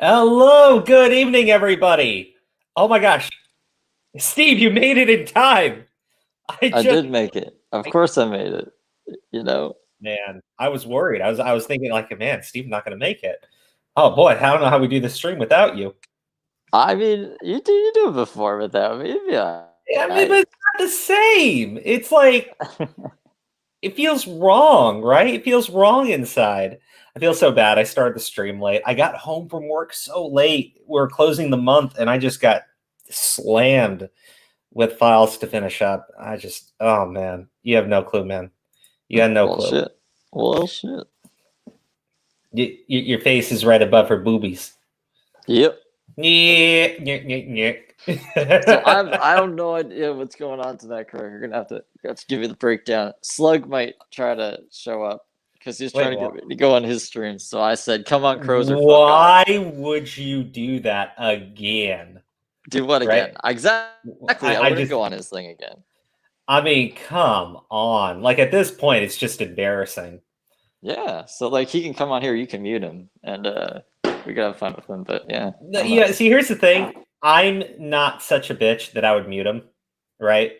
Hello, good evening, everybody. Oh my gosh, Steve, you made it in time. I I just, did make it. Of course I made it. You know, man, I was worried. I was thinking like, man, Steve's not going to make it. Oh boy, I don't know how we do the stream without you. I mean, you do it before without me. It'd be all Yeah, I mean, but right. it's not the same. It's like it feels wrong, right? It feels wrong inside. I feel so bad. I started the stream late. I got home from work so late. We're closing the month, and I just got slammed with files to finish up. Oh man, you have no clue, man. You got no Well, clue. shit. Well, shit. Your face is right above her boobies. Yep. Yeah, So yeah. I don't know idea what's going on tonight, Craig. You're gonna have to give me the breakdown. Slug might try to show up because he's Wait, trying to get me to go on his stream. So I said, "Come on, Crows, or fuck off." why would you do that again? Do what Right? again? Exactly. I I wouldn't just, go on his thing again. I mean, come on. Like at this point, it's just embarrassing. Yeah. So like he can come on here. You can mute him, and we can have fun with him. But yeah, No, I don't know. yeah, see, here's the thing. I'm not such a bitch that I would mute him, right?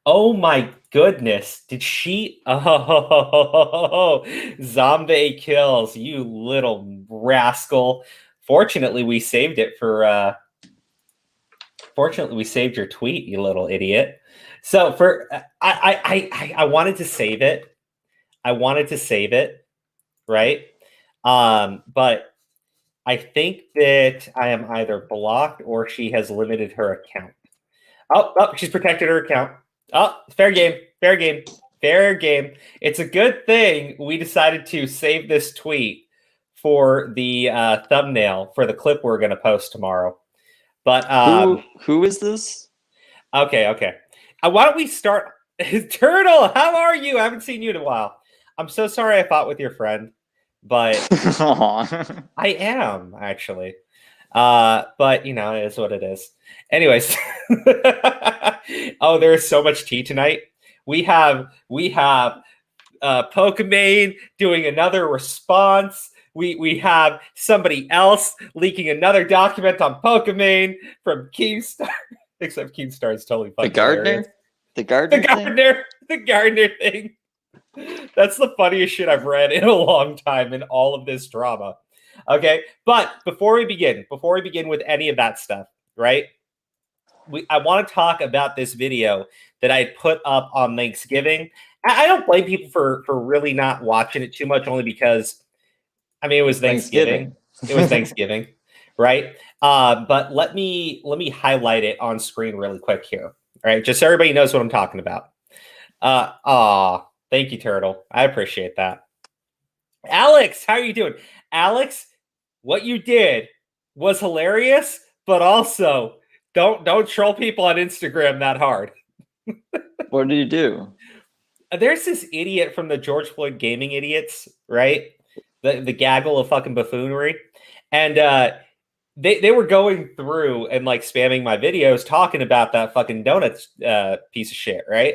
Oh my goodness. Did she? Oh, Zombae kills, you little rascal. Fortunately, we saved it for fortunately we saved your tweet, you little idiot. So for I wanted to save it. I wanted to save it, right? But I think that I am either blocked or she has limited her account. Oh, she's protected her account. Oh, fair game, fair game, fair game. It's a good thing we decided to save this tweet for the thumbnail for the clip we're going to post tomorrow. But Who is this? okay, okay. Why don't we start? Turtle, how are you? I haven't seen you in a while. I'm so sorry I fought with your friend, but I am actually. But you know, it is what it is. Anyways, oh, there's so much tea tonight. We have Pokimane doing another response. We have somebody else leaking another document on Pokimane from Keemstar. Except Keemstar is totally The fucking hilarious. gardener? The gardener thing? The Gardner thing. That's the funniest shit I've read in a long time in all of this drama. Okay, but before we begin with any of that stuff, right? I want to talk about this video that I put up on Thanksgiving. I don't blame people for really not watching it too much, only because I mean it was Thanksgiving. Thanksgiving. It was Thanksgiving, right? But let me highlight it on screen really quick here. All right, just so everybody knows what I'm talking about. Thank you, Turtle. I appreciate that. Alex, how are you doing? Alex, what you did was hilarious, but also don't troll people on Instagram that hard. What did you do? There's this idiot from the George Floyd gaming idiots, right? The gaggle of fucking buffoonery. And they were going through and like spamming my videos talking about that fucking donuts piece of shit, right?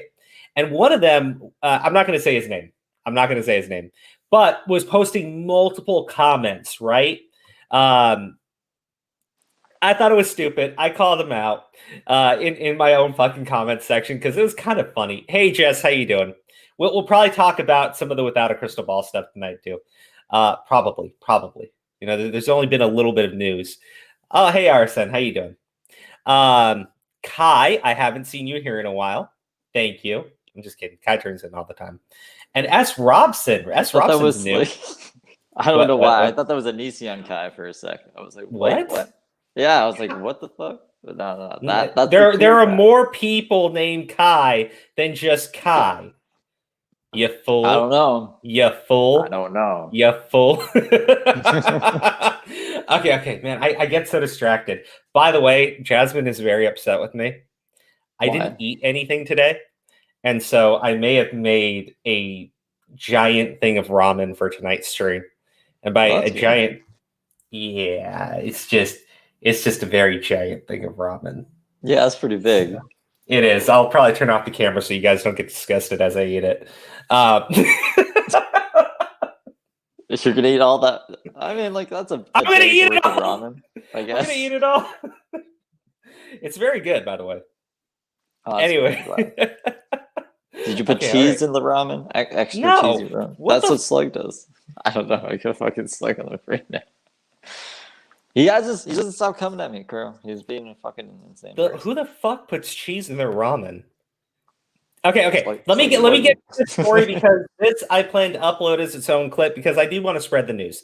And one of them, I'm not going to say his name. I'm not going to say his name, but was posting multiple comments, right? I thought it was stupid. I called him out in my own fucking comment section because it was kind of funny. Hey, Jess, how you doing? We'll probably talk about some of the Without a Crystal Ball stuff tonight too. Probably. You know, there's only been a little bit of news. Oh, hey, Arsen, how you doing? Kai, I haven't seen you here in a while. Thank you. I'm just kidding. Kai turns in all the time. And S. Robson. S. I thought that Robson's was new. like I don't know why. I thought that was a Nissan Kai for a second. I was like, wait, what? Yeah, I was like, what the fuck? But no, that's there are more people named Kai than just Kai. You fool. I don't know. You fool. I don't know. You fool. Okay, man. I get so distracted. By the way, Jasmine is very upset with me. I didn't eat anything today. And so I may have made a giant thing of ramen for tonight's stream. And by a giant, yeah, it's just a very giant thing of ramen. Yeah, that's pretty big. It is. I'll probably turn off the camera so you guys don't get disgusted as I eat it. You're gonna eat all that. I mean, like that's a I'm gonna eat it all. Ramen, I guess. I'm gonna eat it all. It's very good, by the way. Oh, anyway. Did you put cheese in the ramen? Extra cheesy ramen? That's what Slug does. I don't know. I got fucking Slug on the free now. He doesn't stop coming at me, Crow. He's being a fucking insane person. Who the fuck puts cheese in their ramen? Okay. Let me get this story because this I plan to upload as its own clip because I do want to spread the news.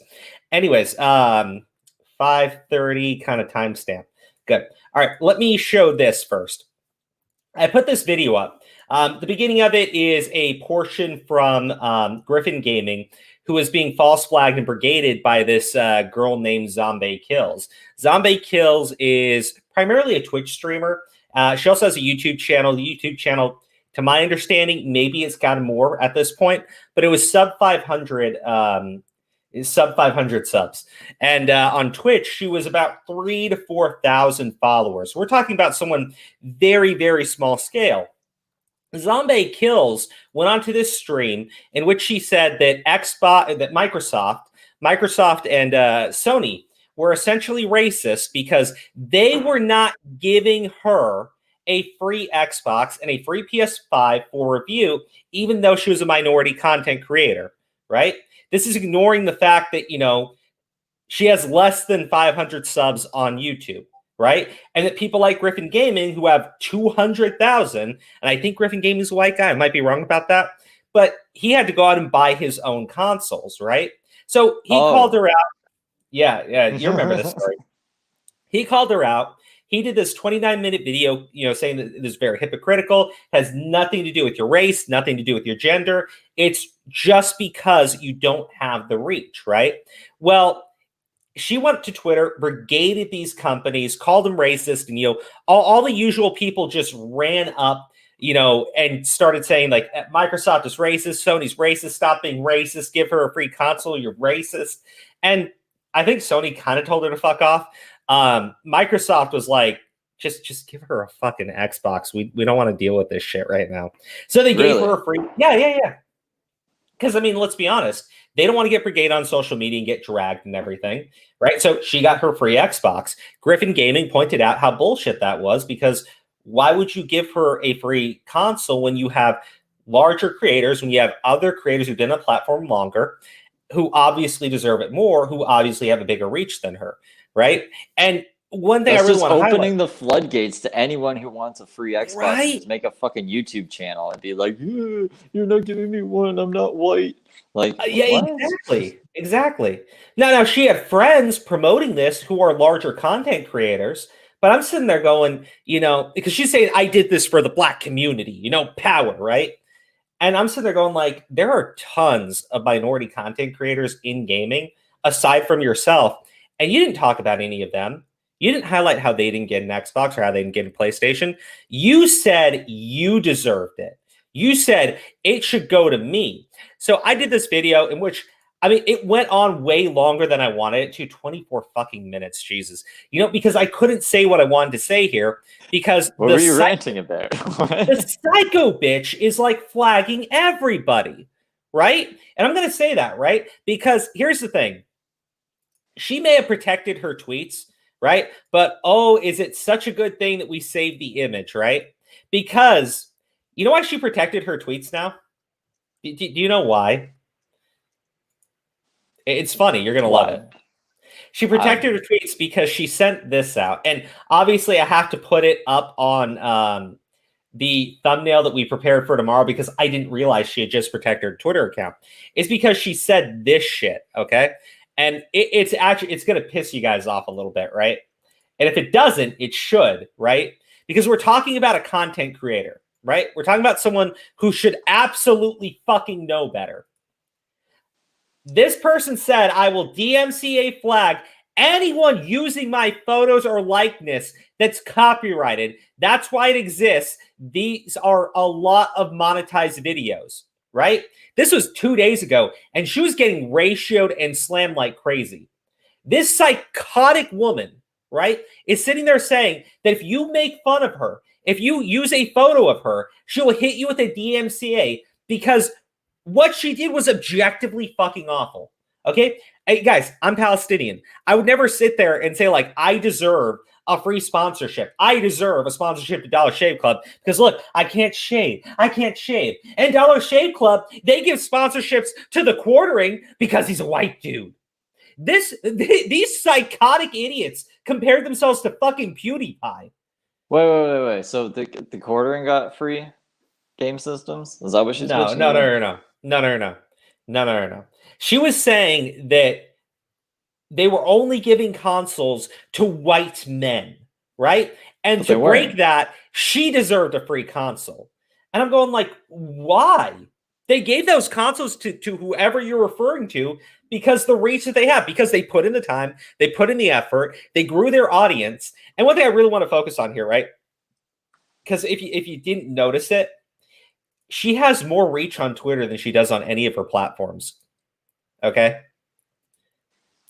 Anyways, 5:30 kind of timestamp. Good. All right, let me show this first. I put this video up. The beginning of it is a portion from Griffin Gaming, who is being false flagged and brigaded by this girl named Zombae Kills. Zombae Kills is primarily a Twitch streamer. She also has a YouTube channel. The YouTube channel, to my understanding, maybe it's gotten more at this point, but it was sub 500 subs. And on Twitch, she was about 3,000 to 4,000 followers. We're talking about someone very, very small scale. Zombae Kills went onto this stream in which she said that Microsoft and Sony were essentially racist because they were not giving her a free Xbox and a free PS5 for review, even though she was a minority content creator, right? This is ignoring the fact that, she has less than 500 subs on YouTube, right? And that people like Griffin Gaming, who have 200,000, and I think Griffin Gaming is a white guy. I might be wrong about that. But he had to go out and buy his own consoles, right? So he called her out. Yeah, you remember this story. He called her out. He did this 29-minute video, saying that it is very hypocritical, has nothing to do with your race, nothing to do with your gender. It's just because you don't have the reach, right? Well, she went to Twitter, brigaded these companies, called them racist, and all the usual people just ran up, and started saying like Microsoft is racist, Sony's racist, stop being racist, give her a free console, you're racist. And I think Sony kind of told her to fuck off. Microsoft was like, just give her a fucking Xbox. We don't want to deal with this shit right now. So they gave her a free. Yeah. Because, let's be honest. They don't want to get brigaded on social media and get dragged and everything, right? So she got her free Xbox. Griffin Gaming pointed out how bullshit that was because why would you give her a free console when you have larger creators, when you have other creators who've been on the platform longer, who obviously deserve it more, who obviously have a bigger reach than her, right? And one thing I really want to highlight, opening the floodgates to anyone who wants a free Xbox to make a fucking YouTube channel and be like, you're not giving me one, I'm not white. Like, exactly. Now she had friends promoting this who are larger content creators, but I'm sitting there going, because she's saying I did this for the Black community, power, right? And I'm sitting there going like, there are tons of minority content creators in gaming aside from yourself, and you didn't talk about any of them. You didn't highlight how they didn't get an Xbox or how they didn't get a PlayStation. You said you deserved it. You said it should go to me. So I did this video in which, it went on way longer than I wanted it to, 24 fucking minutes, Jesus. Because I couldn't say what I wanted to say here because what were you ranting about? The psycho bitch is like flagging everybody, right? And I'm going to say that, right? Because here's the thing. She may have protected her tweets, right? But, is it such a good thing that we save the image, right? Because, you know why she protected her tweets now? Do you know why? It's funny. You're going to love it. She protected her tweets because she sent this out. And obviously, I have to put it up on the thumbnail that we prepared for tomorrow because I didn't realize she had just protected her Twitter account. It's because she said this shit, okay? And it's going to piss you guys off a little bit, right? And if it doesn't, it should, right? Because we're talking about a content creator, right? We're talking about someone who should absolutely fucking know better. This person said, I will DMCA flag anyone using my photos or likeness that's copyrighted. That's why it exists. These are a lot of monetized videos, right? This was 2 days ago, and she was getting ratioed and slammed like crazy. This psychotic woman, right, is sitting there saying that if you make fun of her, if you use a photo of her, she'll hit you with a DMCA because what she did was objectively fucking awful. Okay? Hey, guys, I'm Palestinian. I would never sit there and say, like, I deserve a free sponsorship. I deserve a sponsorship to Dollar Shave Club because look, I can't shave. I can't shave. And Dollar Shave Club, they give sponsorships to the quartering because he's a white dude. These psychotic idiots compared themselves to fucking PewDiePie. Wait. So the quartering got free game systems? Is that what she's No. She was saying that they were only giving consoles to white men, right? And to break that, she deserved a free console. And I'm going like, why? They gave those consoles to whoever you're referring to because the reach that they have, because they put in the time, they put in the effort, they grew their audience. And one thing I really want to focus on here, right? Because if you didn't notice it, she has more reach on Twitter than she does on any of her platforms. Okay?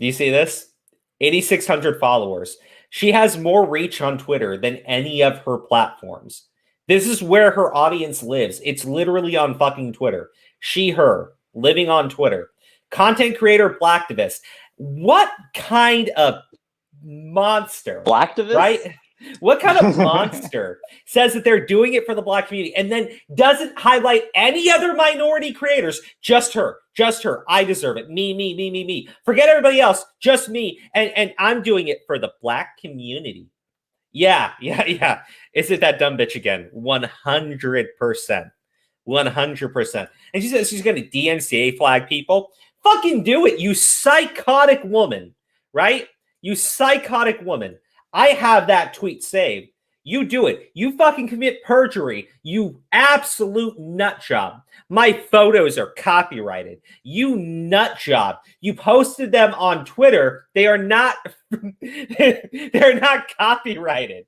Do you see this? 8,600 followers. She has more reach on Twitter than any of her platforms. This is where her audience lives. It's literally on fucking Twitter. She, her, living on Twitter. Content creator, Blacktivist. What kind of monster? Blacktivist? Right? What kind of monster says that they're doing it for the Black community and then doesn't highlight any other minority creators? Just her. Just her. I deserve it. Me. Forget everybody else. Just me. And I'm doing it for the Black community. Yeah. Is it that dumb bitch again? 100%. 100%. And she says she's going to DMCA flag people. Fucking do it, you psychotic woman. Right? You psychotic woman. I have that tweet saved. You do it. You fucking commit perjury. You absolute nut job. My photos are copyrighted. You nut job. You posted them on Twitter. They are not they're not copyrighted.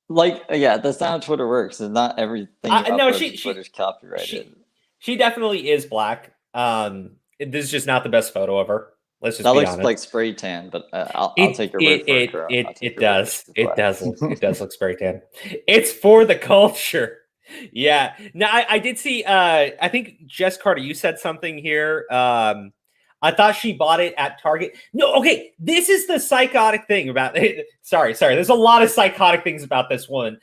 Like, yeah, that's not how Twitter works. It's not everything. No, Twitter's copyrighted. She definitely is Black. This is just not the best photo of her. Let's just that be looks honest. like spray tan, but I'll take your word for it, girl. It does look spray tan. It's for the culture. Yeah. Now I did see. I think Jess Carter, you said something here. I thought she bought it at Target. No, okay. This is the psychotic thing about it. Sorry. There's a lot of psychotic things about this woman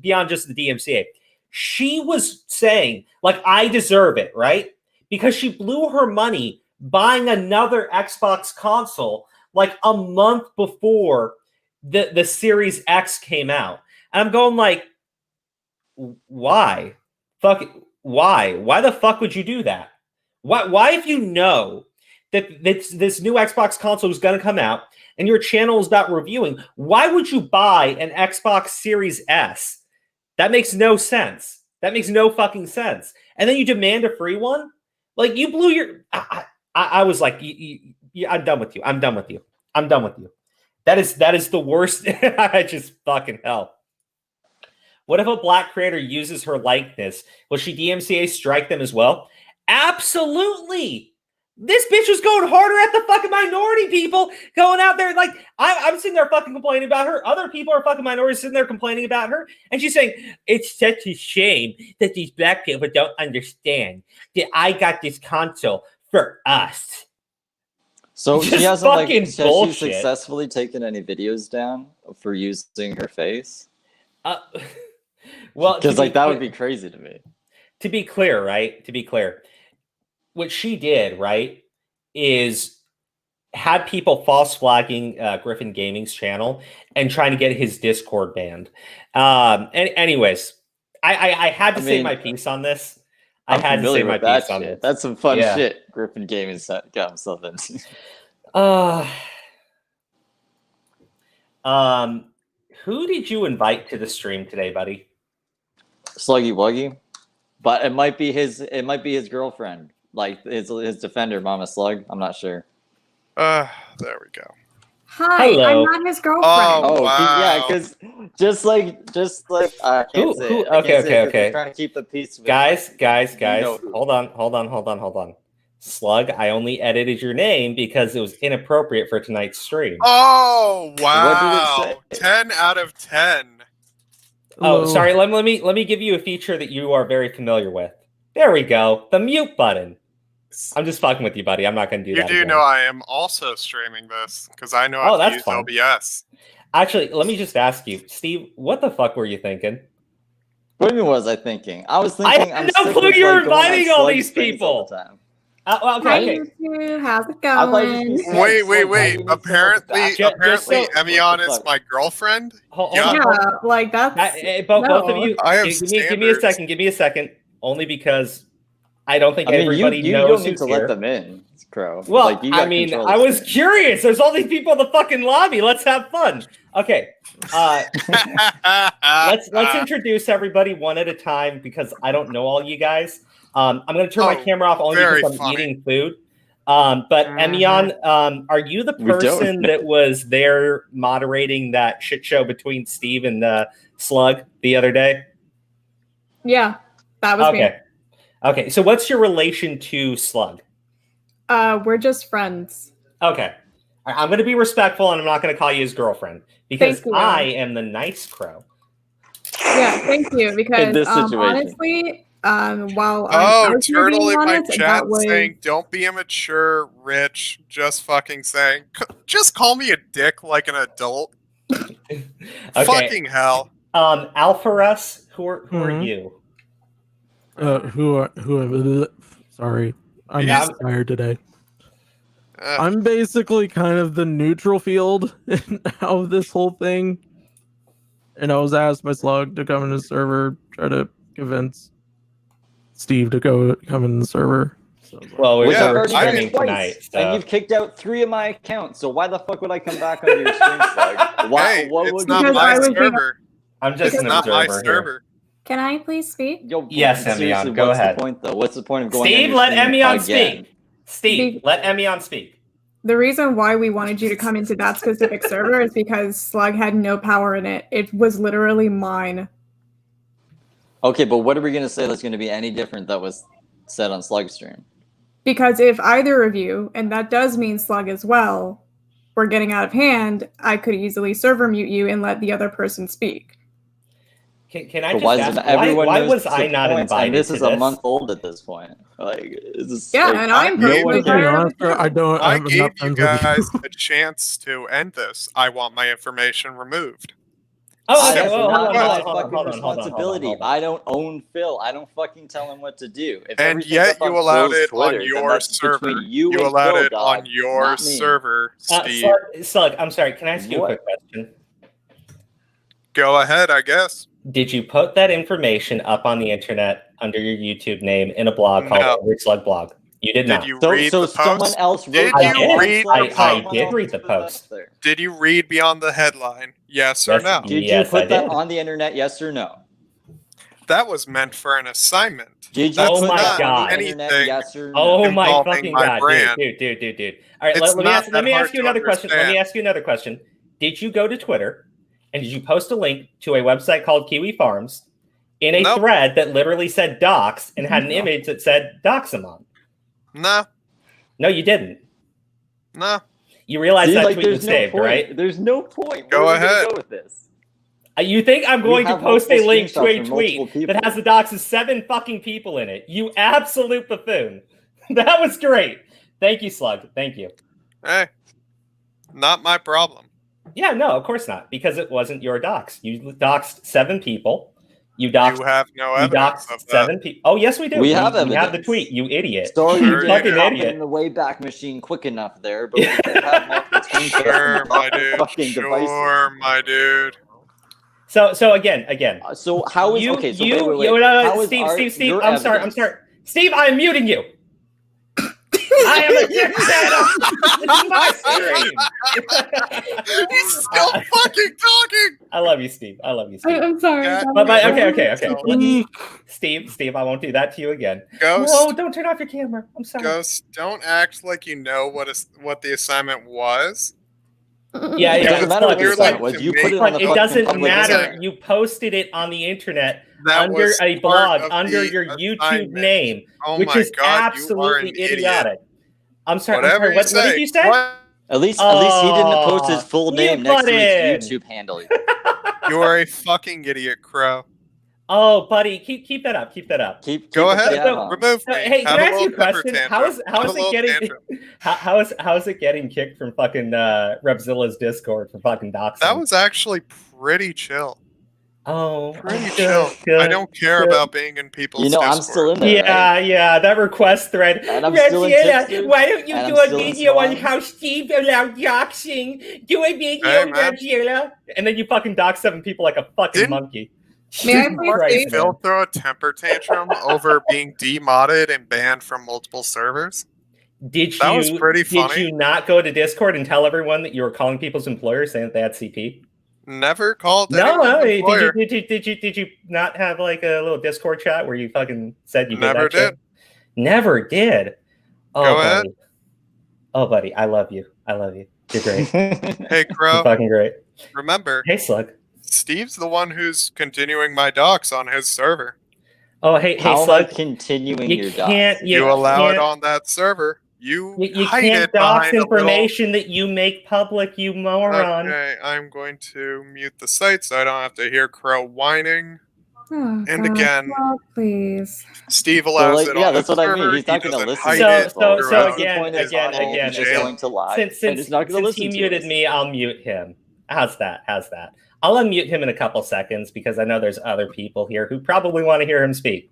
beyond just the DMCA. She was saying, like, I deserve it, right? Because she blew her money buying another Xbox console like a month before the Series X came out. And I'm going like, why? Why the fuck would you do that? Why if you know that this new Xbox console is going to come out and your channel is about reviewing, why would you buy an Xbox Series S? That makes no sense. That makes no fucking sense. And then you demand a free one? Like, you blew your... I was like, I'm done with you. I'm done with you. That is the worst. I just fucking hell. What if a Black creator uses her likeness? Will she DMCA strike them as well? Absolutely. This bitch was going harder at the fucking minority people, going out there like, I'm sitting there fucking complaining about her. Other people are fucking minorities sitting there complaining about her. And she's saying, it's such a shame that these Black people don't understand that I got this console for us. So she hasn't has she successfully taken any videos down for using her face? Well, because that would be crazy to me. To be clear, right? To be clear, what she did, right, is had people false flagging Griffin Gaming's channel and trying to get his Discord banned. And anyways, I had to say my piece on this. I had to say my piece on it. That's some fun shit Griffin Gaming got himself into. Who did you invite to the stream today, buddy? Sluggy Wuggy. But it might be his girlfriend. Like his defender, Mama Slug. I'm not sure. There we go. Hi, hello. I'm not his girlfriend. Oh, wow. Yeah, because just like I can't say it. Okay. Trying to keep the peace. Guys. Hold on. Slug, I only edited your name because it was inappropriate for tonight's stream. Oh, wow. What did it say? 10 out of 10. Oh, sorry. Let me give you a feature that you are very familiar with. There we go. The mute button. I'm just fucking with you, buddy. I'm not going to do You that do again. know I am also streaming this because I know Oh, how to that's use fun. OBS. Actually, let me just ask you, Steve, what the fuck were you thinking? What was I thinking? I was thinking. I had no clue you were inviting all these people. Well, Hi, okay. YouTube. How's it I thought going? you said- Wait. Apparently, so- Emion is my girlfriend. Hold Yeah. on. Yeah, like that's Both no. of you, I have give me a standards. second. Give me a second. Only because I don't think I mean, everybody you knows don't need who's to here. let them in, Crow. Well, Like, you I got mean, control I of the was stream. curious. There's all these people in the fucking lobby. Let's have fun. Okay. Let's introduce everybody one at a time because I don't know all you guys. I'm going to turn my camera off only because I'm eating food. But Emion, are you the person that was there moderating that shit show between Steve and Slug the other day? Yeah, that was me. Okay, so what's your relation to Slug? We're just friends. Okay. I'm going to be respectful and I'm not going to call you his girlfriend because I am the nice Crow. Yeah, thank you. Because in this situation. honestly, while I was Turtle in my honest, chat saying, "Don't be immature, Rich." Just fucking saying, just call me a dick like an adult. Okay. Fucking hell. Alpharus, who are you? Sorry, I'm tired today. I'm basically kind of the neutral field of this whole thing. And I was asked by Slug to come in the server, try to convince Steve to come in the server. So, well, we're streaming tonight, so. And you've kicked out 3 of my accounts. So why the fuck would I come back onto your stream, Slug? Hey, it's not my server. I'm just an observer. Not my server. Can I please speak? Yo, yes, Emion, go ahead. What's the point, though? What's the point of going? Steve, let Emion speak. Steve, let Emion speak. The reason why we wanted you to come into that specific server is because Slug had no power in it. It was literally mine. Okay, but what are we going to say that's going to be any different that was said on Slug's stream? Because if either of you, and that does mean Slug as well, were getting out of hand, I could easily server mute you and let the other person speak. Can I just ask, why was I not invited? And this is a month old at this point. Like, and I'm personally I gave you guys a chance to end this. I want my information removed. Oh, okay. That's not my responsibility. I don't own Phil. I don't fucking tell him what to do. And yet you allowed it on your server. You allowed it on your server, Steve. Slug, I'm sorry. Can I ask you a quick question? Go ahead, I guess. Did you put that information up on the internet under your YouTube name in a blog called Rich Slug Blog? You did not. Did you read the post? Someone else wrote I did read the post. Did you read beyond the headline? Yes or no? Did you put that on the internet? Yes or no? That was meant for an assignment. Did you put that on the internet? Yes or no? Oh my fucking god, dude. All right, let me ask you another question. Let me ask you another question. Did you go to Twitter and did you post a link to a website called Kiwi Farms in a thread that literally said docs and had an image that said docs them on? No. No, you didn't. No. You realize that tweet was saved, right? There's no point. Go ahead. Go with this? You think I'm going to post a link to a tweet that has the docs of 7 fucking people in it? You absolute buffoon. That was great. Thank you, Slug. Thank you. Hey, not my problem. Yeah, no, of course not, because it wasn't your docs. You doxed 7 people. You have no evidence of 7 people. Oh, yes, we do. We have evidence. We have the tweet, you idiot. Sorry, you fucking idiot. In the Wayback Machine quick enough there, but we have multiple Sure, my dude. Sure, my dude. So again. So how is Steve, I'm sorry. Steve, I'm muting you. I am a dictator. This is my stream. He's still fucking talking. I love you, Steve. I'm sorry. But okay. Steve, I won't do that to you again. Ghost. No, don't turn off your camera. I'm sorry. Ghost, don't act like you know what the assignment was. Yeah, it doesn't matter what the assignment was. You put it on the It doesn't matter. You posted it on the internet under a blog, under your YouTube name, which is absolutely idiotic. I'm sorry. What did you say? At least he didn't post his full name next to his YouTube handle. You are a fucking idiot, Crow. Oh, buddy, keep that up. Keep that up. Go ahead. Yeah. Remove me. Hey, can I ask you a question? How is it getting? Tantrum. How is it getting kicked from fucking Repzilla's Discord for fucking doxing? That was actually pretty chill. Oh, pretty chill. I don't care about being in people's Discord. I'm still in there. Yeah, right? Yeah, that request thread. And I'm still in tips, why don't you do a video on how Steve allowed doxing? Do a video, Repzilla. And then you fucking dox 7 people like a fucking monkey. May I please Phil throw a temper tantrum over being demodded and banned from multiple servers? That was pretty funny. Did you not go to Discord and tell everyone that you were calling people's employers saying that they had CP? Never called. No. Did you not have like a little Discord chat where you fucking said you never did? That did. Never did. Oh, go buddy. ahead. Oh, buddy, I love you. You're great. Hey, Crow. You're fucking great. Remember. Hey, Slug. Steve's the one who's continuing my docs on his server. Oh, hey, Slug. Slug. Continuing your docs? You allow it on that server. You can't dox information that you make public, you moron. Okay, I'm going to mute the site so I don't have to hear Crow whining. Oh, and again, please. Steve allows it on that's the what server. I mean. He's not going to listen. So again, he's going to lie. Since he muted me, I'll mute him. How's that? I'll unmute him in a couple seconds because I know there's other people here who probably want to hear him speak.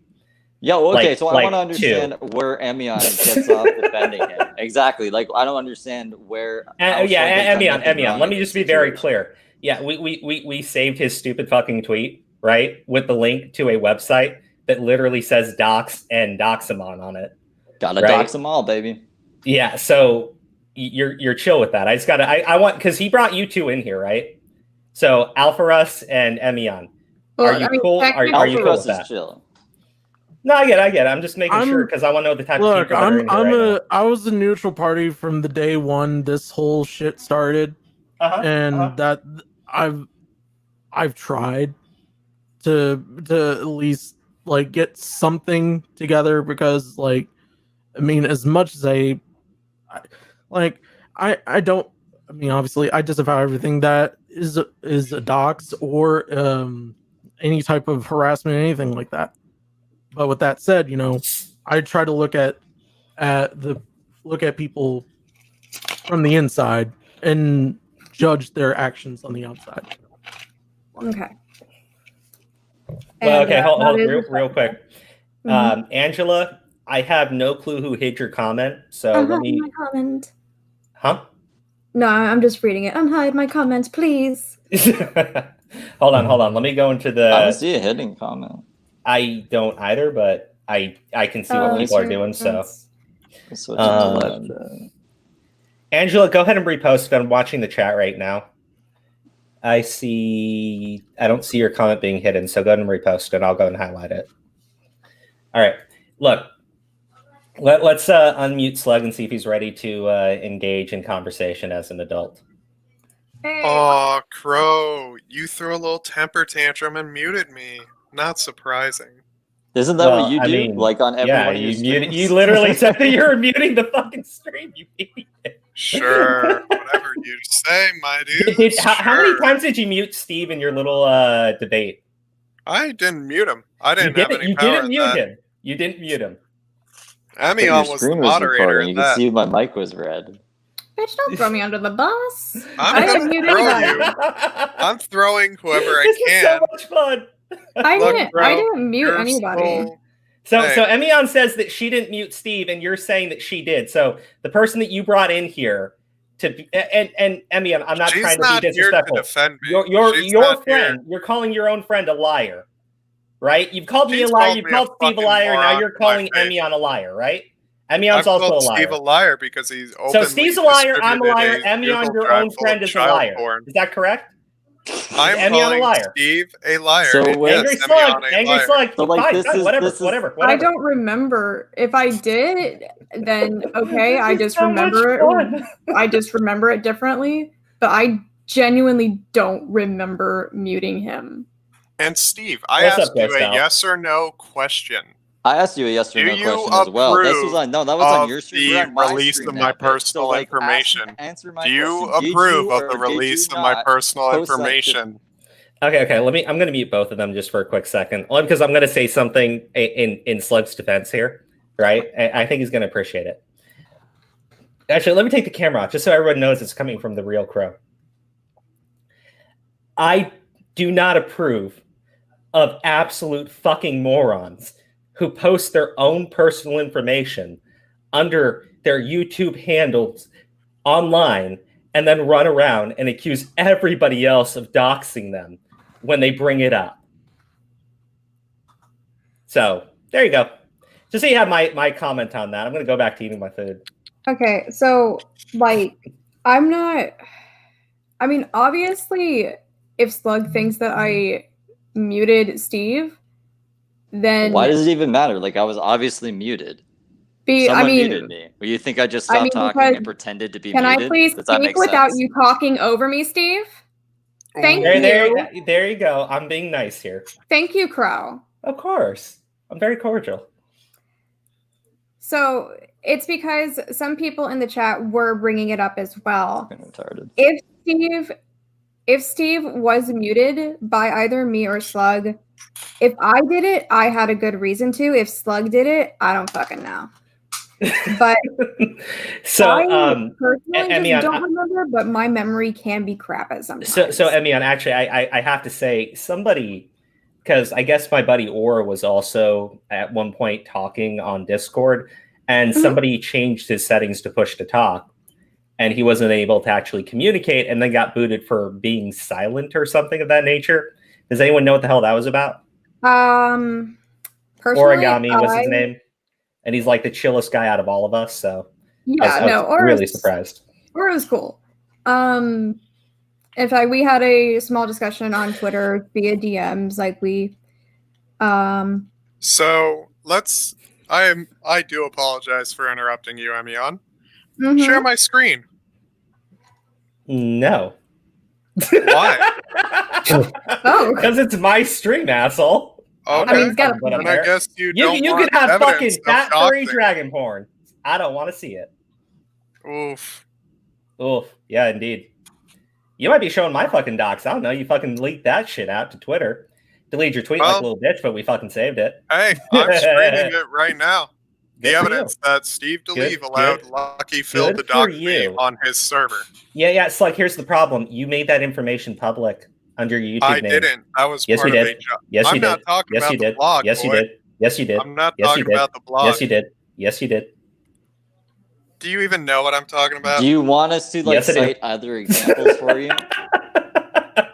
Yo, okay, so I want to understand where Emion gets off defending him. Exactly. Like, I don't understand where... Emion. Let me just be very clear. Yeah, we saved his stupid fucking tweet, right? With the link to a website that literally says dox and doxamon on it. Gotta dox them all, baby. Yeah, so you're chill with that. I want... Because he brought you two in here, right? So, Alpha Russ and Emion. Are you cool? Are you cool with that? Chill. No, I get it. I'm just making sure because I want to know the type of people that are in here I was a neutral party from the day one this whole shit started, that I've tried to at least like get something together because like I mean as much as I don't. I mean, obviously, I disavow everything that is a dox or any type of harassment, anything like that. But with that said, I try to look at people from the inside and judge their actions on the outside. Okay. Well, okay, hold real quick. Angela, I have no clue who hid your comment, so let me. My comment. Huh? No, I'm just reading it. Unhide my comments, please. Hold on. Let me go into the. I don't see a hidden comment. I don't either, but I can see what people are doing. So, Angela, go ahead and repost. I'm watching the chat right now. I don't see your comment being hidden, so go ahead and repost it. I'll go and highlight it. All right, look. Let's unmute Slug and see if he's ready to engage in conversation as an adult. Oh, Crow, you threw a little temper tantrum and muted me. Not surprising. Isn't that what you do? I mean, like on every one of your streams? You literally said that you were muting the fucking stream, you idiot. Sure, whatever you say, my dude. How many times did you mute Steve in your little debate? I didn't mute him. I didn't have any power. You didn't mute him. Emion was the moderator. You can see my mic was red. Bitch, don't throw me under the bus. I didn't mute anybody. I'm throwing whoever I can. This is so much fun. I didn't mute anybody. So Emion says that she didn't mute Steve, and you're saying that she did. So the person that you brought in here and Emion, I'm not trying to be disrespectful. Here to defend me. Your friend, you're calling your own friend a liar, right? You've called me a liar. You've called Steve a liar. Now you're calling Emion a liar, right? Emion's also a liar. Steve a liar because he's openly. So Steve's a liar. I'm a liar. Emion, your own friend, is a liar. Is that correct? I'm calling Steve a liar. So Angry Slug. So like, whatever. I don't remember. If I did, then okay. I just remember it. I just remember it differently. But I genuinely don't remember muting him. And Steve, I asked you a yes or no question. I asked you a yes or no question as well. This was on that was on your stream. The release of my personal information. Answer my Do you approve of the release of my personal information? Okay. I'm gonna mute both of them just for a quick second, only because I'm gonna say something in Slug's defense here, right? I think he's gonna appreciate it. Actually, let me take the camera off just so everyone knows it's coming from the real Crow. I do not approve of absolute fucking morons who post their own personal information under their YouTube handles online and then run around and accuse everybody else of doxing them when they bring it up. So there you go. Just so you have my comment on that. I'm going to go back to eating my food. Okay, so like, obviously, if Slug thinks that I muted Steve, then why does it even matter? Like, I was obviously muted. Someone muted me. Well, you think I just stopped talking and pretended to be muted? Can I please speak without you talking over me, Steve? Thank you. There you go. I'm being nice here. Thank you, Crow. Of course. I'm very cordial. So it's because some people in the chat were bringing it up as well. Retarded. If Steve was muted by either me or Slug, if I did it, I had a good reason to. If Slug did it, I don't fucking know. But so I personally don't remember, but my memory can be crap at some times. So Emion, actually, I have to say somebody, because I guess my buddy Orr was also at one point talking on Discord, and somebody changed his settings to push to talk, and he wasn't able to actually communicate, and then got booted for being silent or something of that nature. Does anyone know what the hell that was about? Personally, Origami was his name. And he's like the chillest guy out of all of us, so yeah, I was really surprised. Or it was cool. In fact, we had a small discussion on Twitter via DMs, like we. So I do apologize for interrupting you, Emion. Share my screen. No. Why? Oh, because it's my stream, asshole. Okay. I mean, and I guess you can have fucking fat furry dragon porn. I don't want to see it. Oof. Yeah, indeed. You might be showing my fucking docs. I don't know. You fucking leaked that shit out to Twitter. Delete your tweet like a little bitch, but we fucking saved it. Hey, I'm screening it right now. The evidence that Steve DeLeve allowed Lucky Phil to dox me on his server. Yeah. It's like, here's the problem. You made that information public under your YouTube name. I didn't. That was part of a job. Yes, you did. I'm not talking about the blog. Yes, you did. Yes, you did. I'm not talking about the blog. Yes, you did. Yes, you did. Do you even know what I'm talking about? Do you want us to cite other examples for you?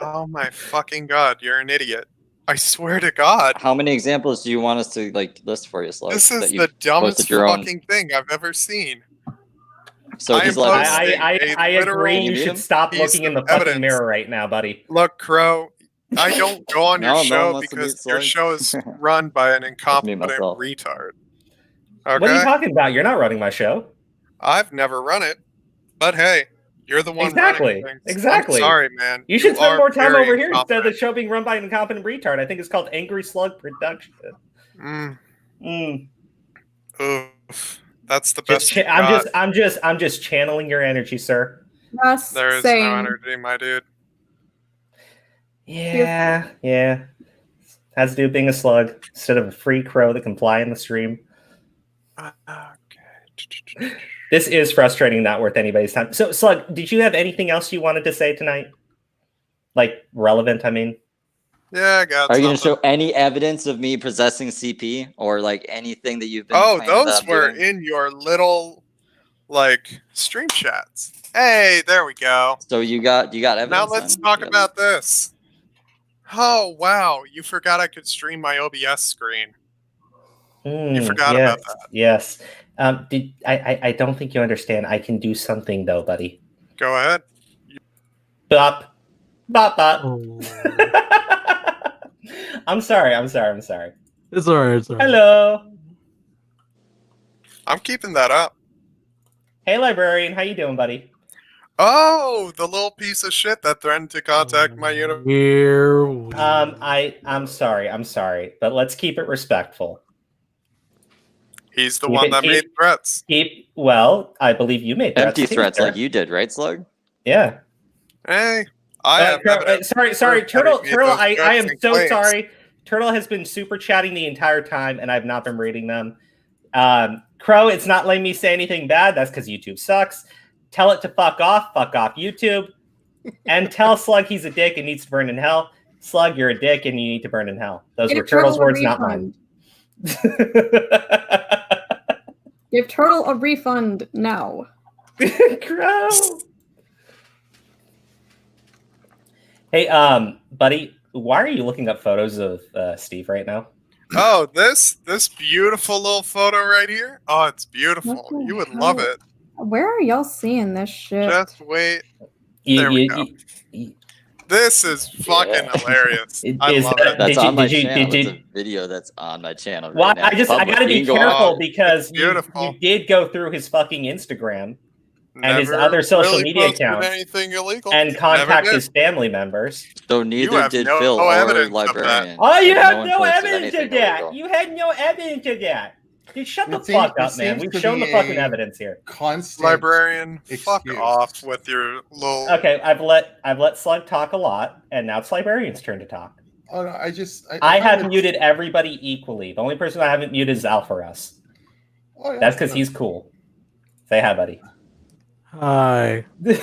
Oh my fucking god, you're an idiot. I swear to God. How many examples do you want us to list for you, Slug? This is the dumbest fucking thing I've ever seen. So I agree. You should stop looking in the fucking mirror right now, buddy. Look, Crow, I don't go on your show because your show is run by an incompetent retard. Okay? What are you talking about? You're not running my show. I've never run it. But hey, you're the one running things. Exactly. I'm sorry, man. You should spend more time over here instead of the show being run by an incompetent retard. I think it's called Angry Slug Production. Oof. That's the best. I'm just channeling your energy, sir. There is no energy, my dude. Yeah. Has to do with being a slug instead of a free crow that can fly in the stream. Okay. This is frustrating, not worth anybody's time. So, Slug, did you have anything else you wanted to say tonight? Like, relevant, I mean? Yeah, I got Are you going to show any evidence of me possessing CP or, anything that you've been those were in your little, stream chats. Hey, there we go. So you got evidence? Now let's talk about this. Oh, wow. You forgot I could stream my OBS screen. You forgot about that. Yes. I don't think you understand. I can do something, though, buddy. Go ahead. Bop. Bop, bop. Oh. I'm sorry. It's all right. Hello. I'm keeping that up. Hey, librarian. How you doing, buddy? Oh, the little piece of shit that threatened to contact my unit. I'm sorry, but let's keep it respectful. He's the one that made threats. Well, I believe you made threats. Empty threats like you did, right, Slug? Yeah. Hey, Sorry, Turtle. I am so sorry. Turtle has been super chatting the entire time, and I've not been reading them. Crow, it's not letting me say anything bad. That's because YouTube sucks. Tell it to fuck off YouTube, and tell Slug he's a dick and needs to burn in hell. Slug, you're a dick and you need to burn in hell. Those were Turtle's words, not mine. Give Turtle a refund now. Crow. Hey, buddy, why are you looking up photos of Steve right now? Oh, this beautiful little photo right here. Oh, it's beautiful. You would love it. Where are y'all seeing this shit? Just wait. There we go. This is fucking hilarious. I love it. That's on my channel. It's a video that's on my channel. Well, right now. I gotta be careful because you did go through his fucking Instagram and his other social media accounts anything illegal. And contact his family members. So neither did Phil or Librarian. Oh, you have no evidence of that. You had no evidence of that. Dude, shut the fuck up, man. We've shown the fucking evidence here. Constant Librarian, fuck off with your little. Okay, I've let Slug talk a lot, and now it's Librarian's turn to talk. Oh no, I have muted everybody equally. The only person I haven't muted is Alpharos. Oh, yeah, that's because he's cool. Say hi, buddy. Hi. Putting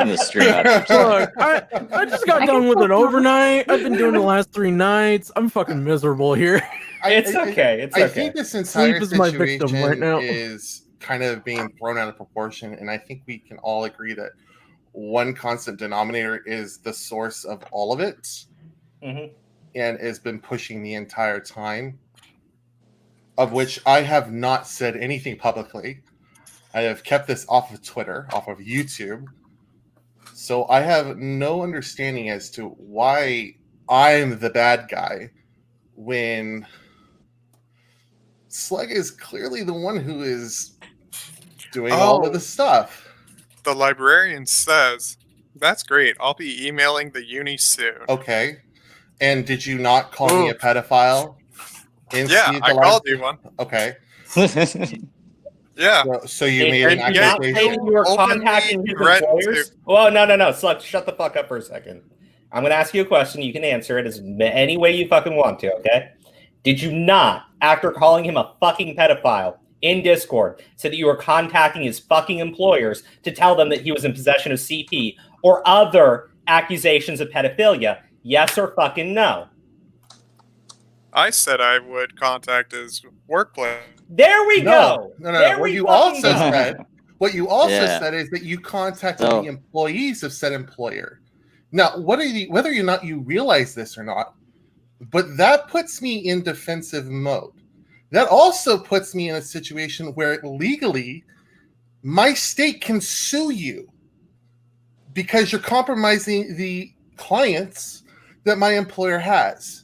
the stream out. Look, I just got done with an overnight. I've been doing the last 3 nights. I'm fucking miserable here. It's okay. It's okay. I think this entire Sleep is my victim right now. Is kind of being thrown out of proportion, and I think we can all agree that one constant denominator is the source of all of it, and has been pushing the entire time. Of which I have not said anything publicly. I have kept this off of Twitter, off of YouTube. So I have no understanding as to why I'm the bad guy when Slug is clearly the one who is doing all of the stuff. The Librarian says, that's great. I'll be emailing the uni soon. Okay. And did you not call me a pedophile? Yeah, I called you one. Okay. Yeah. So you made an accusation. You were contacting his employers? Well, no. Slug, shut the fuck up for a second. I'm going to ask you a question. You can answer it as any way you fucking want to, okay? Did you not, after calling him a fucking pedophile in Discord, say that you were contacting his fucking employers to tell them that he was in possession of CP or other accusations of pedophilia? Yes or fucking no? I said I would contact his workplace. There we go. No. What you also said is that you contacted the employees of said employer. Now, whether or not you realize this or not, but that puts me in defensive mode. That also puts me in a situation where legally my state can sue you because you're compromising the clients that my employer has.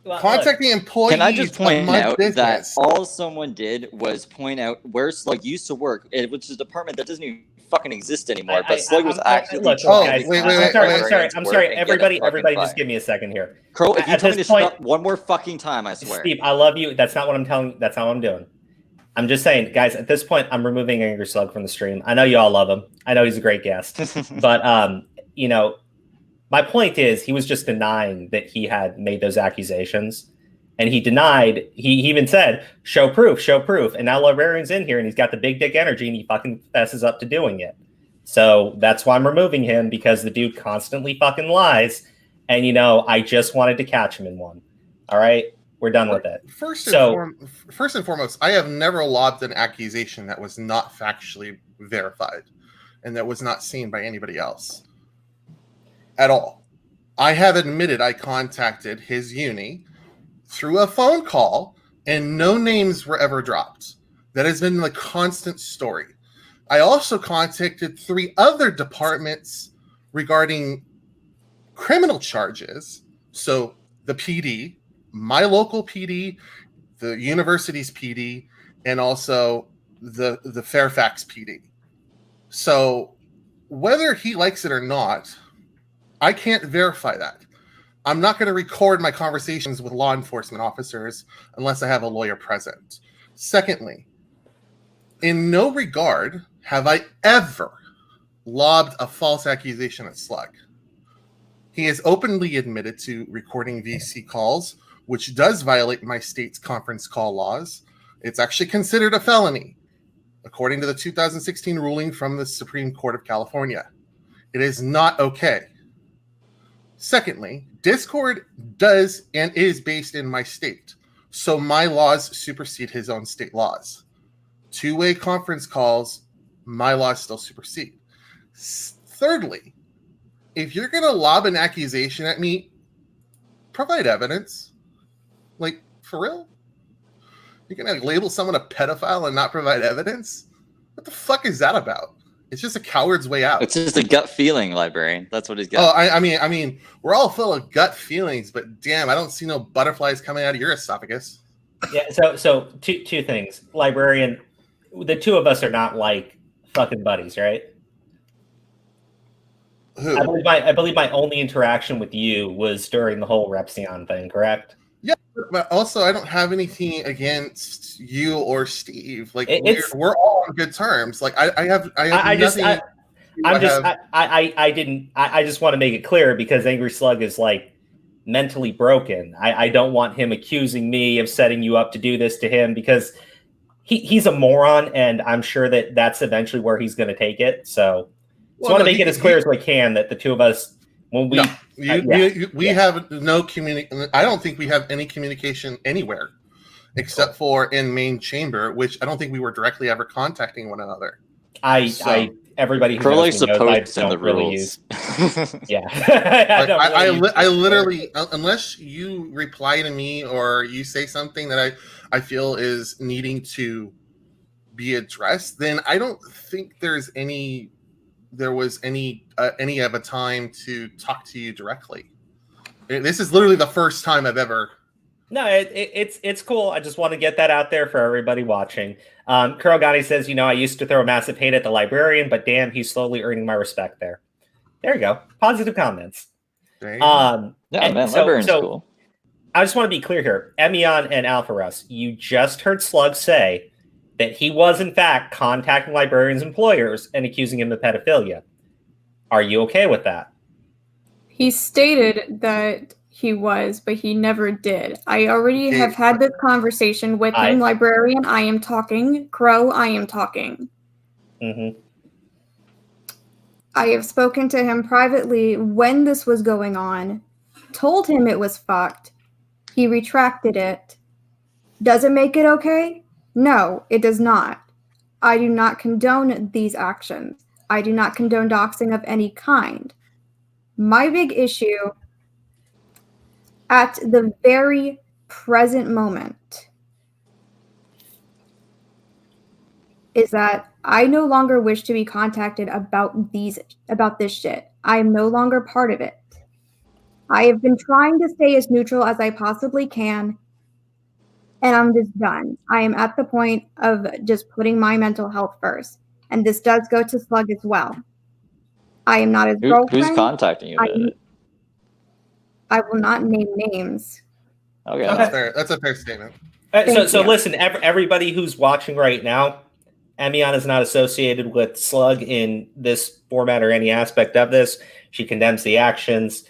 Well, contacting employees. Can I just point out that all someone did was point out where Slug used to work, which is a department that doesn't even fucking exist anymore. But Slug was actually. Wait. I'm sorry. Everybody, just give me a second here. Crow, if you tell me to shut up one more fucking time, I swear. Steve, I love you. That's not what I'm telling. That's not what I'm doing. I'm just saying, guys. At this point, I'm removing Angry Slug from the stream. I know you all love him. I know he's a great guest, but my point is, he was just denying that he had made those accusations. And he denied, he even said, show proof. And now Librarian's in here and he's got the big dick energy and he fucking fesses up to doing it. So that's why I'm removing him, because the dude constantly fucking lies. And, I just wanted to catch him in one. All right? We're done with it. First and foremost, I have never lobbed an accusation that was not factually verified and that was not seen by anybody else. At all. I have admitted I contacted his uni through a phone call and no names were ever dropped. That has been the constant story. I also contacted 3 other departments regarding criminal charges. So the PD, my local PD, the university's PD, and also the Fairfax PD. So whether he likes it or not, I can't verify that. I'm not going to record my conversations with law enforcement officers unless I have a lawyer present. Secondly, in no regard have I ever lobbed a false accusation at Slug. He has openly admitted to recording VC calls, which does violate my state's conference call laws. It's actually considered a felony, according to the 2016 ruling from the Supreme Court of California. It is not okay. Secondly, Discord does and is based in my state, so my laws supersede his own state laws. Two-way conference calls, my laws still supersede. Thirdly, if you're going to lob an accusation at me, provide evidence. Like, for real? You're going to label someone a pedophile and not provide evidence? What the fuck is that about? It's just a coward's way out. It's just a gut feeling, librarian. That's what he's got. Oh, I mean, we're all full of gut feelings, but damn, I don't see no butterflies coming out of your esophagus. Yeah. So two things, librarian. The two of us are not like fucking buddies, right? Who? I believe my only interaction with you was during the whole Repsion thing, correct? Yeah, but also I don't have anything against you or Steve. Like we're all on good terms. Like I just want to make it clear because Angry Slug is like mentally broken. I don't want him accusing me of setting you up to do this to him because he's a moron, and I'm sure that that's eventually where he's going to take it. So I want to make it as clear as we can that the two of us, when we have no communication. I don't think we have any communication anywhere except for in main chamber, which I don't think we were directly ever contacting one another. Everybody who Crowley's knows me knows supposed I don't the really rules. Yeah. I literally, unless you reply to me or you say something that I feel is needing to be addressed, then I don't think there was any of a time to talk to you directly. This is literally the first time I've ever. No, it's cool. I just want to get that out there for everybody watching. Kurogani says, I used to throw massive hate at the librarian, but damn, he's slowly earning my respect there. There you go. Positive comments. Librarian's cool. I just want to be clear here. Emion and Alpha Russ, you just heard Slug say that he was, in fact, contacting librarians' employers and accusing him of pedophilia. Are you okay with that? He stated that he was, but he never did. I already have had this conversation with him. Librarian, I am talking. Crow, I am talking. Mm-hmm. I have spoken to him privately when this was going on, told him it was fucked. He retracted it. Does it make it okay? No, it does not. I do not condone these actions. I do not condone doxing of any kind. My big issue at the very present moment is that I no longer wish to be contacted about this shit. I am no longer part of it. I have been trying to stay as neutral as I possibly can, and I'm just done. I am at the point of just putting my mental health first, and this does go to Slug as well. I am not his girlfriend. Who's contacting you? I will not name names. Okay. That's a fair statement. So listen, everybody who's watching right now, Emion is not associated with Slug in this format or any aspect of this. She condemns the actions.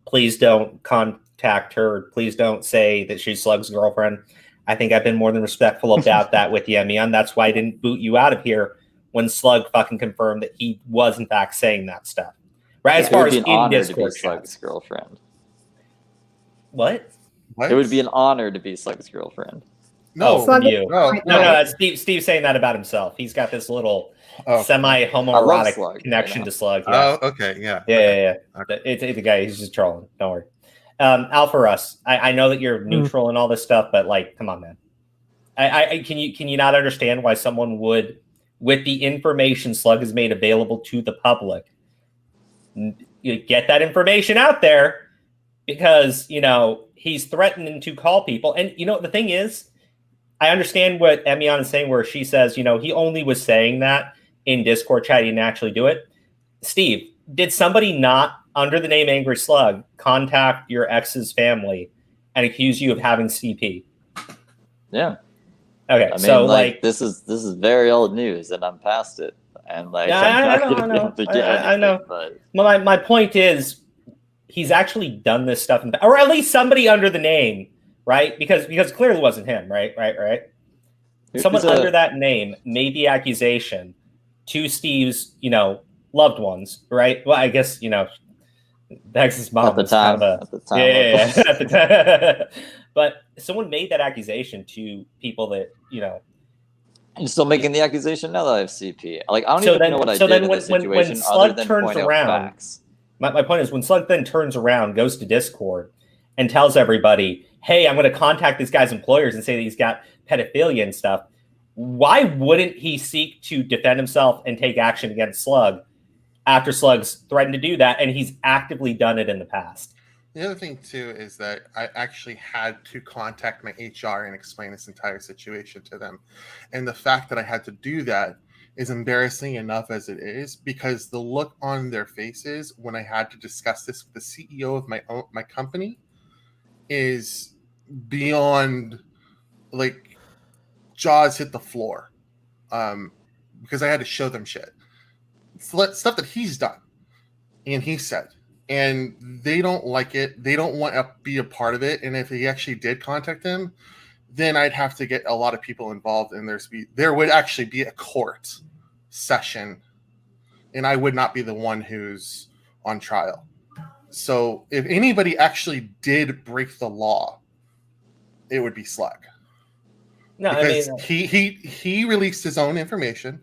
Please don't contact her. Please don't say that she's Slug's girlfriend. I think I've been more than respectful about that with you, Emion. That's why I didn't boot you out of here when Slug fucking confirmed that he was in fact saying that stuff. Right? As far as in Discord, Slug's girlfriend. What? It would be an honor to be Slug's girlfriend. No, from you. No. That's Steve's saying that about himself. He's got this little semi-homoerotic connection to Slug. Yeah. Oh, okay, yeah. Yeah. Okay. It's the guy. He's just trolling. Don't worry. Alpha Russ, I know that you're neutral and all this stuff, but like, come on, man. Can you not understand why someone would, with the information Slug has made available to the public, get that information out there? Because, he's threatening to call people. And, the thing is, I understand what Emion is saying where she says, he only was saying that in Discord chat. He didn't actually do it. Steve, did somebody not, under the name Angry Slug, contact your ex's family and accuse you of having CP? Yeah. Okay, I mean, this is very old news, and I'm past it. and like I know. But My point is, he's actually done this stuff, or at least somebody under the name, right? Because it clearly wasn't him, right? Someone under that name made the accusation to Steve's, loved ones, right? Well, I guess Bax's mom at the time. At the time. But someone made that accusation to people that I'm still making the accusation now that I have CP. Like I don't even know what I did in this situation other than point out facts. My point is, when Slug then turns around, goes to Discord, and tells everybody, "Hey, I'm going to contact this guy's employers and say that he's got pedophilia and stuff." Why wouldn't he seek to defend himself and take action against Slug after Slug's threatened to do that, and he's actively done it in the past? The other thing, too, is that I actually had to contact my HR and explain this entire situation to them. And the fact that I had to do that is embarrassing enough as it is, because the look on their faces when I had to discuss this with the CEO of my company is beyond, like, jaws hit the floor. Because I had to show them shit. Stuff that he's done and he said. And they don't like it. They don't want to be a part of it. And if he actually did contact them, then I'd have to get a lot of people involved, and there would actually be a court session, and I would not be the one who's on trial. So if anybody actually did break the law, it would be Slug. No, because he released his own information.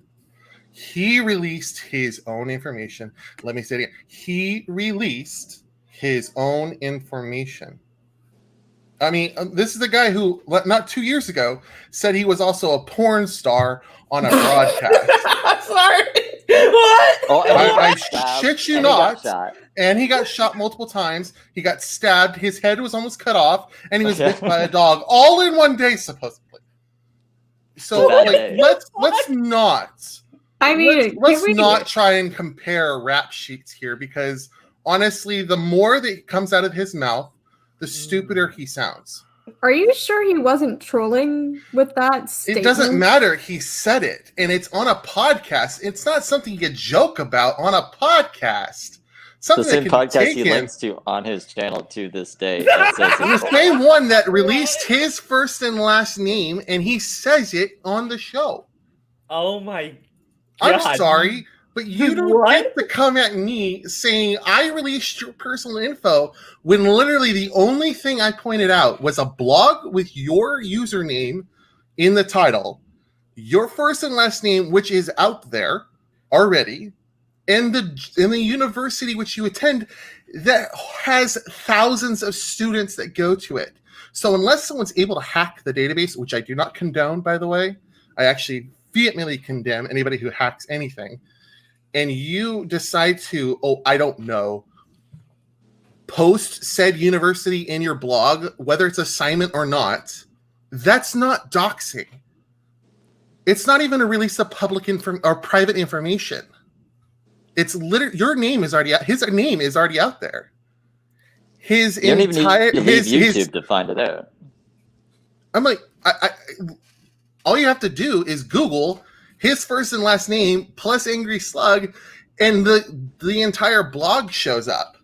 He released his own information. Let me say it again. He released his own information. I mean, this is the guy who, not 2 years ago, said he was also a porn star on a broadcast. Sorry. What? Oh, I shit you not. And he got shot multiple times. He got stabbed. His head was almost cut off. And he was bit by a dog all in one day, supposedly. So, let's not... I mean, let's not try and compare rap sheets here, because honestly, the more that comes out of his mouth, the stupider he sounds. Are you sure he wasn't trolling with that statement? It doesn't matter. He said it, and it's on a podcast. It's not something you joke about on a podcast. Something the same podcast he links to on his channel to this day. The same one that released his first and last name, and he says it on the show. Oh my God. I'm sorry, but you don't get to come at me saying I released your personal info when literally the only thing I pointed out was a blog with your username in the title, your first and last name, which is out there already, and the university which you attend that has thousands of students that go to it. So unless someone's able to hack the database, which I do not condone, by the way, I actually vehemently condemn anybody who hacks anything, and you decide to, I don't know, post said university in your blog, whether it's assignment or not, that's not doxing. It's not even a release of public or private information. It's literally your name is already out. His name is already out there. His you don't entire even need YouTube to find it out. I'm like, all you have to do is Google his first and last name plus Angry Slug, and the entire blog shows up.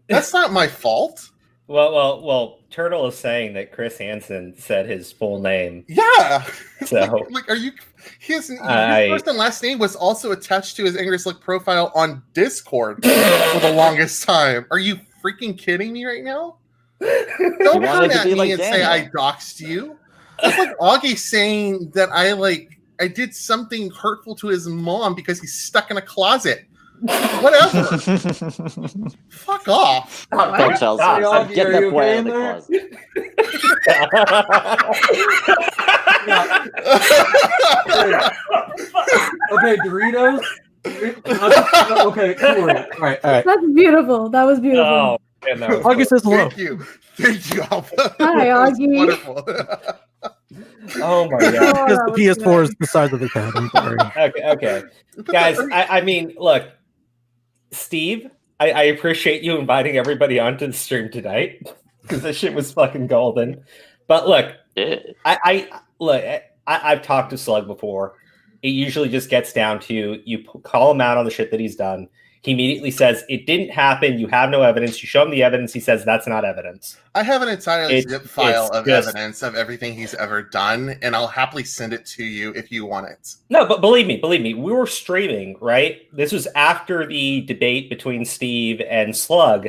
That's not my fault. Well, Turtle is saying that Chris Hansen said his full name. Yeah. So, are you? His first and last name was also attached to his Angry Slug profile on Discord for the longest time. Are you freaking kidding me right now? Don't come at me and say I doxed you. It's like Augie saying that I did something hurtful to his mom because he's stuck in a closet. Whatever. Fuck off. Don't Chelsea. Get that boy out of the closet. Okay, Doritos. Okay, cool. All right. That's beautiful. That was beautiful. Oh, man, that was Augie says hello. Thank you. Hi, Augie. Wonderful. Oh my God. Because the PS4 is the size of his head. I'm sorry. Okay. Guys, I mean, look, Steve, I appreciate you inviting everybody onto the stream tonight, because this shit was fucking golden. But look, I've talked to Slug before, it usually just gets down to you call him out on the shit that he's done. He immediately says, it didn't happen. You have no evidence. You show him the evidence. He says, that's not evidence. I have an entirely zip file of evidence of everything he's ever done, and I'll happily send it to you if you want it. No, but believe me, we were streaming, right? This was after the debate between Steve and Slug,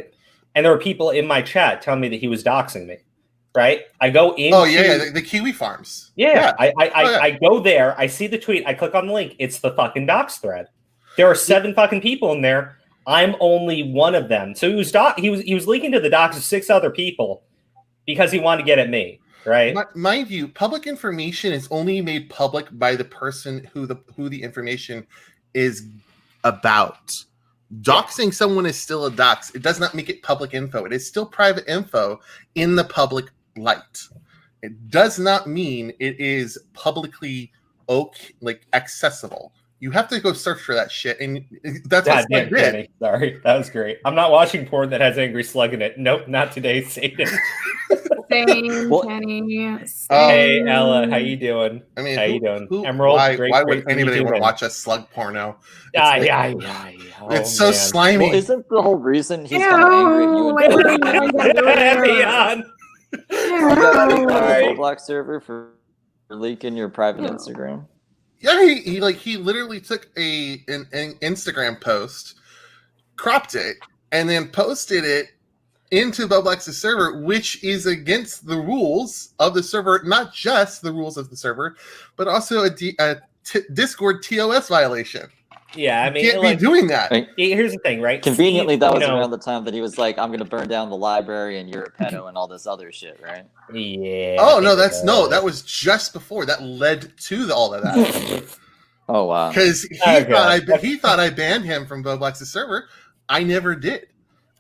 and there were people in my chat telling me that he was doxing me, right? I go into... Oh, yeah, the Kiwi Farms. Yeah. I go there. I see the tweet. I click on the link. It's the fucking dox thread. There are 7 fucking people in there. I'm only one of them. So he was leaking to the docs of 6 other people because he wanted to get at me, right? Mind you, public information is only made public by the person who the information is about. Doxing someone is still a dox. It does not make it public info. It is still private info in the public light. It does not mean it is publicly accessible. You have to go search for that shit, and that's what I did. Sorry, that was great. I'm not watching porn that has Angry Slug in it. Nope, not today, Satan. Same, Kenny. Hey, Ella, how you doing? I mean, how you doing? Emerald, why would anybody want to watch a slug porno? It's so slimy. Well, isn't the whole reason he's kind of angry at you and the Roblox server for leaking your private Instagram? Yeah, he literally took an Instagram post, cropped it, and then posted it into Roblox's server, which is against the rules of the server, not just the rules of the server, but also a Discord TOS violation. Yeah, I mean, you can't be doing that. Here's the thing, right? Conveniently, that was around the time that he was like, "I'm going to burn down the library and you're a pedo and all this other shit," right? Yeah. Oh no, that was just before. That led to all of that. Oh wow! Because he thought I banned him from Roblox's server. I never did.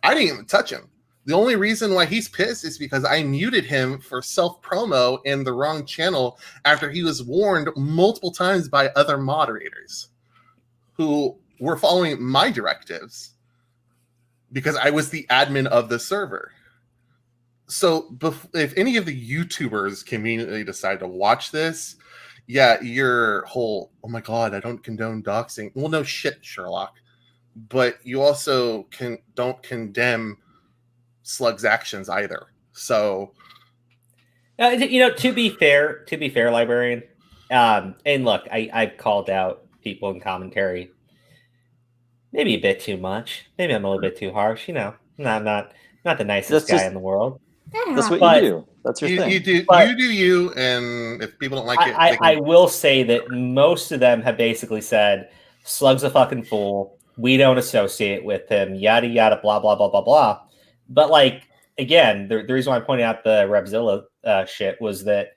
I didn't even touch him. The only reason why he's pissed is because I muted him for self-promo in the wrong channel after he was warned multiple times by other moderators who were following my directives because I was the admin of the server. So if any of the YouTubers conveniently decide to watch this, yeah, your whole, oh my God, I don't condone doxing. Well, no shit, Sherlock. But you also don't condemn Slug's actions either. So, to be fair, librarian, and look, I've called out people in commentary maybe a bit too much. Maybe I'm a little bit too harsh. Not the nicest guy in the world. That's what you do. That's your thing. You do you, and if people don't like it, I will say that most of them have basically said Slug's a fucking fool. We don't associate with him. Yada yada. Blah blah blah blah blah. But again, the reason why I pointed out the Repzilla shit was that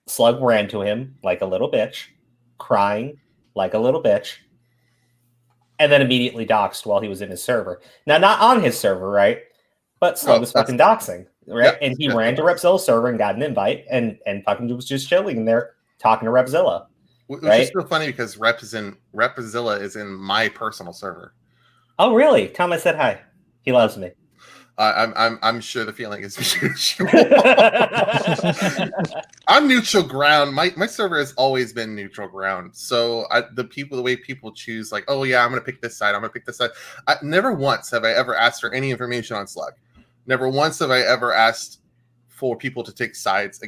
Slug ran to him like a little bitch, crying like a little bitch, and then immediately doxed while he was in his server. Now, not on his server, right? But Slug was fucking doxing, right? And he ran to Repzilla's server and got an invite, and fucking was just chilling in there talking to Repzilla. Which is so funny because Repzilla is in my personal server. Oh, really? Tell him I said hi. He loves me. I'm sure the feeling is mutual. I'm neutral ground. My server has always been neutral ground. So the way people choose, like, oh yeah, I'm gonna pick this side. I'm gonna pick this side. Never once have I ever asked for any information on Slug. Never once have I ever asked for people to take sides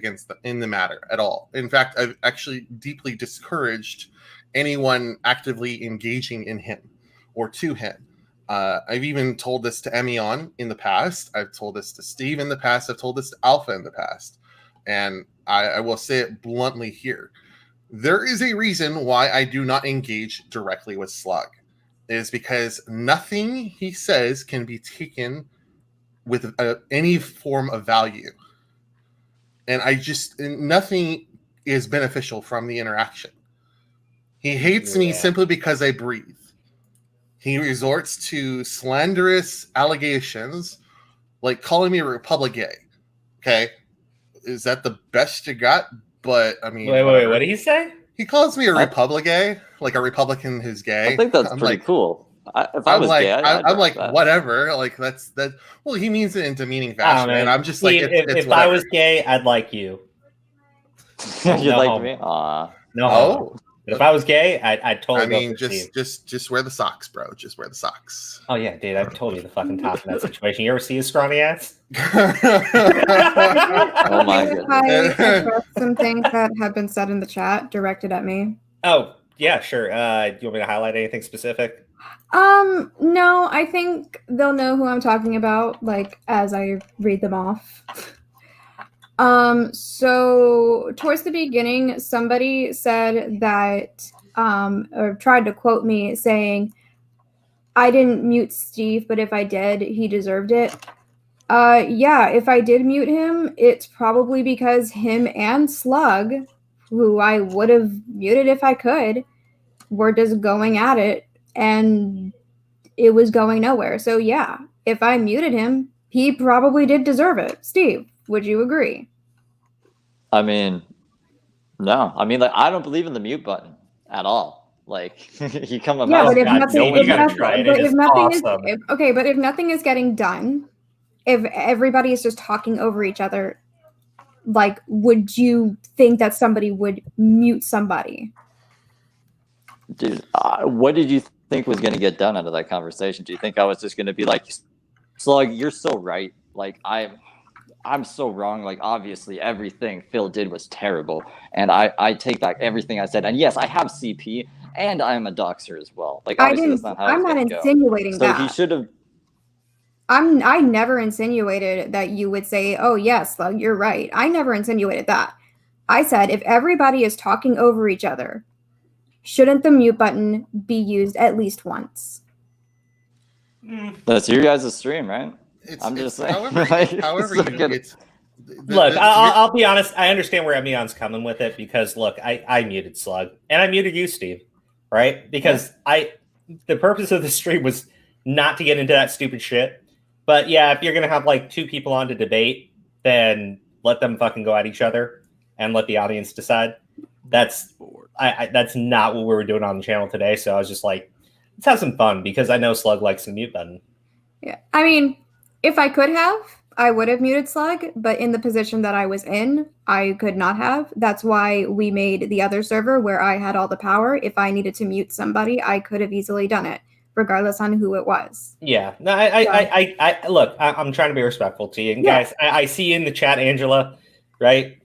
in the matter at all. In fact, I've actually deeply discouraged anyone actively engaging in him or to him. I've even told this to Emion in the past. I've told this to Steve in the past. I've told this to Alpha in the past. And I will say it bluntly here. There is a reason why I do not engage directly with Slug. It is because nothing he says can be taken with any form of value. And nothing is beneficial from the interaction. He hates me simply because I breathe. He resorts to slanderous allegations, like calling me a Republic gay. Okay, is that the best you got? But I mean, wait, what did he say? He calls me a Republic gay, like a Republican who's gay. I think that's pretty cool. If I was gay, I'm like, whatever. Like that's that. Well, he means it in demeaning fashion, and I'm just like, if I was gay, I'd like you. You'd like me? Aw. No. But if I was gay, I'd totally. I mean, go for just wear the socks, bro. Just wear the socks. Oh yeah, dude, I've told you the fucking top in that situation. You ever see his scrawny ass? Oh my goodness. I address some things that have been said in the chat directed at me. Oh yeah, sure. Do you want me to highlight anything specific? No, I think they'll know who I'm talking about, like, as I read them off. So towards the beginning, somebody said that, or tried to quote me saying, I didn't mute Steve, but if I did, he deserved it. Yeah, if I did mute him, it's probably because him and Slug, who I would have muted if I could, were just going at it, and it was going nowhere. So yeah, if I muted him, he probably did deserve it. Steve, would you agree? I mean, no. I mean, like, I don't believe in the mute button at all. Like, you come about. Yeah, but if God, nothing, no, you gotta try it. but It if is nothing awesome. is okay, but if nothing is getting done, if everybody is just talking over each other, like, would you think that somebody would mute somebody? Dude, what did you think was going to get done out of that conversation? Do you think I was just going to be like, Slug, you're so right. Like, I'm so wrong. Like, obviously, everything Phil did was terrible. And I take back everything I said. And yes, I have CP, and I'm a doxer as well. Like, obviously, that's not how I'm not insinuating that. So he should have. I never insinuated that you would say, oh, yes, Slug, you're right. I never insinuated that. I said, if everybody is talking over each other, shouldn't the mute button be used at least once? That's your guys' stream, right? I'm just saying. Look, I'll be honest. I understand where Emion's coming with it because, look, I muted Slug and I muted you, Steve, right? Because the purpose of the stream was not to get into that stupid shit. But yeah, if you're gonna have like two people on to debate, then let them fucking go at each other and let the audience decide. That's not what we were doing on the channel today. So I was just like, let's have some fun because I know Slug likes the mute button. Yeah, I mean, if I could have, I would have muted Slug, but in the position that I was in, I could not have. That's why we made the other server where I had all the power. If I needed to mute somebody, I could have easily done it, regardless on who it was. Yeah, no, I look, I'm trying to be respectful to you, and guys, I see you in the chat, Angela, right?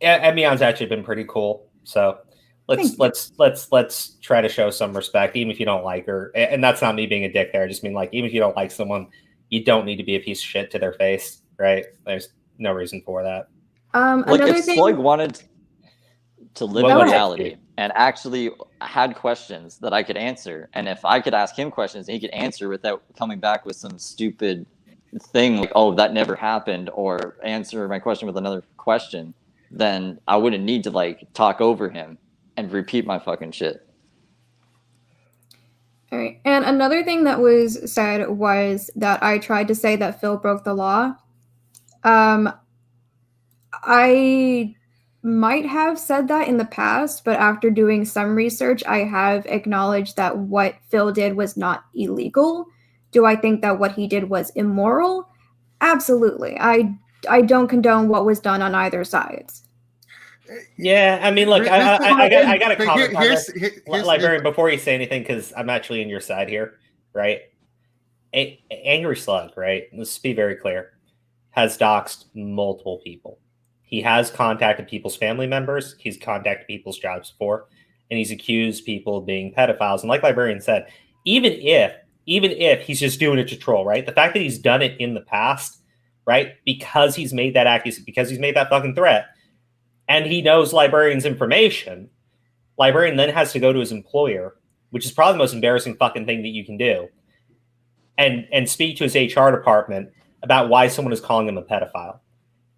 Emion's actually been pretty cool, so let's try to show some respect, even if you don't like her. And that's not me being a dick there. I just mean, like, even if you don't like someone, you don't need to be a piece of shit to their face, right? There's no reason for that. Look, if Slug wanted to live in reality and actually had questions that I could answer, and if I could ask him questions and he could answer without coming back with some stupid thing like, oh, that never happened, or answer my question with another question, then I wouldn't need to, like, talk over him and repeat my fucking shit. All right. And another thing that was said was that I tried to say that Phil broke the law. I might have said that in the past, but after doing some research, I have acknowledged that what Phil did was not illegal. Do I think that what he did was immoral? Absolutely. I don't condone what was done on either side. Yeah, I mean, look, I got to comment on this, Librarian, before you say anything, because I'm actually in your side here, right? Angry Slug, right? Let's be very clear, has doxed multiple people. He has contacted people's family members. He's contacted people's jobs before, and he's accused people of being pedophiles. And like Librarian said, even if he's just doing it to troll, right? The fact that he's done it in the past, right? Because he's made that accusation, because he's made that fucking threat, and he knows Librarian's information, Librarian then has to go to his employer, which is probably the most embarrassing fucking thing that you can do, and speak to his HR department about why someone is calling him a pedophile.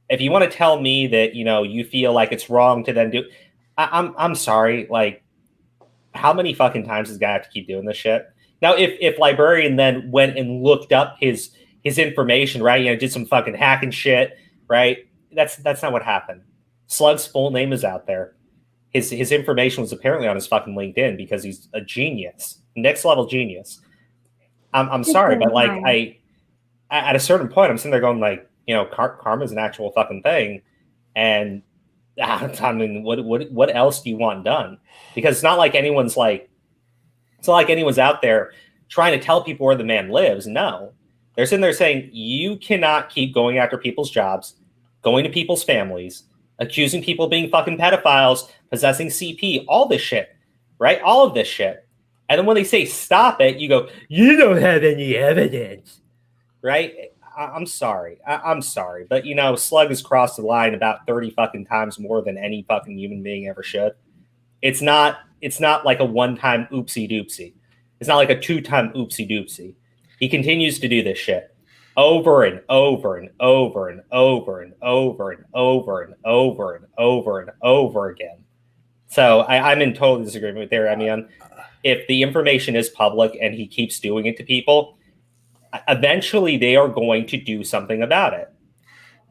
If you want to tell me that, you know, you feel like it's wrong to then do, I'm sorry. Like, how many fucking times does this guy have to keep doing this shit? Now, if Librarian then went and looked up his information, right? You know, did some fucking hacking shit, right? That's not what happened. Slug's full name is out there. His information was apparently on his fucking LinkedIn because he's a genius, next level genius. I'm sorry, but like at a certain point, I'm sitting there going like, you know, karma is an actual fucking thing, and I mean, what else do you want done? Because it's not like anyone's out there trying to tell people where the man lives. No, they're sitting there saying you cannot keep going after people's jobs, going to people's families, accusing people of being fucking pedophiles, possessing CP, all this shit, right? All of this shit. And then when they say stop it, you go, you don't have any evidence, right? I'm sorry. I'm sorry. But, Slug has crossed the line about 30 fucking times more than any fucking human being ever should. It's not like a one-time oopsie doopsie. It's not like a two-time oopsie doopsie. He continues to do this shit over and over and over and over and over and over and over and over and over again. So I'm in total disagreement there. I mean, if the information is public and he keeps doing it to people, eventually they are going to do something about it.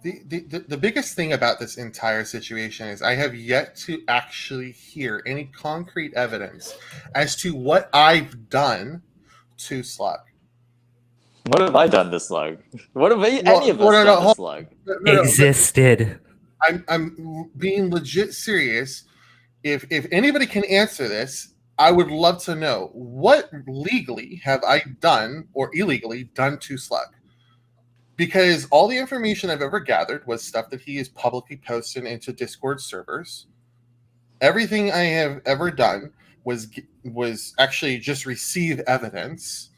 The biggest thing about this entire situation is I have yet to actually hear any concrete evidence as to what I've done to Slug. What have I done to Slug? What have any of us done to Slug? Existed. I'm being legit serious. If anybody can answer this, I would love to know what legally have I done or illegally done to Slug. Because all the information I've ever gathered was stuff that he has publicly posted into Discord servers. Everything I have ever done was actually just receive evidence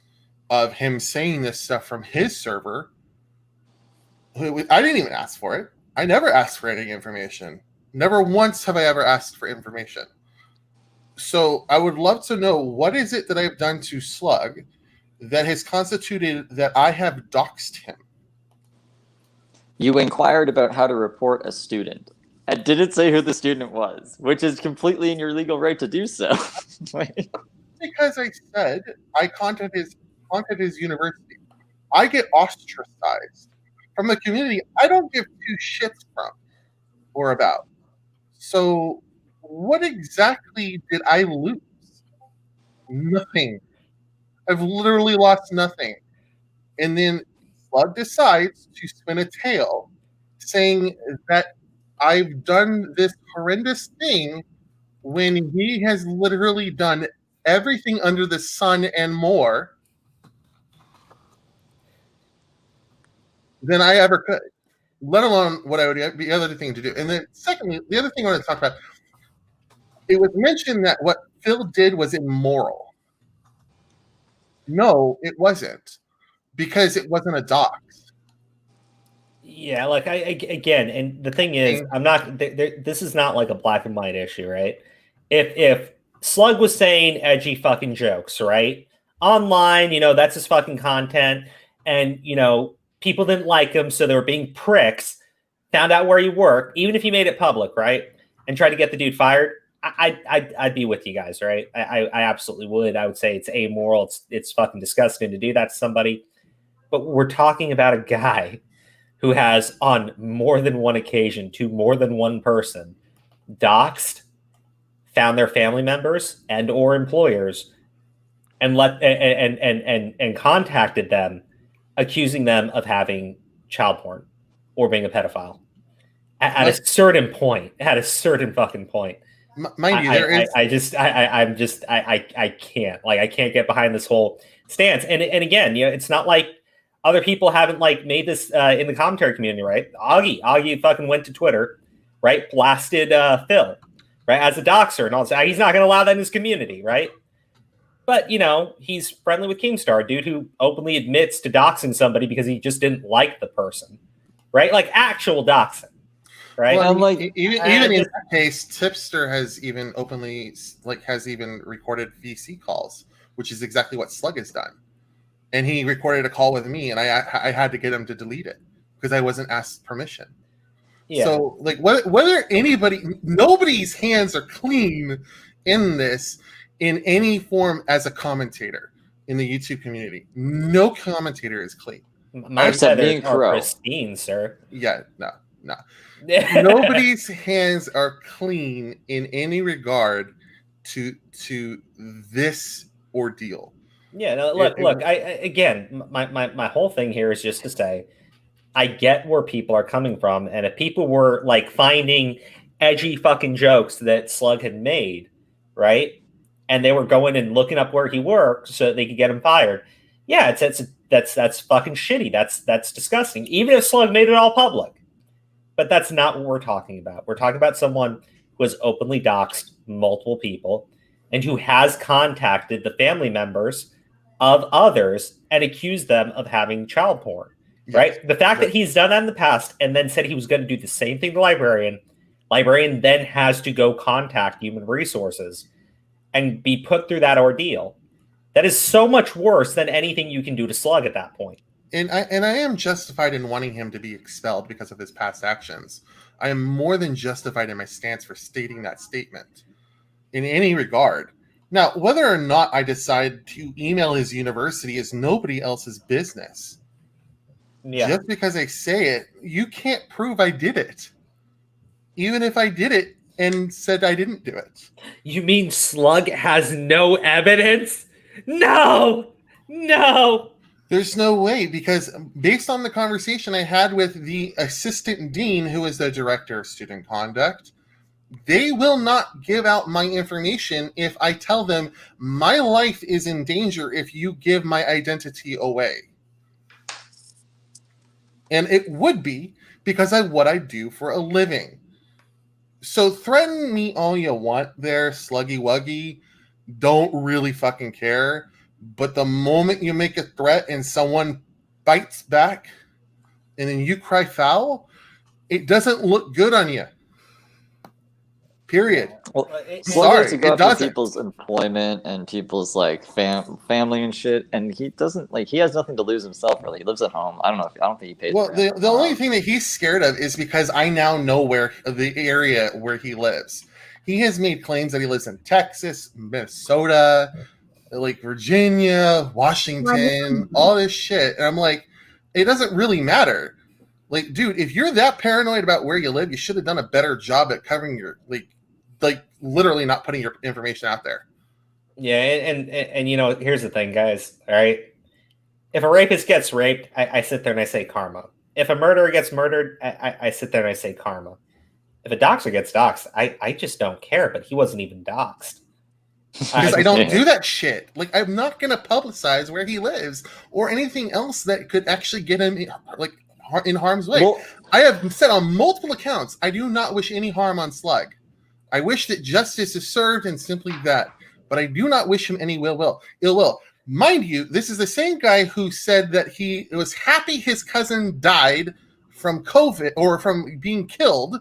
of him saying this stuff from his server. I didn't even ask for it. I never asked for any information. Never once have I ever asked for information. So I would love to know what is it that I've done to Slug that has constituted that I have doxed him. You inquired about how to report a student. I didn't say who the student was, which is completely in your legal right to do so. Because I said I contacted his university. I get ostracized from the community I don't give two shits from or about. So what exactly did I lose? Nothing. I've literally lost nothing. And then Slug decides to spin a tale saying that I've done this horrendous thing when he has literally done everything under the sun and more than I ever could, let alone what I would be other thing to do. And then secondly, the other thing I want to talk about, it was mentioned that what Phil did was immoral. No, it wasn't, because it wasn't a dox. Yeah, like again, and the thing is, I'm not. This is not like a black and white issue, right? If Slug was saying edgy fucking jokes, right, online, that's his fucking content, and people didn't like him, so they were being pricks. Found out where he worked, even if he made it public, right, and tried to get the dude fired. I'd be with you guys, right? I absolutely would. I would say it's amoral. It's fucking disgusting to do that to somebody. But we're talking about a guy who has, on more than one occasion, to more than one person, doxed, found their family members and or employers, and contacted them, accusing them of having child porn or being a pedophile. At a certain point, at a certain fucking point. Mind you, I can't. Like, I can't get behind this whole stance. And again, it's not like other people haven't made this in the commentary community, right? Augie fucking went to Twitter, right? Blasted Phil, right, as a doxer and all this. He's not going to allow that in his community, right? But he's friendly with Keemstar, dude who openly admits to doxing somebody because he just didn't like the person, right? Like actual doxing, right? Well, even in that case, Tipster has even openly recorded VC calls, which is exactly what Slug has done. And he recorded a call with me, and I had to get him to delete it because I wasn't asked permission. Yeah. So, whether nobody's hands are clean in this in any form as a commentator in the YouTube community. No commentator is clean. Mine's being pristine, sir. Yeah, no. Nobody's hands are clean in any regard to this ordeal. Yeah, no, look. My whole thing here is just to say, I get where people are coming from, and if people were finding edgy fucking jokes that Slug had made, right? And they were going and looking up where he worked so that they could get him fired. Yeah, that's fucking shitty. That's disgusting. Even if Slug made it all public. But that's not what we're talking about. We're talking about someone who has openly doxed multiple people and who has contacted the family members of others and accused them of having child porn, right? The fact that he's done that in the past and then said he was going to do the same thing to Librarian then has to go contact Human Resources and be put through that ordeal. That is so much worse than anything you can do to Slug at that point. And I am justified in wanting him to be expelled because of his past actions. I am more than justified in my stance for stating that statement in any regard. Now, whether or not I decide to email his university is nobody else's business. Yeah. Just because I say it, you can't prove I did it. Even if I did it and said I didn't do it. You mean Slug has no evidence? No! There's no way, because based on the conversation I had with the assistant dean, who is the director of student conduct, they will not give out my information if I tell them my life is in danger if you give my identity away. And it would be because of what I do for a living. So threaten me all you want there, Sluggy Wuggy. Don't really fucking care. But the moment you make a threat and someone bites back and then you cry foul, it doesn't look good on you. Period. Well, sorry, it doesn't. People's employment and people's like family and shit, and he doesn't he has nothing to lose himself. Really, he lives at home. I don't think he pays. Well, the only thing that he's scared of is because I now know where the area where he lives. He has made claims that he lives in Texas, Minnesota, like Virginia, Washington, all this shit, and I'm like, it doesn't really matter. Like, dude, if you're that paranoid about where you live, you should have done a better job at covering your like literally not putting your information out there. Yeah, and you know, here's the thing, guys. All right, if a rapist gets raped, I sit there and I say karma. If a murderer gets murdered, I sit there and I say karma. If a doxer gets doxed, I just don't care. But he wasn't even doxed. Because I don't do that shit. Like, I'm not going to publicize where he lives or anything else that could actually get him in harm's way. Well, I have said on multiple accounts, I do not wish any harm on Slug. I wish that justice is served and simply that. But I do not wish him any ill will. Mind you, this is the same guy who said that he was happy his cousin died from COVID or from being killed,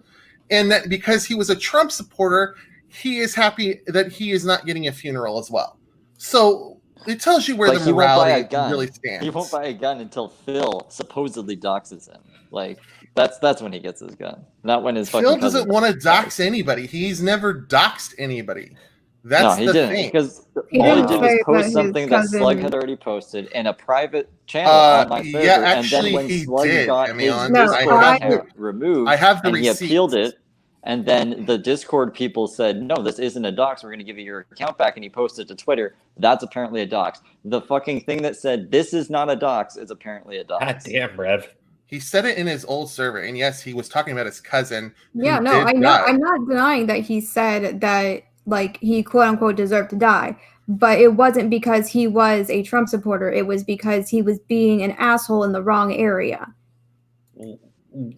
and that because he was a Trump supporter, he is happy that he is not getting a funeral as well. So it tells you where the morality really stands. He won't buy a gun until Phil supposedly doxes him. Like, that's when he gets his gun, not when his Phil doesn't want to dox anybody. He's never doxed anybody. That's he didn't, thing. because all he did was post something that Slug had already posted in a private channel on my server. Yeah, actually, and then when he Slug did. got his account removed, I have the and receipt. He appealed it. And then the Discord people said, no, this isn't a dox. We're going to give you your account back. And he posted to Twitter. That's apparently a dox. The fucking thing that said, this is not a dox, is apparently a dox. God damn, Rev. He said it in his old server. And yes, he was talking about his cousin. Yeah, no, I know. I'm not denying that he said that, like, he quote unquote deserved to die. But it wasn't because he was a Trump supporter. It was because he was being an asshole in the wrong area.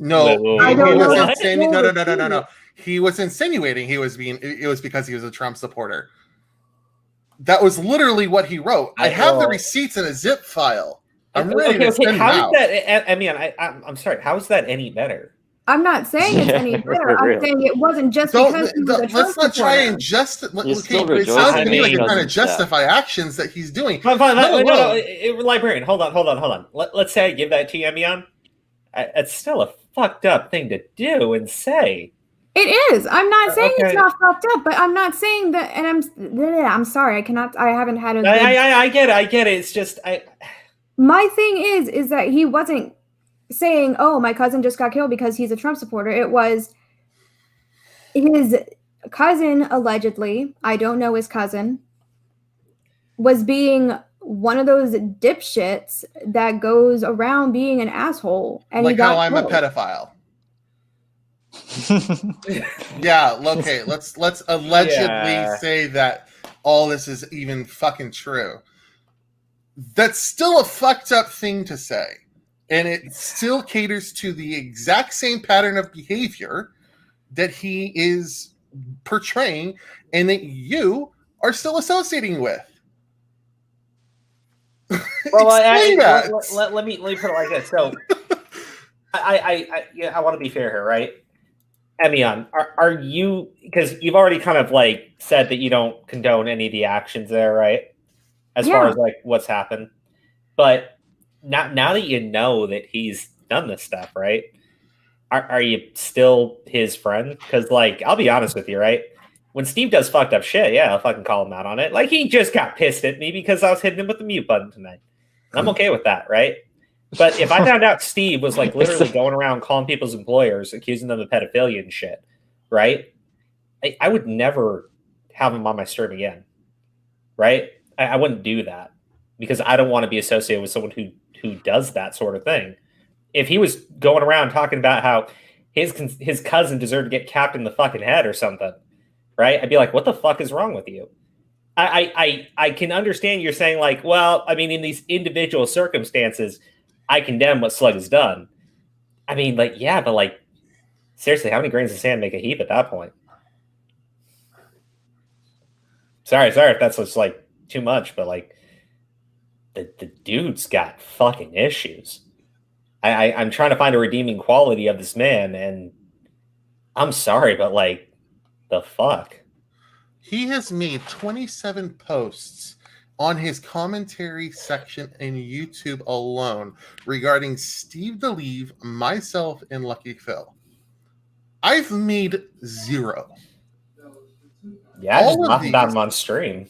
No, no. He was insinuating it was because he was a Trump supporter. That was literally what he wrote. I have the receipts in a zip file. I'm ready to send how is that? I mean, I'm sorry. How is that any better? I'm not saying it's any better. I'm saying it wasn't just because he was a Trump let's not try supporter. and it sounds to me like you're trying to justify actions that he's doing. No, Librarian, hold on. Let's say I give that to you, Emion. It's still a fucked up thing to do and say. It is. I'm not saying it's not fucked up, but I'm not saying that. And I'm sorry. I haven't had a. I get it. It's just My thing is that he wasn't saying, "Oh, my cousin just got killed because he's a Trump supporter." It was his cousin allegedly. I don't know his cousin. Was being one of those dipshits that goes around being an asshole, and like how I'm a pedophile. Yeah, okay, let's allegedly say that all this is even fucking true. That's still a fucked up thing to say. And it still caters to the exact same pattern of behavior that he is portraying and that you are still associating with. Well, let me put it like this. So I want to be fair here, right? Emion, are you, because you've already kind of like said that you don't condone any of the actions there, right? As far as like what's happened. But now that you know that he's done this stuff, right? Are you still his friend? Because like, I'll be honest with you, right? When Steve does fucked up shit, yeah, I'll fucking call him out on it. Like, he just got pissed at me because I was hitting him with the mute button tonight. And I'm okay with that, right? But if I found out Steve was like literally going around calling people's employers, accusing them of pedophilia and shit, right? I would never have him on my stream again, right? I wouldn't do that because I don't want to be associated with someone who does that sort of thing. If he was going around talking about how his cousin deserved to get capped in the fucking head or something, right? I'd be like, what the fuck is wrong with you? I can understand you're saying like, well, I mean, in these individual circumstances, I condemn what Slug has done. I mean, like, yeah, but like, seriously, how many grains of sand make a heap at that point? Sorry if that's just like too much, but like, the dude's got fucking issues. I'm trying to find a redeeming quality of this man, and I'm sorry, but like, the fuck? He has made 27 posts on his commentary section in YouTube alone regarding Steve DeLeve, myself, and Lucky Phil. I've made 0. Yeah, all just knocking down him on stream.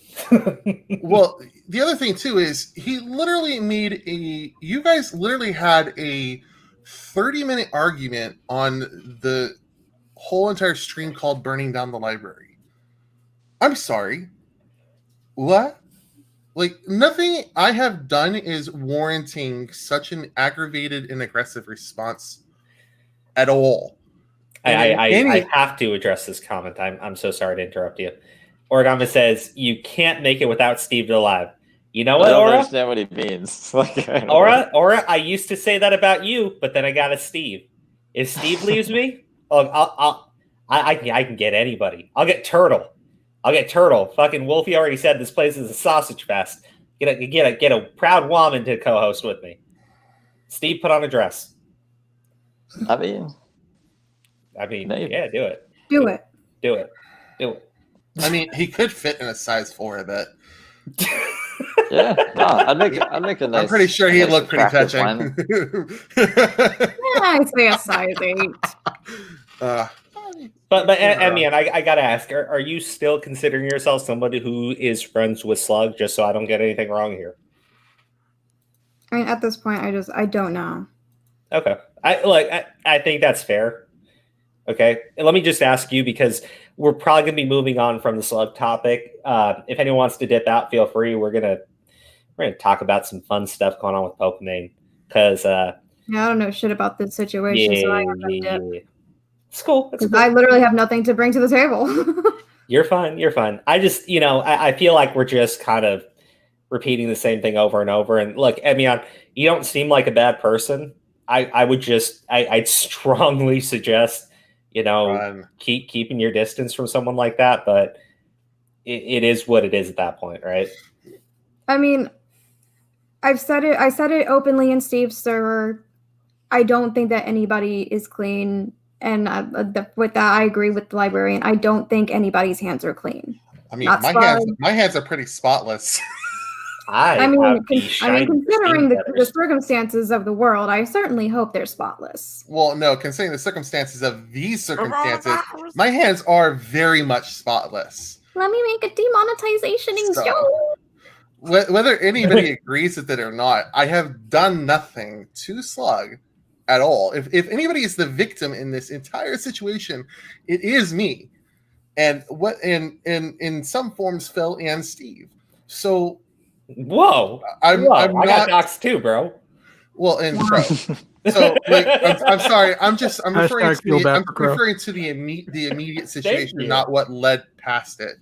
Well, the other thing too is he literally made you guys literally had a 30-minute argument on the whole entire stream called Burning Down the Library. I'm sorry. What? Like, nothing I have done is warranting such an aggravated and aggressive response at all. I have to address this comment. I'm so sorry to interrupt you. Origami says, you can't make it without Steve alive. You know what, Aura? I don't understand what he means. Aura, I used to say that about you, but then I got a Steve. If Steve leaves me, I can get anybody. I'll get Turtle. Fucking Wolfie already said this place is a sausage fest. Get a proud woman to co-host with me. Steve, put on a dress. I mean, maybe. Yeah, do it. Do it. I mean, he could fit in a size 4 a bit. Yeah, no, I'd make a nice. I'm pretty sure he'd look pretty fetching. Yeah, I'd say a size 8. But I gotta ask: Are you still considering yourself somebody who is friends with Slug? Just so I don't get anything wrong here. I mean, at this point, I don't know. Okay, I think that's fair. Okay, and let me just ask you, because we're probably gonna be moving on from the Slug topic. If anyone wants to dip out, feel free. We're gonna talk about some fun stuff going on with Pokimane, because I don't know shit about this situation, so I have to dip. It's cool. It's cool. I literally have nothing to bring to the table. You're fine. I just, I feel like we're just kind of repeating the same thing over and over. And look, Emion, you don't seem like a bad person. I'd strongly suggest, keeping your distance from someone like that. But it is what it is at that point, right? I mean, I've said it. I said it openly in Steve's server. I don't think that anybody is clean. And with that, I agree with the librarian. I don't think anybody's hands are clean. I mean, my hands are pretty spotless. I mean, considering the circumstances of the world, I certainly hope they're spotless. Well, no, considering the circumstances of these circumstances, my hands are very much spotless. Let me make a demonetization joke. Whether anybody agrees with it or not, I have done nothing to Slug at all. If anybody is the victim in this entire situation, it is me, and what in some forms Phil and Steve. So, whoa, I got doxed too, bro. Well, and bro, So, like, I'm sorry. I'm referring to the immediate situation, not what led past it,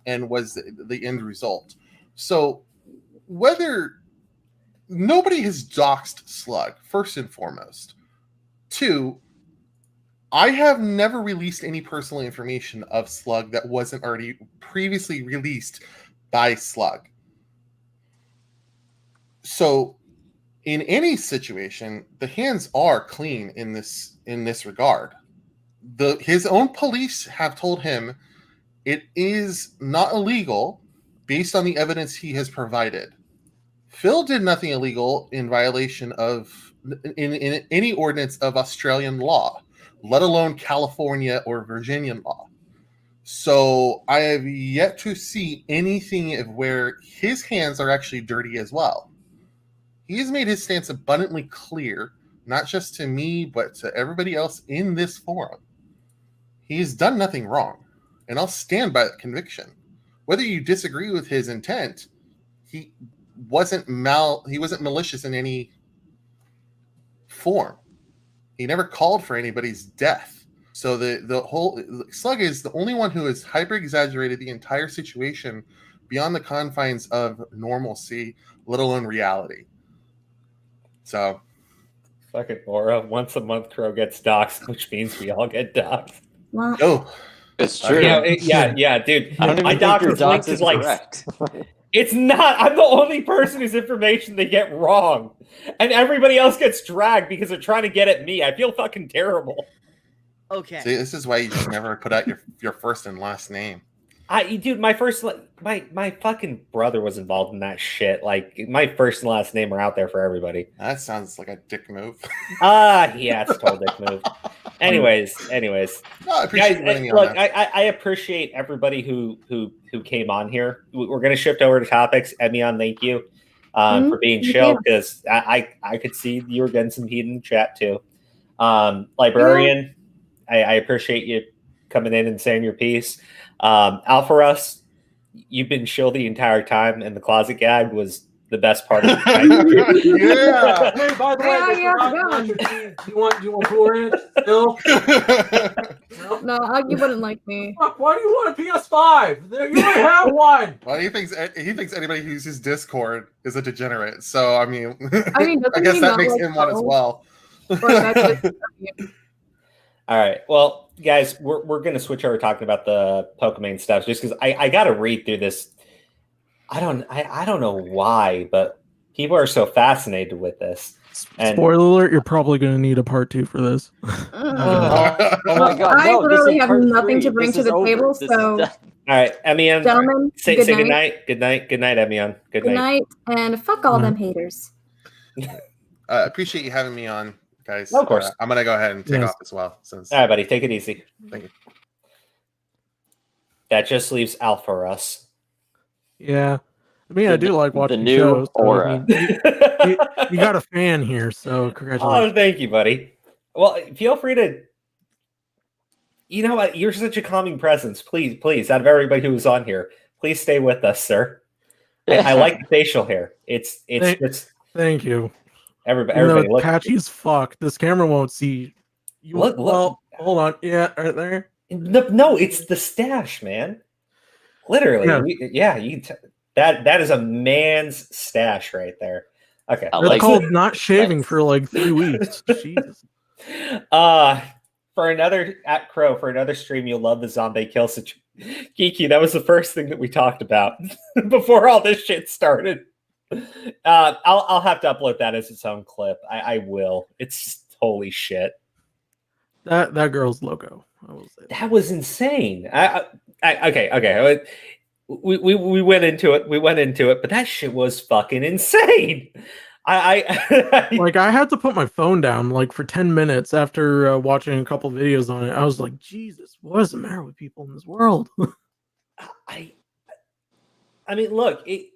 and was the end result. So, whether nobody has doxed Slug, first and foremost. 2, I have never released any personal information of Slug that wasn't already previously released by Slug. So, in any situation, the hands are clean in this regard. His own police have told him it is not illegal based on the evidence he has provided. Phil did nothing illegal in violation of in any ordinance of Australian law, let alone California or Virginian law. So I have yet to see anything of where his hands are actually dirty as well. He has made his stance abundantly clear, not just to me, but to everybody else in this forum. He's done nothing wrong, and I'll stand by that conviction. Whether you disagree with his intent, he wasn't malicious in any form. He never called for anybody's death. So the whole Slug is the only one who has hyper exaggerated the entire situation beyond the confines of normalcy, let alone reality. So, fucking Laura, once a month Crow gets doxxed, which means we all get doxxed. Well, oh, it's true. Yeah, dude. I don't even my think your dox is like correct. It's not. I'm the only person whose information they get wrong, and everybody else gets dragged because they're trying to get at me. I feel fucking terrible. Okay. See, this is why you should never put out your first and last name. Dude, my fucking brother was involved in that shit. Like, my first and last name are out there for everybody. That sounds like a dick move. Yeah, it's a total dick move. Anyways. No, I appreciate guys, look, I appreciate everybody who came on here. We're gonna shift over to topics. Emion, thank you for being chill, because I could see you were getting some heat in the chat too. Librarian, I appreciate you coming in and saying your piece. Alpha Russ, you've been chill the entire time, and the closet gag was the best part of the night. Yeah. Hey, by the way, do you want Cool Ranch still? No, you wouldn't like me. Fuck, why do you want a PS5? You already have one. Well, he thinks anybody who uses Discord is a degenerate. So I mean I guess that makes him one as well. All right. Well, guys, we're going to switch over talking about the Pokimane stuff, just because I got to read through this. I don't know why, but people are so fascinated with this. And spoiler alert, you're probably going to need a part 2 for this. Oh my god. I literally have nothing 3. to bring to the table, so... All right, Emion. Gentlemen, say good night. Good night, Emion. Good night. And fuck all them haters. Appreciate you having me on, guys. Of course. I'm gonna go ahead and take off as well. All right, buddy, take it easy. Thank you. That just leaves Alpha Russ. Yeah, I mean, I do like watching the new shows. aura. You got a fan here, so congratulations. Oh, thank you, buddy. Well, feel free to. You know what? You're such a calming presence. Please, out of everybody who was on here, please stay with us, sir. I like the facial hair. It's Thank you. Everybody look. Patchy as fuck. This camera won't see. You look. Well, hold on. Yeah, right there. No, it's the stash, man. Literally, yeah. You can that is a man's stash right there. Okay, it's called not shaving for like 3 weeks. Jesus. For another at Crow for another stream, you'll love the Zombae kill situation. Kiki, that was the first thing that we talked about before all this shit started. I'll have to upload that as its own clip. I will. It's holy shit. That girl's logo. I will say that was insane. Okay. We went into it, but that shit was fucking insane. Like I had to put my phone down like for 10 minutes after watching a couple videos on it. I was like, Jesus, what is the matter with people in this world? I mean, look, I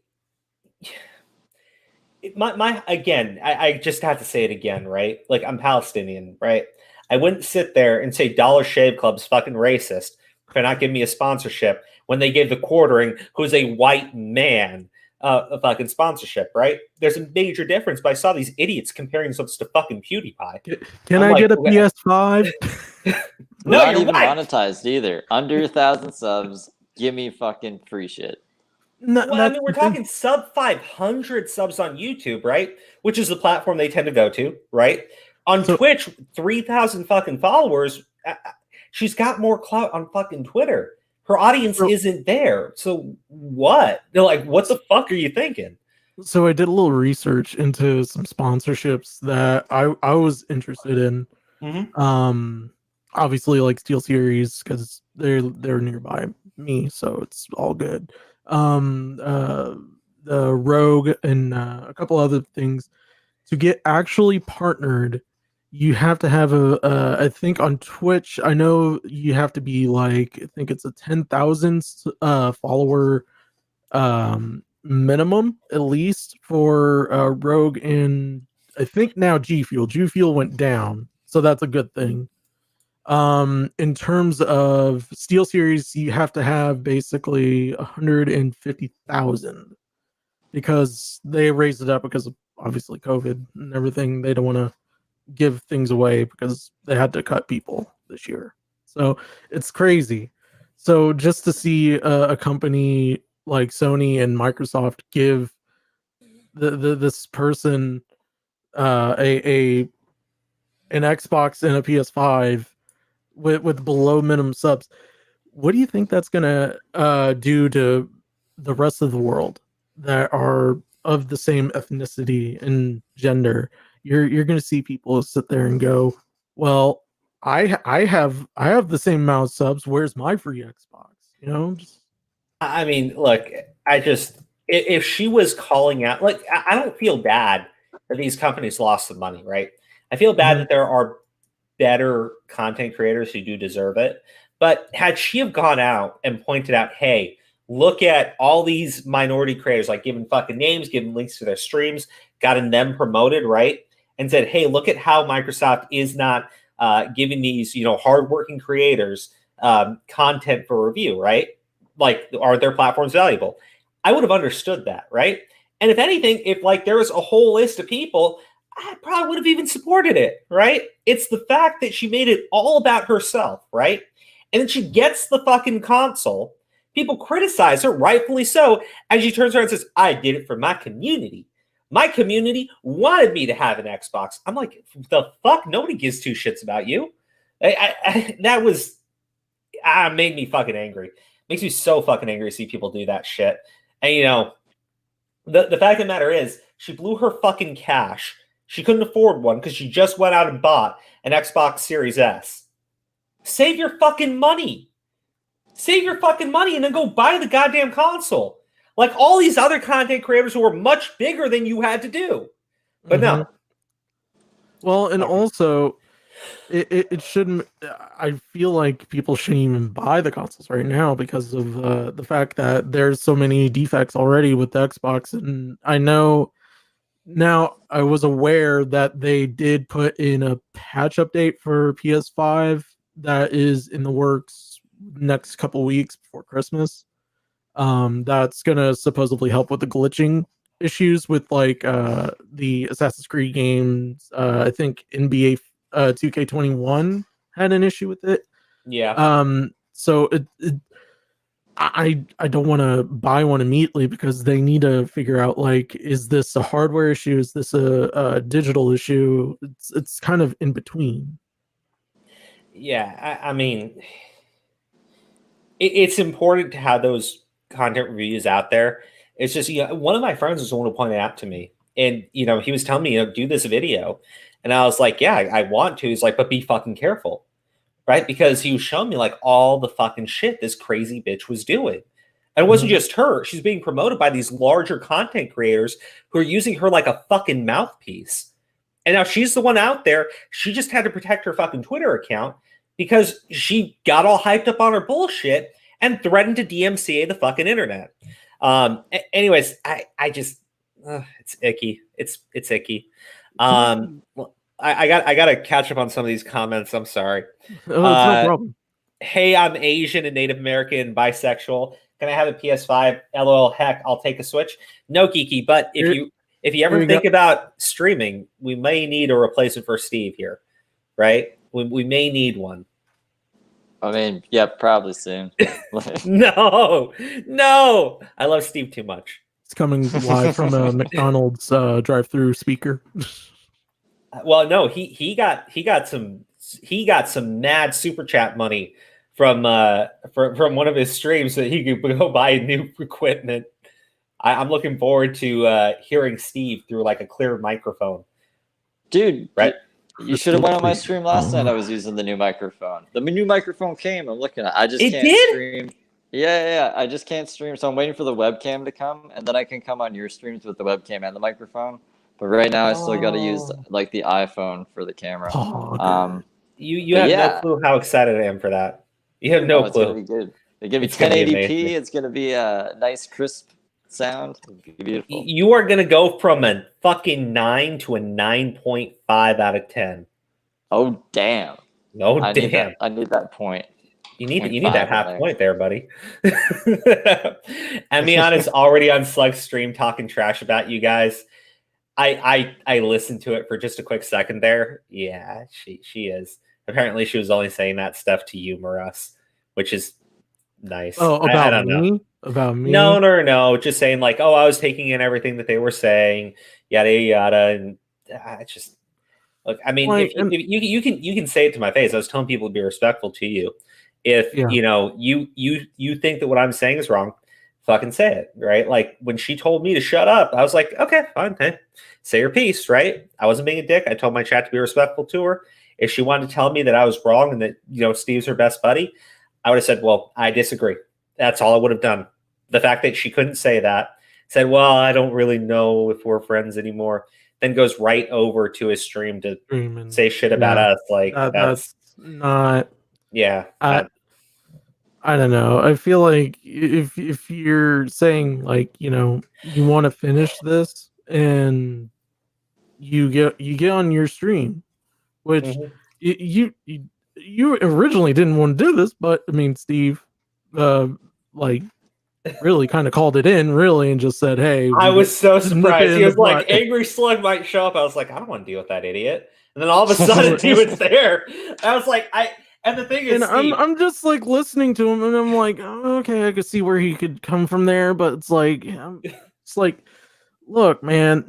just have to say it again, right? Like, I'm Palestinian, right? I wouldn't sit there and say Dollar Shave Club's fucking racist for not giving me a sponsorship when they gave the quartering, who's a white man, a fucking sponsorship, right? There's a major difference, but I saw these idiots comparing themselves to fucking PewDiePie. Can I get a PS5? No, not even monetized either. Under 1,000 subs, give me fucking free shit. Well, I mean, we're talking sub 500 subs on YouTube, right? Which is the platform they tend to go to, right? On Twitch, 3,000 fucking followers. She's got more clout on fucking Twitter. Her audience isn't there. So what? They're like, what the fuck are you thinking? So I did a little research into some sponsorships that I was interested in. Mm-hmm. Obviously like SteelSeries because they're nearby me, so it's all good. The Rogue and a couple other things. To get actually partnered, you have to have I think on Twitch, I know you have to be like, I think it's a 10,000 follower minimum at least for Rogue, and I think now G Fuel went down, so that's a good thing. In terms of SteelSeries, you have to have basically 150,000 because they raised it up because of obviously COVID and everything. They don't want to give things away because they had to cut people this year. So it's crazy. So just to see a company like Sony and Microsoft give this person an Xbox and a PS5 with below minimum subs, what do you think that's gonna do to the rest of the world that are of the same ethnicity and gender? You're gonna see people sit there and go, well, I have the same amount of subs. Where's my free Xbox? You know? I mean, look, if she was calling out, like, I don't feel bad that these companies lost some money, right? I feel bad that there are better content creators who do deserve it. But had she have gone out and pointed out, hey, look at all these minority creators, like giving fucking names, giving links to their streams, gotten them promoted, right? And said, hey, look at how Microsoft is not giving these, hardworking creators content for review, right? Like, are their platforms valuable? I would have understood that, right? And if anything, if like there was a whole list of people, I probably would have even supported it, right? It's the fact that she made it all about herself, right? And then she gets the fucking console. People criticize her, rightfully so, and she turns around and says, I did it for my community. My community wanted me to have an Xbox. I'm like, the fuck? Nobody gives two shits about you. That was made me fucking angry. Makes me so fucking angry to see people do that shit. And the fact of the matter is, she blew her fucking cash. She couldn't afford one because she just went out and bought an Xbox Series S. Save your fucking money. Save your fucking money and then go buy the goddamn console. Like all these other content creators who are much bigger than you had to do. But no. Well, and also, it shouldn't. I feel like people shouldn't even buy the consoles right now because of the fact that there's so many defects already with the Xbox. And I know now I was aware that they did put in a patch update for PS5 that is in the works next couple weeks before Christmas. That's gonna supposedly help with the glitching issues with like the Assassin's Creed games. I think NBA 2K21 had an issue with it. Yeah. So I don't want to buy one immediately because they need to figure out, like, is this a hardware issue? Is this a digital issue? It's kind of in between. Yeah, I mean, it's important to have those content reviews out there. It's just, one of my friends was the one who pointed out to me, and he was telling me, do this video, and I was like, yeah, I want to. He's like, but be fucking careful, right? Because he was showing me like all the fucking shit this crazy bitch was doing. And it wasn't just her. She's being promoted by these larger content creators who are using her like a fucking mouthpiece. And now she's the one out there. She just had to protect her fucking Twitter account because she got all hyped up on her bullshit and threatened to DMCA the fucking internet. Anyways, I just, it's icky. It's icky. I got to catch up on some of these comments. I'm sorry. Oh, it's no problem. Hey, I'm Asian and Native American and bisexual. Can I have a PS5? LOL, heck, I'll take a Switch. No, Kiki, but if you ever think about streaming, we may need a replacement for Steve here, right? We may need one. I mean, yeah, probably soon. No. I love Steve too much. It's coming live from a McDonald's drive-through speaker. Well, no, he got some mad super chat money from one of his streams so he could go buy new equipment. I'm looking forward to hearing Steve through like a clear microphone. Dude, right? You should have went on my stream last night. I was using the new microphone. The new microphone came. I'm looking at it. I just can't stream. Yeah. I just can't stream. So I'm waiting for the webcam to come, and then I can come on your streams with the webcam and the microphone. But right now, I still got to use like the iPhone for the camera. You have no clue how excited I am for that. You have no clue. It's gonna be good. It's gonna be 1080p. It's gonna be a nice crisp sound. It'd be beautiful. You are gonna go from a fucking 9 to a 9.5 out of 10. Oh damn! I need that point. You need that half point there, buddy. Emion is already on Slug's stream talking trash about you guys. I listened to it for just a quick second there. Yeah, she is. Apparently, she was only saying that stuff to humor us, which is nice. Oh, about I don't me? know. About me? No. Just saying like, I was taking in everything that they were saying, yada yada, and I just look. I mean, if you can say it to my face. I was telling people to be respectful to you. If you think that what I'm saying is wrong, fucking say it, right? Like when she told me to shut up, I was like, okay, fine, hey, say your piece, right? I wasn't being a dick. I told my chat to be respectful to her. If she wanted to tell me that I was wrong and that Steve's her best buddy, I would have said, well, I disagree. That's all I would have done. The fact that she couldn't say that, said, well, I don't really know if we're friends anymore, then goes right over to his stream to say shit about us. Like that's not. Yeah. I don't know. I feel like if you're saying like, you want to finish this and you get on your stream, which you originally didn't want to do this, but I mean, Steve, like really kind of called it in really and just said, hey, I was so surprised. He was like, Angry Slug might show up. I was like, I don't want to deal with that idiot. And then all of a sudden he was there. I was like, and the thing is, and I'm just like listening to him, and I'm like, oh, okay, I could see where he could come from there, but it's like, look, man,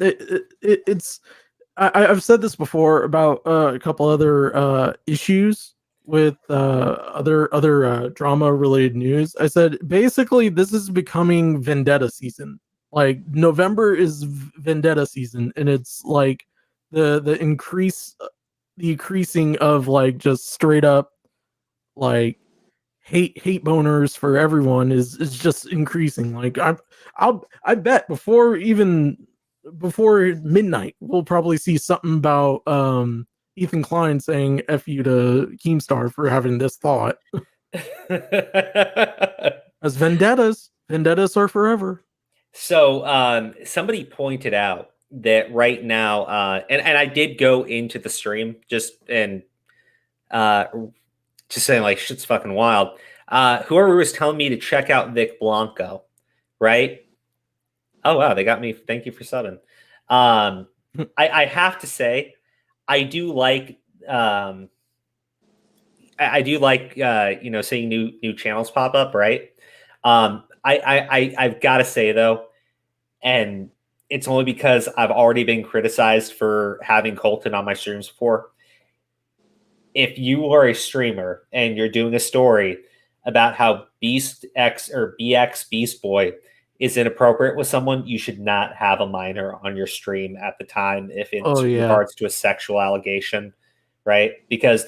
I've said this before about a couple other issues with other drama related news. I said basically this is becoming vendetta season. Like November is vendetta season, and it's like the increasing of like just straight up like hate boners for everyone is just increasing. Like I bet before midnight we'll probably see something about Ethan Klein saying F you to Keemstar for having this thought. As vendettas are forever. So somebody pointed out that right now, and I did go into the stream just saying like shit's fucking wild. Whoever was telling me to check out Vic Blanco, right? Oh wow, they got me. Thank you for subbing. I have to say, I do like seeing new channels pop up, right? I've got to say though, and it's only because I've already been criticized for having Colton on my streams before. If you are a streamer and you're doing a story about how BXBeastBoy is inappropriate with someone, you should not have a minor on your stream at the time if it's regards to a sexual allegation, right? Because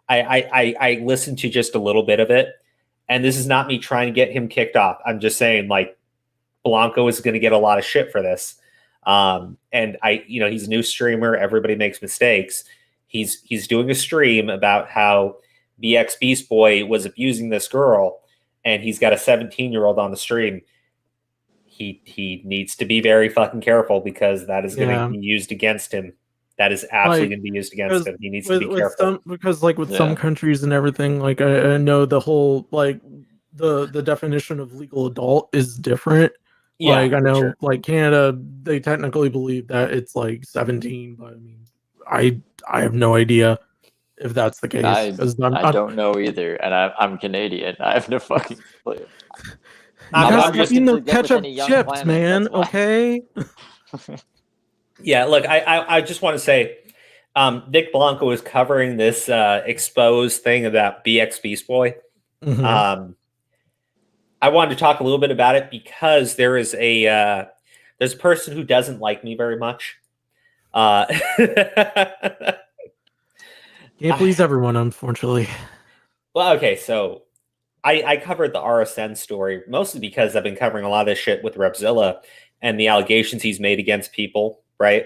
I listened to just a little bit of it, and this is not me trying to get him kicked off. I'm just saying, like, Blanco is going to get a lot of shit for this. And he's a new streamer. Everybody makes mistakes. He's doing a stream about how BXBeastBoy was abusing this girl, and he's got a 17-year-old on the stream. He needs to be very fucking careful because that is going to be used against him. That is absolutely going to be used against him. He needs to be careful. Some countries and everything, like I know the whole like the definition of legal adult is different. Yeah, like I know, sure. like Canada, they technically believe that it's like 17, but I mean, I have no idea if that's the case. I don't know either, and I'm Canadian. I have no fucking clue. I'm just eating the ketchup chips, man. Okay. Yeah, look, I just want to say, Nick Blanco was covering this exposed thing about BXBeastBoy. Mm-hmm. I wanted to talk a little bit about it because there's a person who doesn't like me very much. Can't please everyone, unfortunately. Well, okay, so I covered the RSN story mostly because I've been covering a lot of this shit with Repzilla and the allegations he's made against people, right?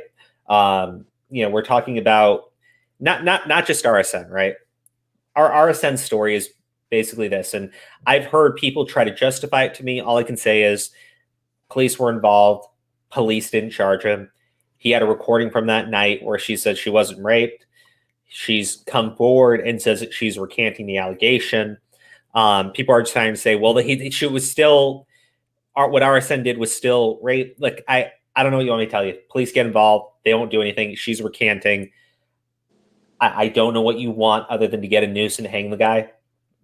We're talking about not just RSN, right? Our RSN story is basically this, and I've heard people try to justify it to me. All I can say is police were involved. Police didn't charge him. He had a recording from that night where she said she wasn't raped. She's come forward and says that she's recanting the allegation. People are trying to say, well, she was still, what RSN did was still rape. Like, I don't know what you want me to tell you. Police get involved. They won't do anything. She's recanting. I don't know what you want other than to get a noose and hang the guy.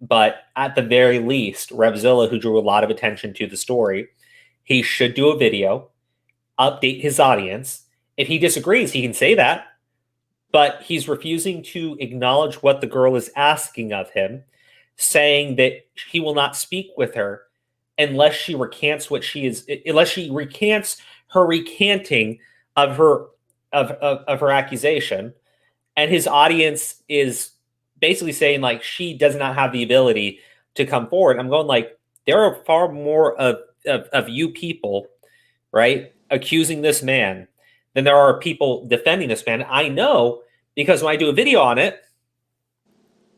But at the very least, Repzilla, who drew a lot of attention to the story, he should do a video, update his audience. If he disagrees, he can say that. But he's refusing to acknowledge what the girl is asking of him, saying that he will not speak with her unless she recants unless she recants her recanting of her accusation. And his audience is basically saying, like, she does not have the ability to come forward. I'm going, like, there are far more of you people, right, accusing this man than there are people defending this man. I know, because when I do a video on it,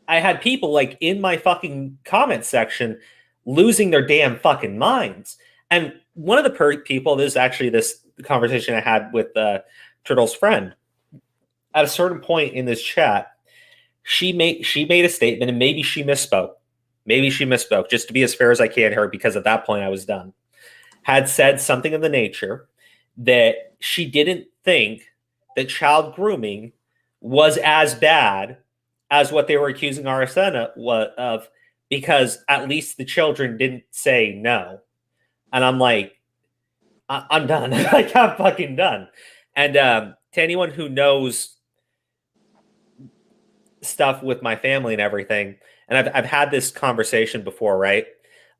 I had people, like, in my fucking comment section losing their damn fucking minds. And one of the people, this is actually this conversation I had with Turtle's friend. At a certain point in this chat, she made a statement, and maybe she misspoke. Maybe she misspoke, just to be as fair as I can to her, because at that point I was done. Had said something of the nature that she didn't think that child grooming was as bad as what they were accusing RSN of, because at least the children didn't say no. And I'm like, I'm done. Like, I'm fucking done. And to anyone who knows stuff with my family and everything, and I've had this conversation before, right?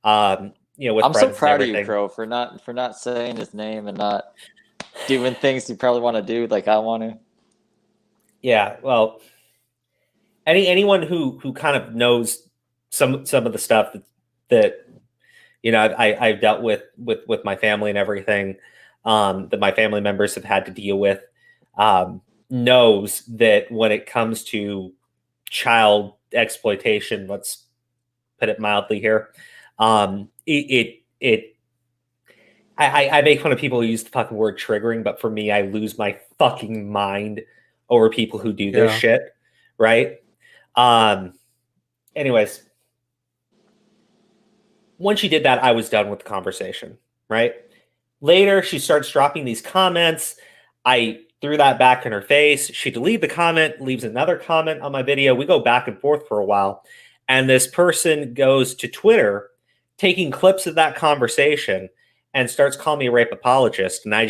With I'm so proud of you, Crow, for not saying his name and not doing things you probably want to do like I want to. Yeah, well, anyone who kind of knows some of the stuff that I've dealt with my family and everything, that my family members have had to deal with, knows that when it comes to child exploitation, let's put it mildly here, I make fun of people who use the fucking word triggering, but for me, I lose my fucking mind over people who do this shit, right? Anyways, when she did that, I was done with the conversation, right? Later, she starts dropping these comments. I threw that back in her face. She deleted the comment, leaves another comment on my video. We go back and forth for a while. And this person goes to Twitter, taking clips of that conversation, and starts calling me a rape apologist. And I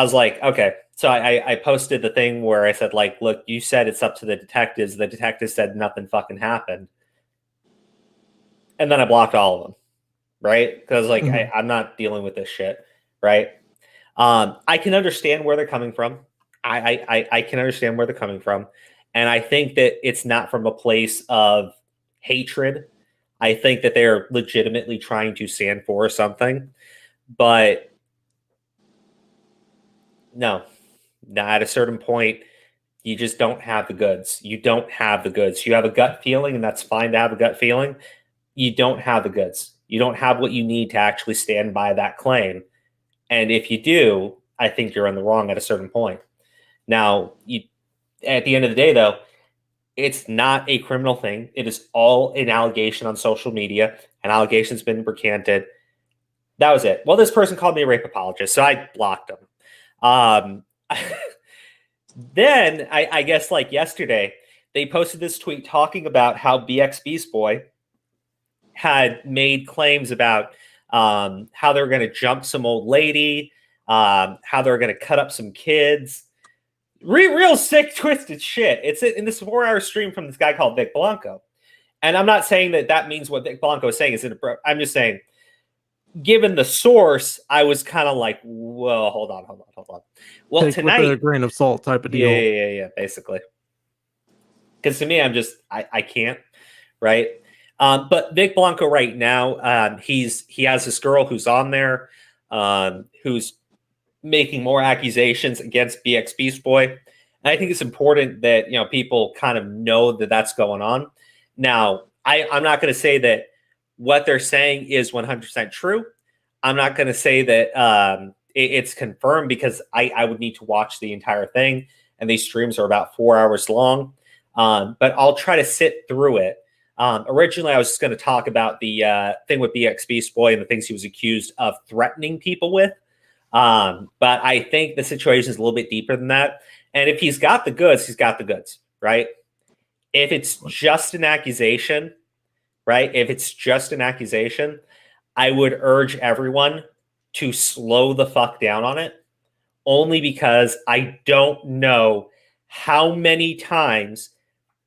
was like, okay. So I posted the thing where I said, like, look, you said it's up to the detectives. The detectives said nothing fucking happened. And then I blocked all of them, right? Because, like, I'm not dealing with this shit, right? I can understand where they're coming from. I can understand where they're coming from. And I think that it's not from a place of hatred. I think that they're legitimately trying to stand for something. But no, at a certain point, you just don't have the goods. You don't have the goods. You have a gut feeling, and that's fine to have a gut feeling. You don't have the goods. You don't have what you need to actually stand by that claim. And if you do, I think you're in the wrong at a certain point. Now, at the end of the day, though, It's not a criminal thing. It is all an allegation on social media. An allegation's been recanted. That was it. Well, this person called me a rape apologist, so I blocked him. Then, I guess like yesterday, they posted this tweet talking about how BXBeastBoy had made claims about how they were going to jump some old lady, how they were going to cut up some kids. Real sick, twisted shit. It's in this 4-hour stream from this guy called Vic Blanco. And I'm not saying that means what Vic Blanco is saying is inappropriate. I'm just saying, given the source, I was kind of like, well, hold on. Well, take tonight, with a grain of salt type of deal. Yeah, basically. Because to me, I'm just, I can't, right? But Vic Blanco right now, he has this girl who's on there, who's making more accusations against BXBeastBoy. And I think it's important that, people kind of know that that's going on. Now, I'm not going to say that what they're saying is 100% true. I'm not going to say that it's confirmed, because I would need to watch the entire thing. And these streams are about 4 hours long. But I'll try to sit through it. Originally, I was just going to talk about the thing with BXBeastBoy and the things he was accused of threatening people with. But I think the situation is a little bit deeper than that. And if he's got the goods, he's got the goods, right? If it's just an accusation, right? If it's just an accusation, I would urge everyone to slow the fuck down on it, only because I don't know how many times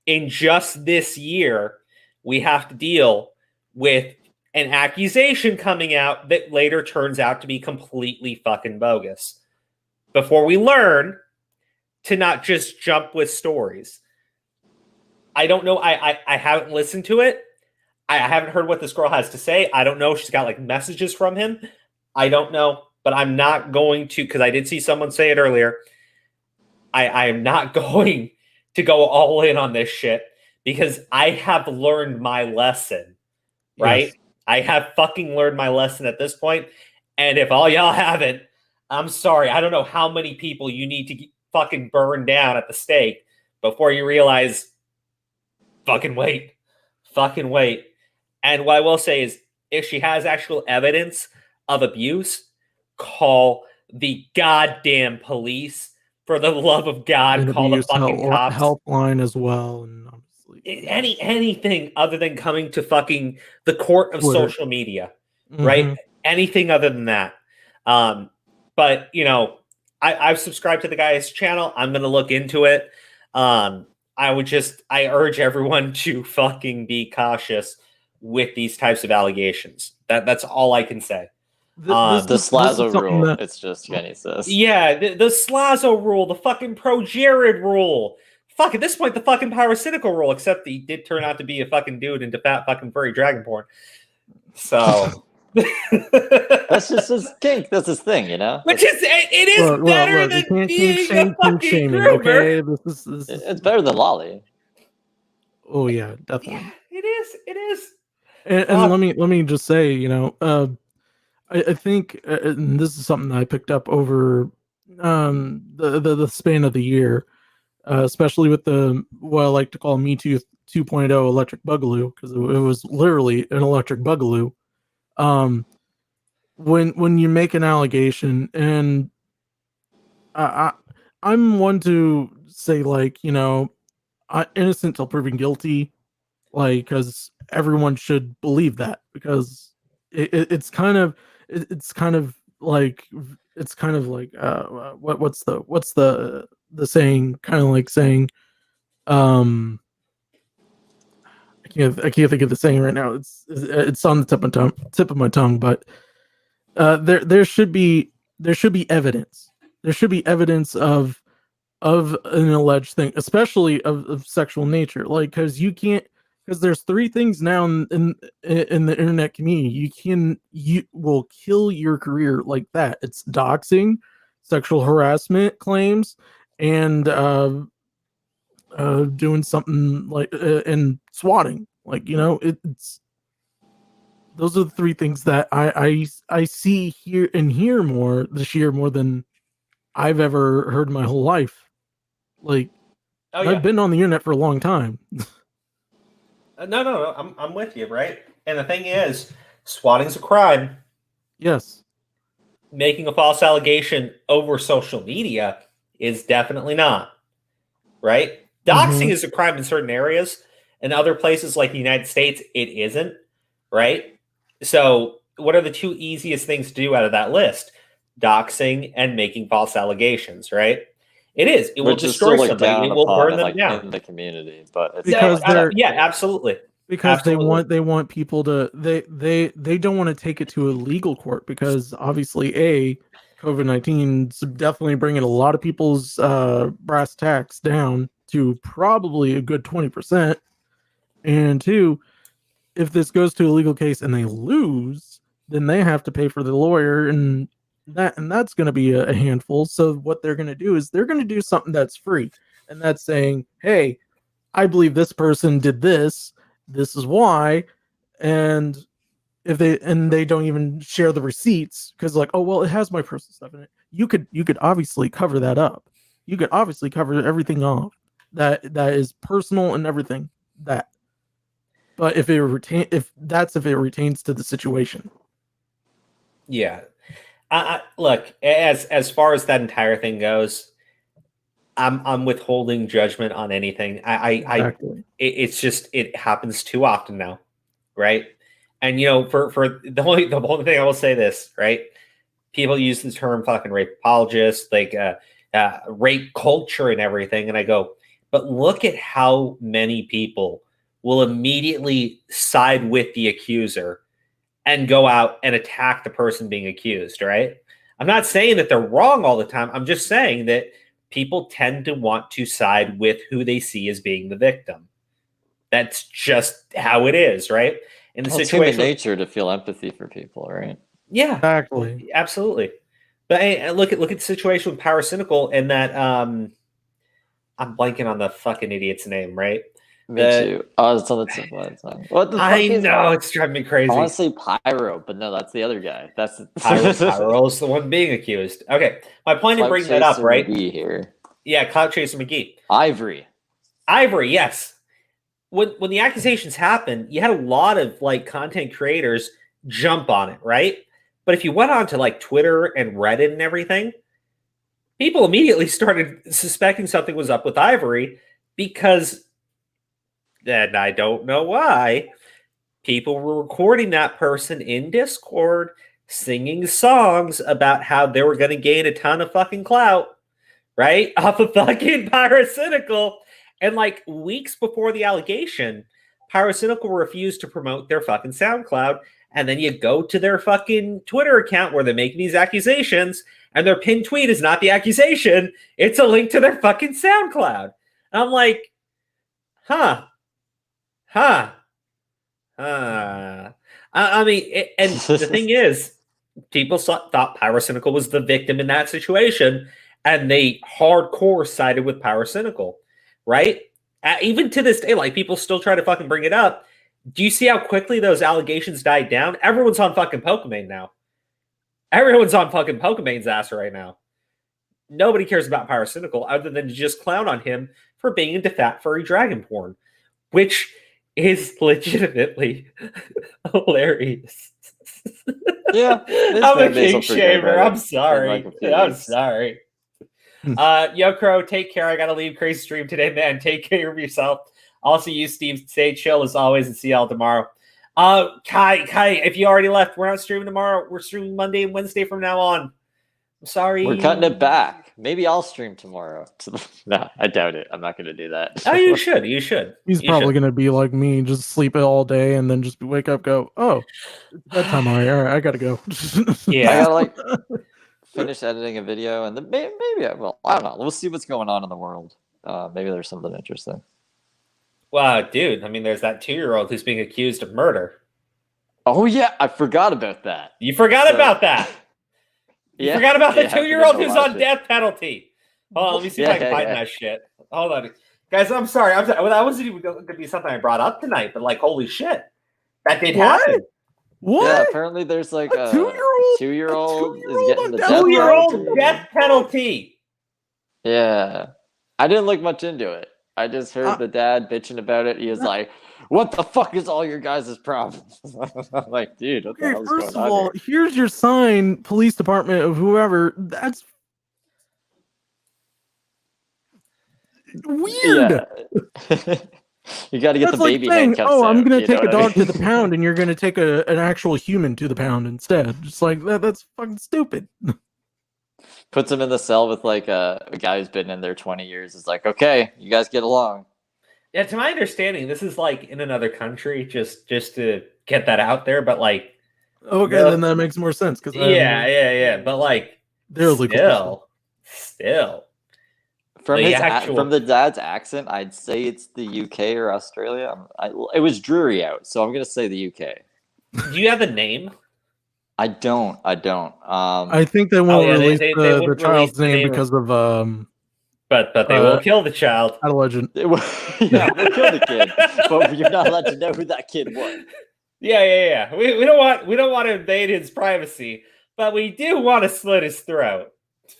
in just this year we have to deal with an accusation coming out that later turns out to be completely fucking bogus before we learn to not just jump with stories. I don't know. I haven't listened to it. I haven't heard what this girl has to say. I don't know if she's got like messages from him. I don't know, but I'm not going to, because I did see someone say it earlier. I am not going to go all in on this shit, because I have learned my lesson, right? Yes. I have fucking learned my lesson at this point. And if all y'all haven't, I'm sorry. I don't know how many people you need to fucking burn down at the stake before you realize, fucking wait. And what I will say is, if she has actual evidence of abuse, call the goddamn police. For the love of God, call the fucking cops. Helpline as well. And obviously anything other than coming to fucking the court of Twitter. Social media, right? Anything other than that. But, I've subscribed to the guy's channel. I'm going to look into it. I urge everyone to fucking be cautious with these types of allegations. That's all I can say. The Slazo rule. It's just Jenny says. Yeah, the Slazo rule, the fucking pro-Jared rule. Fuck, at this point, the fucking parasitical rule, except he did turn out to be a fucking dude into fat fucking furry dragon porn. So... That's just his kink. That's his thing, Which is better than being a fucking shaming, okay? This is it's better than Lolly. Oh yeah, definitely. Yeah, it is. And let me just say, I think and this is something that I picked up over the span of the year, especially with what I like to call Me Too 2.0 electric bugaloo, because it was literally an electric bugaloo. When you make an allegation, and I'm one to say, like, innocent till proven guilty, like, because everyone should believe that, because it's kind of like what's the saying, kind of like saying, I can't think of the saying right now. It's on the tip of my tongue, but there should be evidence. There should be evidence of an alleged thing, especially of sexual nature. Like, because there's three things now in the internet community. You will kill your career like that. It's doxing, sexual harassment claims, and doing something like and swatting. Like, it's those are the three things that I see here and hear more this year, more than I've ever heard in my whole life. Like, Oh, yeah. I've been on the internet for a long time. No. I'm with you, right? And the thing is, swatting's a crime. Yes. Making a false allegation over social media is definitely not, right? Doxing is a crime in certain areas. In other places like the United States, it isn't, right? So what are the two easiest things to do out of that list? Doxing and making false allegations, right? It is. It will destroy somebody. It will burn them down in the community, but it's because absolutely. Because absolutely. they want people to they don't want to take it to a legal court because obviously COVID-19 is definitely bringing a lot of people's brass tacks down to probably a good 20%, and two, if this goes to a legal case and they lose, then they have to pay for the lawyer and that's going to be a handful. So what they're going to do is they're going to do something that's free, and that's saying, hey, I believe this person did this. This is why. And if they don't even share the receipts because like, oh well, it has my personal stuff in it. You could obviously cover that up. You could obviously cover everything off that is personal and everything that. But if it retains to the situation. Yeah. Look, as far as that entire thing goes, I'm withholding judgment on anything. Exactly. It's just it happens too often now, right? And you know, for the only thing I will say this, right? People use the term fucking rape apologist, like rape culture and everything, and I go, but look at how many people will immediately side with the accuser and go out and attack the person being accused, right? I'm not saying that they're wrong all the time. I'm just saying that people tend to want to side with who they see as being the victim. That's just how it is, right? In the situation, it's human nature to feel empathy for people, right? Yeah, exactly, absolutely. But hey, look at the situation with Power Cynical and that I'm blanking on the fucking idiot's name, right? Me too. Oh, it's on the tip of my tongue. What the fuck is that? It's driving me crazy. I want to say Pyro, but no, that's the other guy. That's Pyro's the one being accused. Okay, my point in bringing that up, right? McGee here. Yeah, Cloud Chaser McGee. Ivory, yes. When the accusations happened, you had a lot of like content creators jump on it, right? But if you went on to like Twitter and Reddit and everything, people immediately started suspecting something was up with Ivory because, and I don't know why, people were recording that person in Discord singing songs about how they were going to gain a ton of fucking clout, right? Off of fucking Pyrocynical. And like weeks before the allegation, Pyrocynical refused to promote their fucking SoundCloud. And then you go to their fucking Twitter account where they're making these accusations, and their pinned tweet is not the accusation. It's a link to their fucking SoundCloud. And I'm like, huh. I mean, and the thing is, people thought Pyrocynical was the victim in that situation, and they hardcore sided with Pyrocynical, right? Even to this day, like, people still try to fucking bring it up. Do you see how quickly those allegations died down? Everyone's on fucking Pokimane now. Everyone's on fucking Pokimane's ass right now. Nobody cares about Pyrocynical other than to just clown on him for being into fat furry dragon porn, which is legitimately hilarious. Yeah, I'm a king shamer. I'm sorry. I'm sorry. Yo, Crow, take care. I gotta leave. Crazy stream today, man. Take care of yourself. Also, you, Steve, stay chill as always, and see y'all tomorrow. Kai, if you already left, we're not streaming tomorrow. We're streaming Monday and Wednesday from now on. I'm sorry. We're cutting it back. Maybe I'll stream tomorrow. No, I doubt it. I'm not going to do that. Oh, you should. You should. He's probably going to be like me, just sleep it all day and then just wake up, go, oh, it's bedtime. All right, I got to go. Yeah. I got to finish editing a video, and then maybe I will. I don't know. We'll see what's going on in the world. Maybe there's something interesting. Wow, dude. I mean, there's that 2-year-old who's being accused of murder. Oh, yeah. I forgot about that. You forgot about that. You forgot about the 2-year-old who's on death penalty. Hold on, let me see if I can find that shit. Hold on. Guys, I'm sorry. That wasn't even going to be something I brought up tonight, but like, holy shit. That did happen. What? Yeah, apparently there's like a 2-year-old is getting the death penalty. Yeah. I didn't look much into it. I just heard the dad bitching about it. He was like, "What the fuck is all your guys' problems?" I'm like, dude, what the hell's going on? First of all, here's your sign, police department of whoever. That's weird. Yeah. You got to get the baby handcuffs Oh, I'm out, going to take a dog mean? to the pound, and you're going to take an actual human to the pound instead. Just like that's fucking stupid. Puts him in the cell with like a guy who's been in there 20 years. Is like, okay, you guys get along. Yeah, to my understanding, this is like in another country, just to get that out there. But like, okay, then that makes more sense. Because yeah. But like, they're still. From the dad's accent, I'd say it's the UK or Australia. It was Drury out, so I'm gonna say the UK. Do you have a name? I don't. I think they won't release the child's name because of But they will kill the child. Not a legend. Yeah, we'll kill the kid, but you're not allowed to know who that kid was. Yeah. We don't want to invade his privacy, but we do want to slit his throat.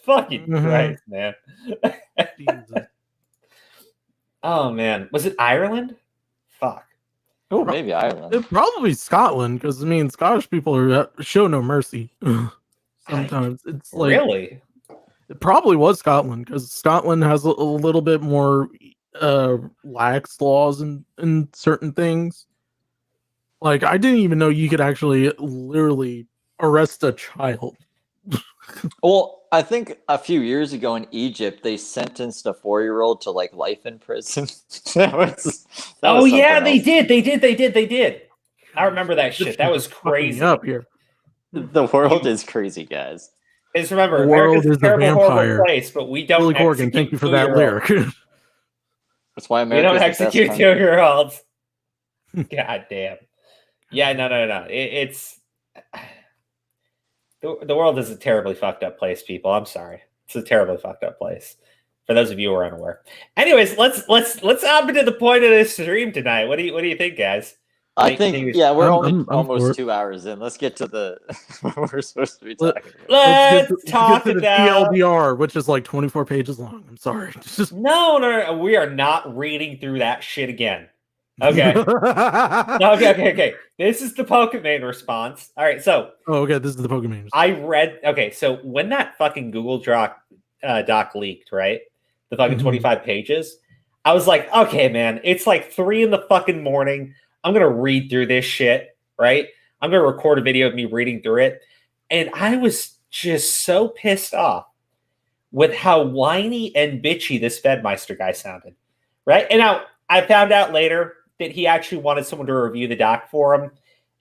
Fucking Christ, man. Oh man, was it Ireland? Fuck. Oh, maybe Ireland. It probably Scotland, because I mean, Scottish people show no mercy. Sometimes it's like really. It probably was Scotland, because Scotland has a little bit more lax laws in certain things. Like, I didn't even know you could actually literally arrest a child. Well, I think a few years ago in Egypt, they sentenced a 4-year-old to like life in prison. Yeah, they did. I remember that shit. That was crazy. Up here. The world is crazy, guys. Just remember, the world America's is a terrible, a vampire. horrible place, but we don't. Billy Corgan, thank you for that lyric. That's why America's we don't execute 2-year-olds. God damn. Yeah, no. It's the world is a terribly fucked up place, people. I'm sorry. It's a terribly fucked up place. For those of you who are unaware. Anyways, let's hop into the point of this stream tonight. What do you think, guys? I think we're only almost 2 hours in. Let's get to the what we're supposed to be talking about. Let's talk about TLDR, which is like 24 pages long. I'm sorry. No. We are not reading through that shit again. Okay. Okay. This is the Pokimane response. All right, so. Oh, okay. This is the Pokimane. I read. Okay, so when that fucking Google doc leaked, right? The fucking 25 pages. I was like, okay, man, it's like 3 in the fucking morning. I'm gonna read through this shit, right? I'm gonna record a video of me reading through it, and I was just so pissed off with how whiny and bitchy this Fedmeister guy sounded, right? And now I found out later that he actually wanted someone to review the doc for him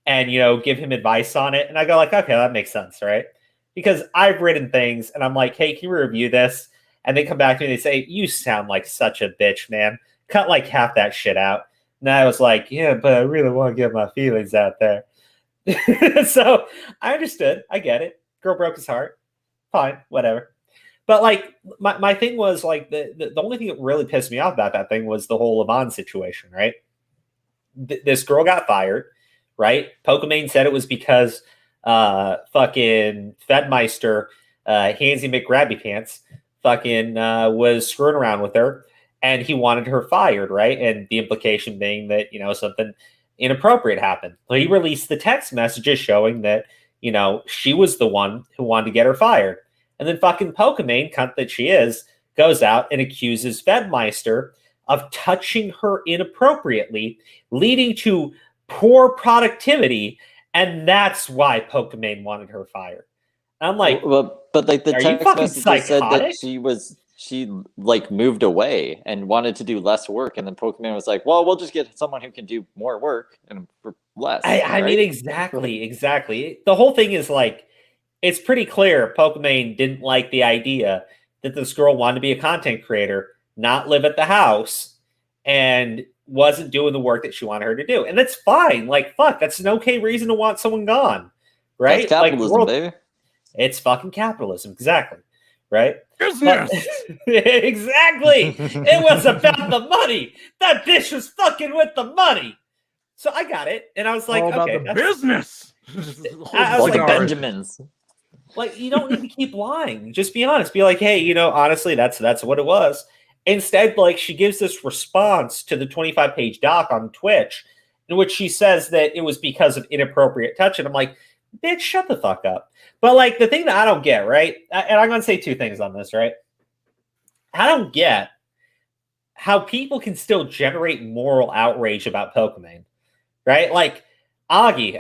and, give him advice on it. And I go like, okay, that makes sense, right? Because I've written things and I'm like, hey, can you review this? And they come back to me and they say, you sound like such a bitch, man. Cut like half that shit out. And I was like, yeah, but I really want to get my feelings out there. So I understood. I get it. Girl broke his heart. Fine, whatever. But like my thing was like the only thing that really pissed me off about that thing was the whole Levon situation, right? This girl got fired, right? Pokimane said it was because fucking Fedmeister, Hansy McGrabby Pants, fucking was screwing around with her, and he wanted her fired, right? And the implication being that something inappropriate happened. Well, he released the text messages showing that she was the one who wanted to get her fired, and then fucking Pokimane, cunt that she is, goes out and accuses Fedmeister of touching her inappropriately, leading to poor productivity, and that's why Pokimane wanted her fired. I'm like, but like the text message said that she like moved away and wanted to do less work, and then Pokimane was like, well, we'll just get someone who can do more work and for less. I mean, exactly. The whole thing is like, it's pretty clear Pokimane didn't like the idea that this girl wanted to be a content creator, not live at the house, and wasn't doing the work that she wanted her to do. And that's fine. Like, fuck, that's an okay reason to want someone gone. Right? That's capitalism, baby. It's fucking capitalism. Exactly. Right? Business. Exactly. It was about the money. That bitch was fucking with the money. So I got it. And I was like, all okay. about the business. I was like Benjamins. Like, you don't need to keep lying. Just be honest. Be like, hey, honestly, that's what it was. Instead, like, she gives this response to the 25-page doc on Twitch in which she says that it was because of inappropriate touch. And I'm like, bitch, shut the fuck up. But, like, the thing that I don't get, right? And I'm going to say two things on this, right? I don't get how people can still generate moral outrage about Pokimane, right? Like, Augie,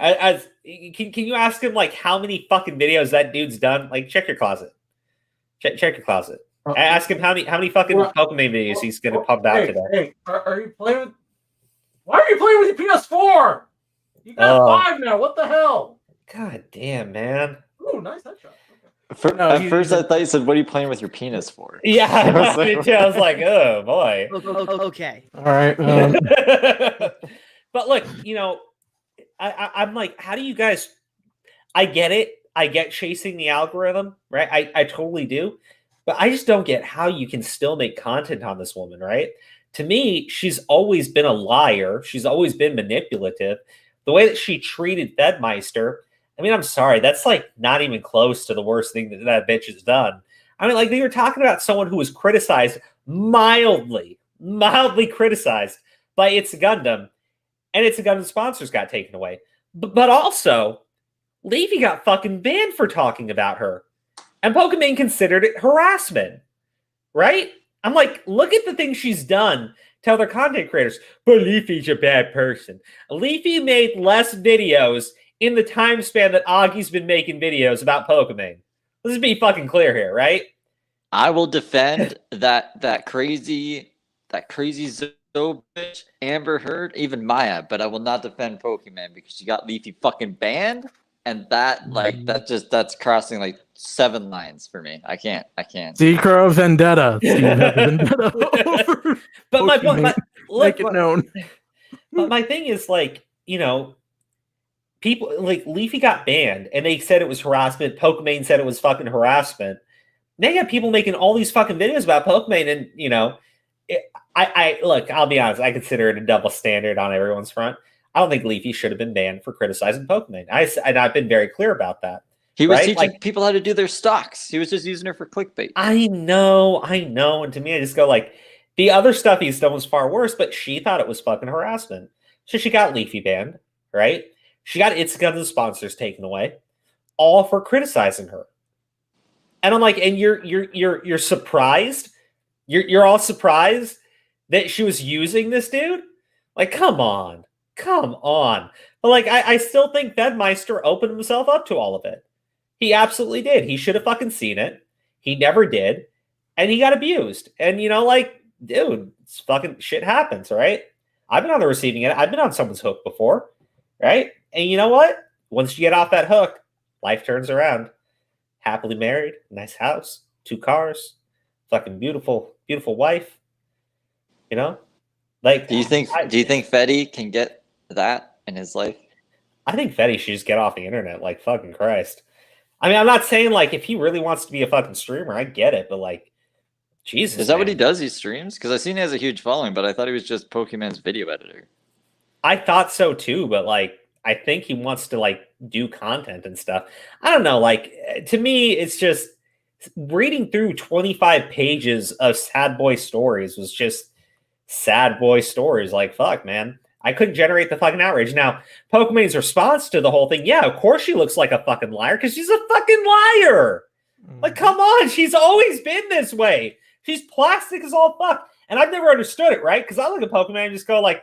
can you ask him, like, how many fucking videos that dude's done? Like, check your closet. Check your closet. Ask him how many fucking Pokimane videos he's going to pump out today. Hey, are you playing with... Why are you playing with your PS4? You got 5 now. What the hell? God damn, man. Ooh, nice headshot. At first, I thought you said, "What are you playing with your penis for?" Yeah, I was like, "Oh boy." Okay. All right. But look, you know, I'm like, how do you guys? I get it. I get chasing the algorithm, right? I totally do. But I just don't get how you can still make content on this woman, right? To me, she's always been a liar. She's always been manipulative. The way that she treated Fedmeister, I mean, I'm sorry. That's like not even close to the worst thing that bitch has done. I mean, like, they were talking about someone who was criticized, mildly criticized by It's a Gundam, and It's a Gundam sponsors got taken away. But also, Leafy got fucking banned for talking about her. And Pokimane considered it harassment, right? I'm like, look at the things she's done to other content creators. But Leafy's a bad person. Leafy made less videos in the time span that Augie's been making videos about Pokimane. Let's be fucking clear here, right? I will defend that crazy Zoe bitch, Amber Heard, even Maya, but I will not defend Pokimane because she got Leafy fucking banned. And that's crossing like 7 lines for me. I can't. Secret Vendetta. Vendetta. But my point, make it known. But my thing is, like, you know, people like Leafy got banned, and they said it was harassment. Pokimane said it was fucking harassment. Now you got people making all these fucking videos about Pokimane, and you know, look. I'll be honest. I consider it a double standard on everyone's front. I don't think Leafy should have been banned for criticizing Pokimane. I've been very clear about that. He was teaching people how to do their stocks. He was just using her for clickbait. I know. And to me, I just go like, the other stuff he's done was far worse, but she thought it was fucking harassment. So she got Leafy banned, right? She got It's Gundam sponsors taken away, all for criticizing her. And I'm like, and you're surprised? You're all surprised that she was using this dude? Like, come on. But like, I still think Fedmeister opened himself up to all of it. He absolutely did. He should have fucking seen it. He never did. And he got abused. And, you know, like, dude, it's fucking shit happens, right? I've been on the receiving end. I've been on someone's hook before, right? And you know what? Once you get off that hook, life turns around. Happily married, nice house, 2 cars, fucking beautiful wife. You know? Like, do you think Fetty can get that in his life? I think Fetty should just get off the internet, like, fucking Christ. I mean, I'm not saying, like, if he really wants to be a fucking streamer, I get it, but, like, Jesus. Is that what he does? He streams? Because I've seen he has a huge following, but I thought he was just Pokimane's video editor. I thought so too, but, like, I think he wants to, like, do content and stuff. I don't know, like, to me, it's just reading through 25 pages of sad boy stories was just sad boy stories. Like, fuck, man. I couldn't generate the fucking outrage. Now, Pokimane's response to the whole thing, yeah, of course she looks like a fucking liar because she's a fucking liar. Like, come on. She's always been this way. She's plastic as all fuck. And I've never understood it, right? Because I look at Pokimane and just go like,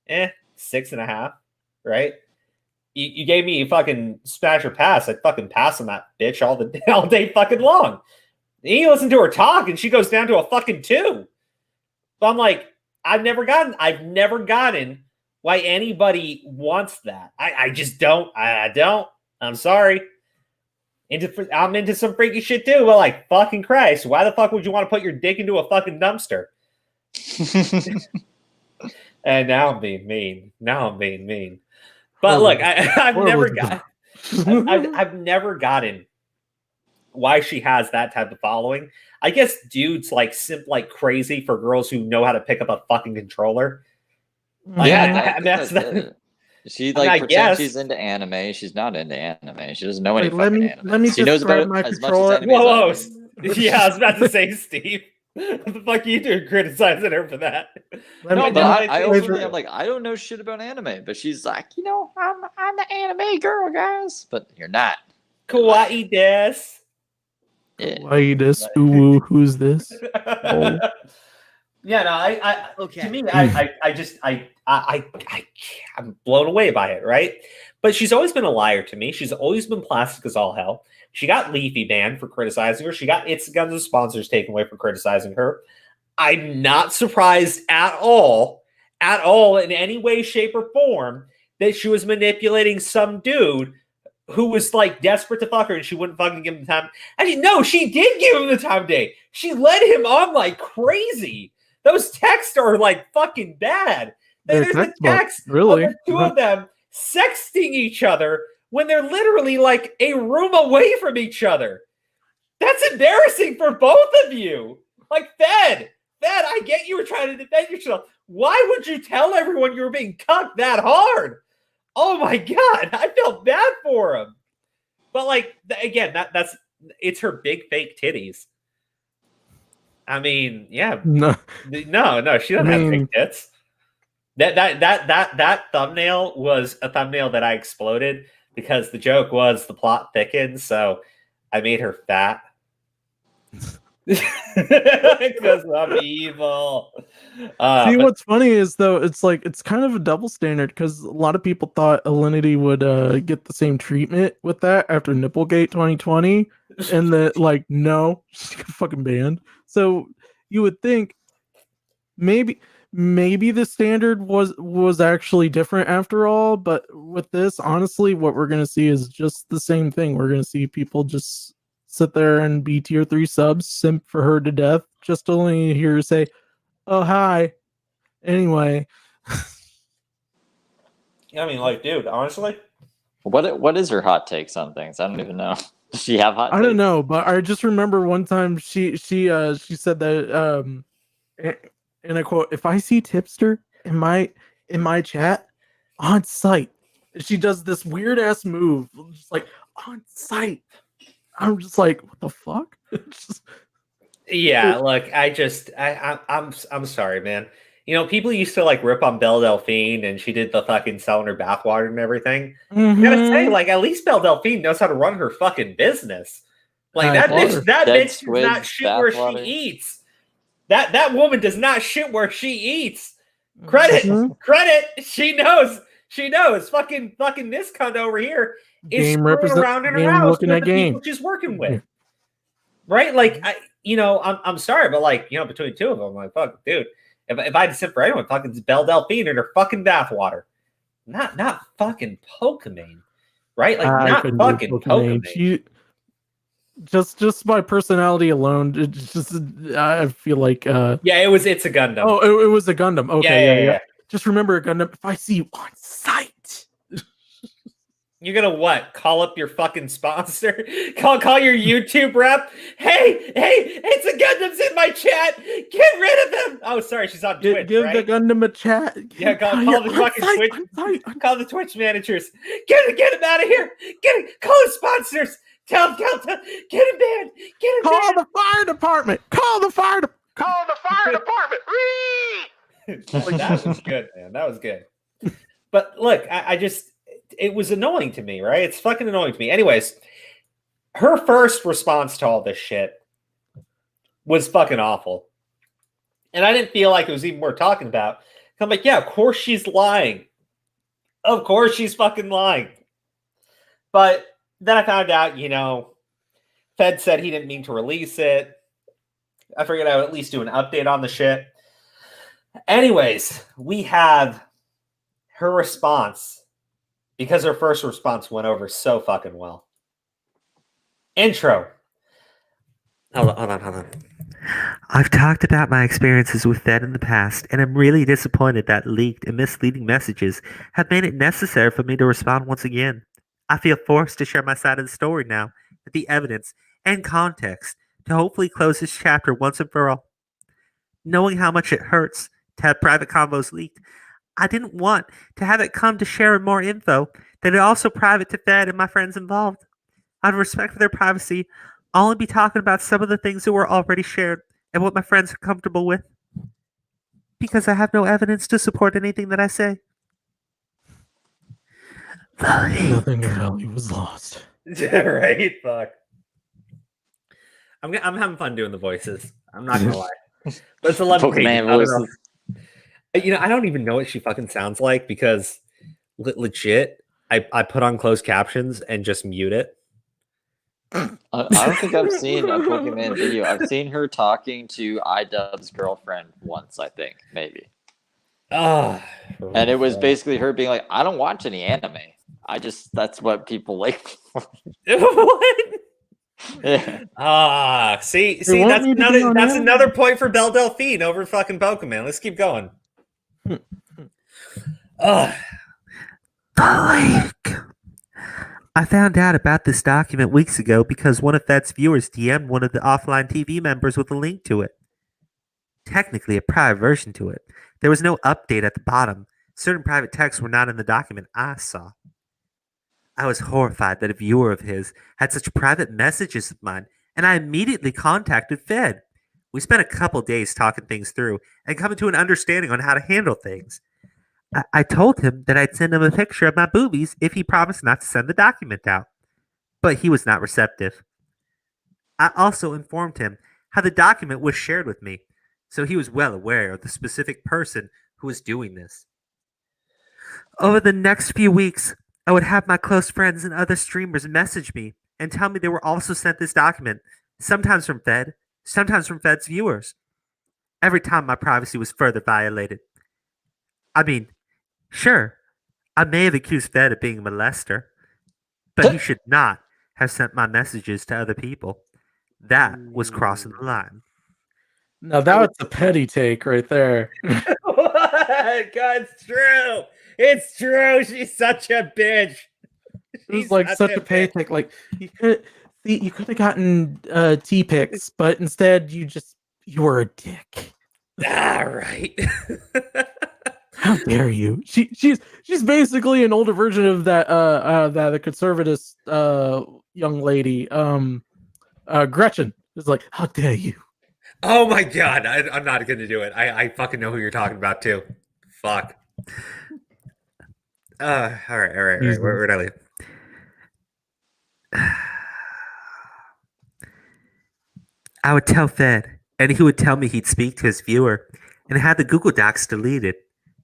6.5, right? You gave me a fucking smash or pass. I'd fucking pass on that bitch all day fucking long. And you listen to her talk and she goes down to a fucking 2. So I'm like, I've never gotten why anybody wants that. I just don't. I don't. I'm sorry. I'm into some freaky shit too. But like, fucking Christ, why the fuck would you want to put your dick into a fucking dumpster? And now I'm being mean. But look, I've never gotten why she has that type of following. I guess dudes like simp like crazy for girls who know how to pick up a fucking controller. That's she like pretends she's into anime. She's not into anime. She doesn't know any fucking anime. Let me she knows about my as controller. much as Whoa. Yeah, I was about to say, Steve. What the fuck are you doing criticizing her for that? No, but I openly, I'm like, I don't know shit about anime, but she's like, I'm the anime girl, guys. But you're not. Kawaii des. Kawaii des. Ooh, who's this? Oh. Yeah, no, okay. To me, I'm blown away by it, right? But she's always been a liar to me. She's always been plastic as all hell. She got Leafy banned for criticizing her. She got It's Guns' sponsors taken away for criticizing her. I'm not surprised at all in any way, shape, or form that she was manipulating some dude who was like desperate to fuck her and she wouldn't fucking give him the time. Actually, no, she did give him the time of day. She led him on like crazy. Those texts are like fucking bad. There's a text really of the two of them sexting each other when they're literally like a room away from each other. That's embarrassing for both of you. Like, Fed, I get you were trying to defend yourself. Why would you tell everyone you were being cucked that hard? Oh my God, I felt bad for him. But like, again, it's her big fake titties. I mean, yeah. No, she doesn't have big tits. That thumbnail was a thumbnail that I exploded because the joke was the plot thickens, so I made her fat. Because I'm evil. See, what's funny is though, it's like it's kind of a double standard because a lot of people thought Alinity would get the same treatment with that after Nipplegate 2020, and that like no, she got fucking banned. So you would think maybe the standard was actually different after all, but with this, honestly, what we're gonna see is just the same thing. We're gonna see people just sit there and be tier 3 subs, simp for her to death, just to only hear her say, "Oh hi." Anyway, I mean, like, dude, honestly, what is her hot takes on things? I don't even know. Does she have hot takes? I don't know, but I just remember one time she said that and I quote, "If I see Tipster in my chat on site," she does this weird ass move, just like on site. I'm just like, what the fuck? Yeah, look, I'm sorry, man. You know, people used to like rip on Belle Delphine, and she did the fucking selling her bathwater and everything. Mm-hmm. I gotta say, like, at least Belle Delphine knows how to run her fucking business. Like that bitch does not shit where she eats. That woman does not shit where she eats. Credit. She knows. Fucking this cunt over here is screwing around in her house with the people she's working with. Right? Like, I'm sorry, but like, between two of them, I'm like, fuck, dude. If I had to sit for anyone, fucking Belle Delphine and her fucking bathwater. Not fucking Pokimane. Right? Like, not fucking Pokimane. Just my personality alone, it's just I feel like it's a Gundam. Oh, it was a Gundam. Okay, yeah. Just remember a Gundam. If I see you on site, you're gonna what? Call up your fucking sponsor? Call your YouTube rep? Hey, it's a Gundam's in my chat. Get rid of them. Oh, sorry, she's on Twitch. Give the Gundam a chat. Yeah, call the fucking Twitch. Call the Twitch managers. Get him out of here. Call the sponsors. Tell get him banned. Call the fire department. Call the fire department. Like, that was good, man. That was good. But look, I just, it was annoying to me, right? It's fucking annoying to me. Anyways, her first response to all this shit was fucking awful. And I didn't feel like it was even worth talking about. I'm like, yeah, of course she's lying. Of course she's fucking lying. But then I found out, Fed said he didn't mean to release it. I figured I would at least do an update on the shit. Anyways, we have her response, because her first response went over so fucking well. Intro. Hold on. I've talked about my experiences with Fed in the past, and I'm really disappointed that leaked and misleading messages have made it necessary for me to respond once again. I feel forced to share my side of the story now, with the evidence and context to hopefully close this chapter once and for all. Knowing how much it hurts to have private convos leaked, I didn't want to have it come to sharing more info that are also private to Fed and my friends involved. Out of respect for their privacy, I'll only be talking about some of the things that were already shared and what my friends are comfortable with. Because I have no evidence to support anything that I say. Nothing of value was lost. Right? Fuck. I'm having fun doing the voices. I'm not gonna lie. But it's 11 Pokimane voices. I don't even know what she fucking sounds like because legit, I put on closed captions and just mute it. I don't think I've seen a Pokimane video. I've seen her talking to iDubbbz's girlfriend once, I think, maybe. And it was basically her being like, I don't watch any anime. That's what people like. What? Yeah. See, that's another point for Belle Delphine over fucking Pokimane. Let's keep going. The leak. I found out about this document weeks ago because one of Fed's viewers DM'd one of the offline TV members with a link to it. Technically a private version to it. There was no update at the bottom. Certain private texts were not in the document I saw. I was horrified that a viewer of his had such private messages of mine, and I immediately contacted Fed. We spent a couple days talking things through and coming to an understanding on how to handle things. I told him that I'd send him a picture of my boobies if he promised not to send the document out, but he was not receptive. I also informed him how the document was shared with me, so he was well aware of the specific person who was doing this. Over the next few weeks, I would have my close friends and other streamers message me and tell me they were also sent this document, sometimes from Fed, sometimes from Fed's viewers. Every time my privacy was further violated. I mean, sure, I may have accused Fed of being a molester, but he should not have sent my messages to other people. That was crossing the line. Now that's a petty take right there. What? God, it's true. It's true. She's such a bitch. It's like such a petty take. Like you could have gotten T-pics, but instead you were a dick. Right. How dare you? She's basically an older version of that the conservative young lady. Gretchen is like, how dare you? Oh my god, I'm not gonna do it. I fucking know who you're talking about too. Fuck. All right. Where did I leave? I would tell Fed, and he would tell me he'd speak to his viewer, and had the Google Docs deleted.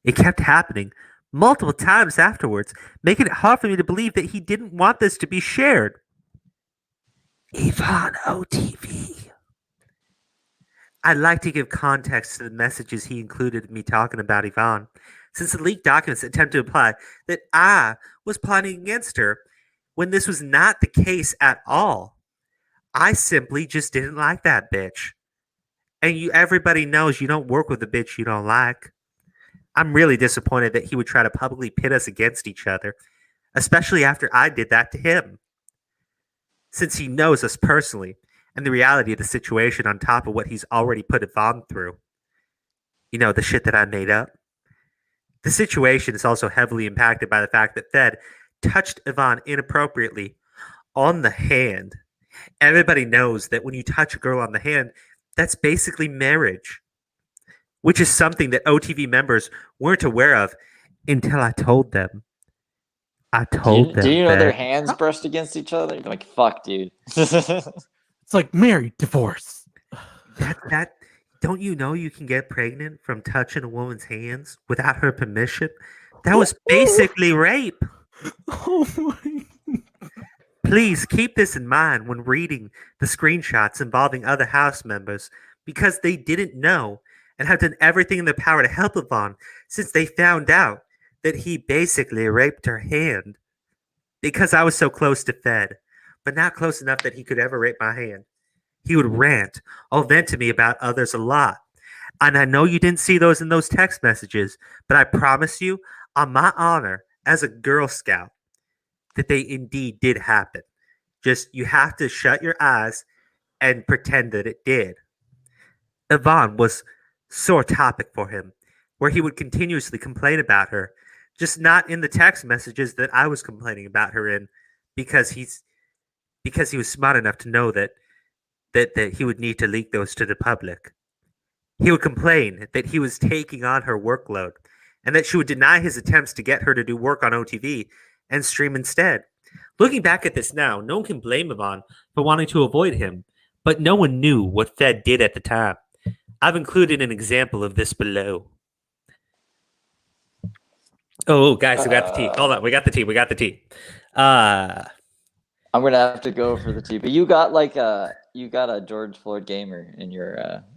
It kept happening multiple times afterwards, making it hard for me to believe that he didn't want this to be shared. Yvonne OTV. I'd like to give context to the messages he included in me talking about Yvonne, since the leaked documents attempt to imply that I was plotting against her when this was not the case at all. I simply just didn't like that bitch. And everybody knows you don't work with a bitch you don't like. I'm really disappointed that he would try to publicly pit us against each other, especially after I did that to him. Since he knows us personally, and the reality of the situation on top of what he's already put Yvonne through. You know, the shit that I made up. The situation is also heavily impacted by the fact that Fed touched Yvonne inappropriately on the hand. Everybody knows that when you touch a girl on the hand, that's basically marriage, which is something that OTV members weren't aware of until I told them. Do you know their hands brushed against each other? You're like, fuck, dude. It's like married, divorce. That don't you know you can get pregnant from touching a woman's hands without her permission? That was basically rape. Oh my. Please keep this in mind when reading the screenshots involving other house members, because they didn't know and have done everything in their power to help Yvonne since they found out that he basically raped her hand. Because I was so close to Fed, but not close enough that he could ever rape my hand. He would rant or vent to me about others a lot. And I know you didn't see those in those text messages, but I promise you, on my honor as a Girl Scout, that they indeed did happen. Just, you have to shut your eyes and pretend that it did. Yvonne was sore topic for him, where he would continuously complain about her, just not in the text messages that I was complaining about her in, because he was smart enough to know that he would need to leak those to the public. He would complain that he was taking on her workload and that she would deny his attempts to get her to do work on OTV and stream instead. Looking back at this now, no one can blame Yvonne for wanting to avoid him, but no one knew what Fed did at the time. I've included an example of this below. Oh, guys, we got the tea. Hold on, we got the tea. I'm gonna have to go for the tea, but you got a George Floyd gamer in your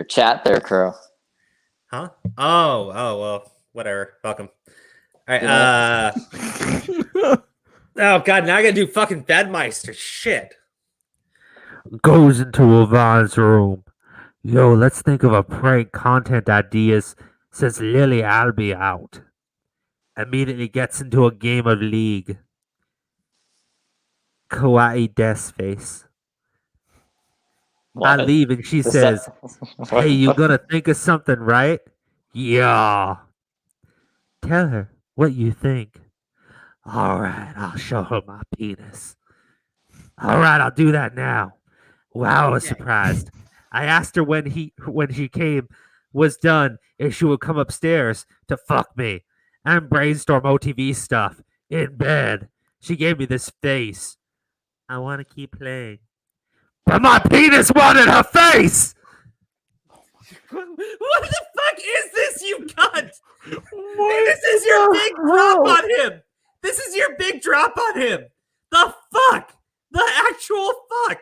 chat there, Crow. Huh? Oh, well, whatever. Welcome. All right. Oh God, now I gotta do fucking Bedmeister. Shit. Goes into Yvonne's room. Yo, let's think of a prank content ideas since Lily I'll be out. Immediately gets into a game of League. Kawaii Death's face. What? I leave and she says, hey, you gonna think of something, right? Yeah. Tell her what you think. All right, I'll show her my penis. All right, I'll do that now. Wow, I was surprised. I asked her when she came was done if she would come upstairs to fuck me and brainstorm OTV stuff in bed. She gave me this face. I want to keep playing. But my penis wanted her face! What the fuck is this, you cunt? This is your big drop on him! This is your big drop on him! The fuck! The actual fuck!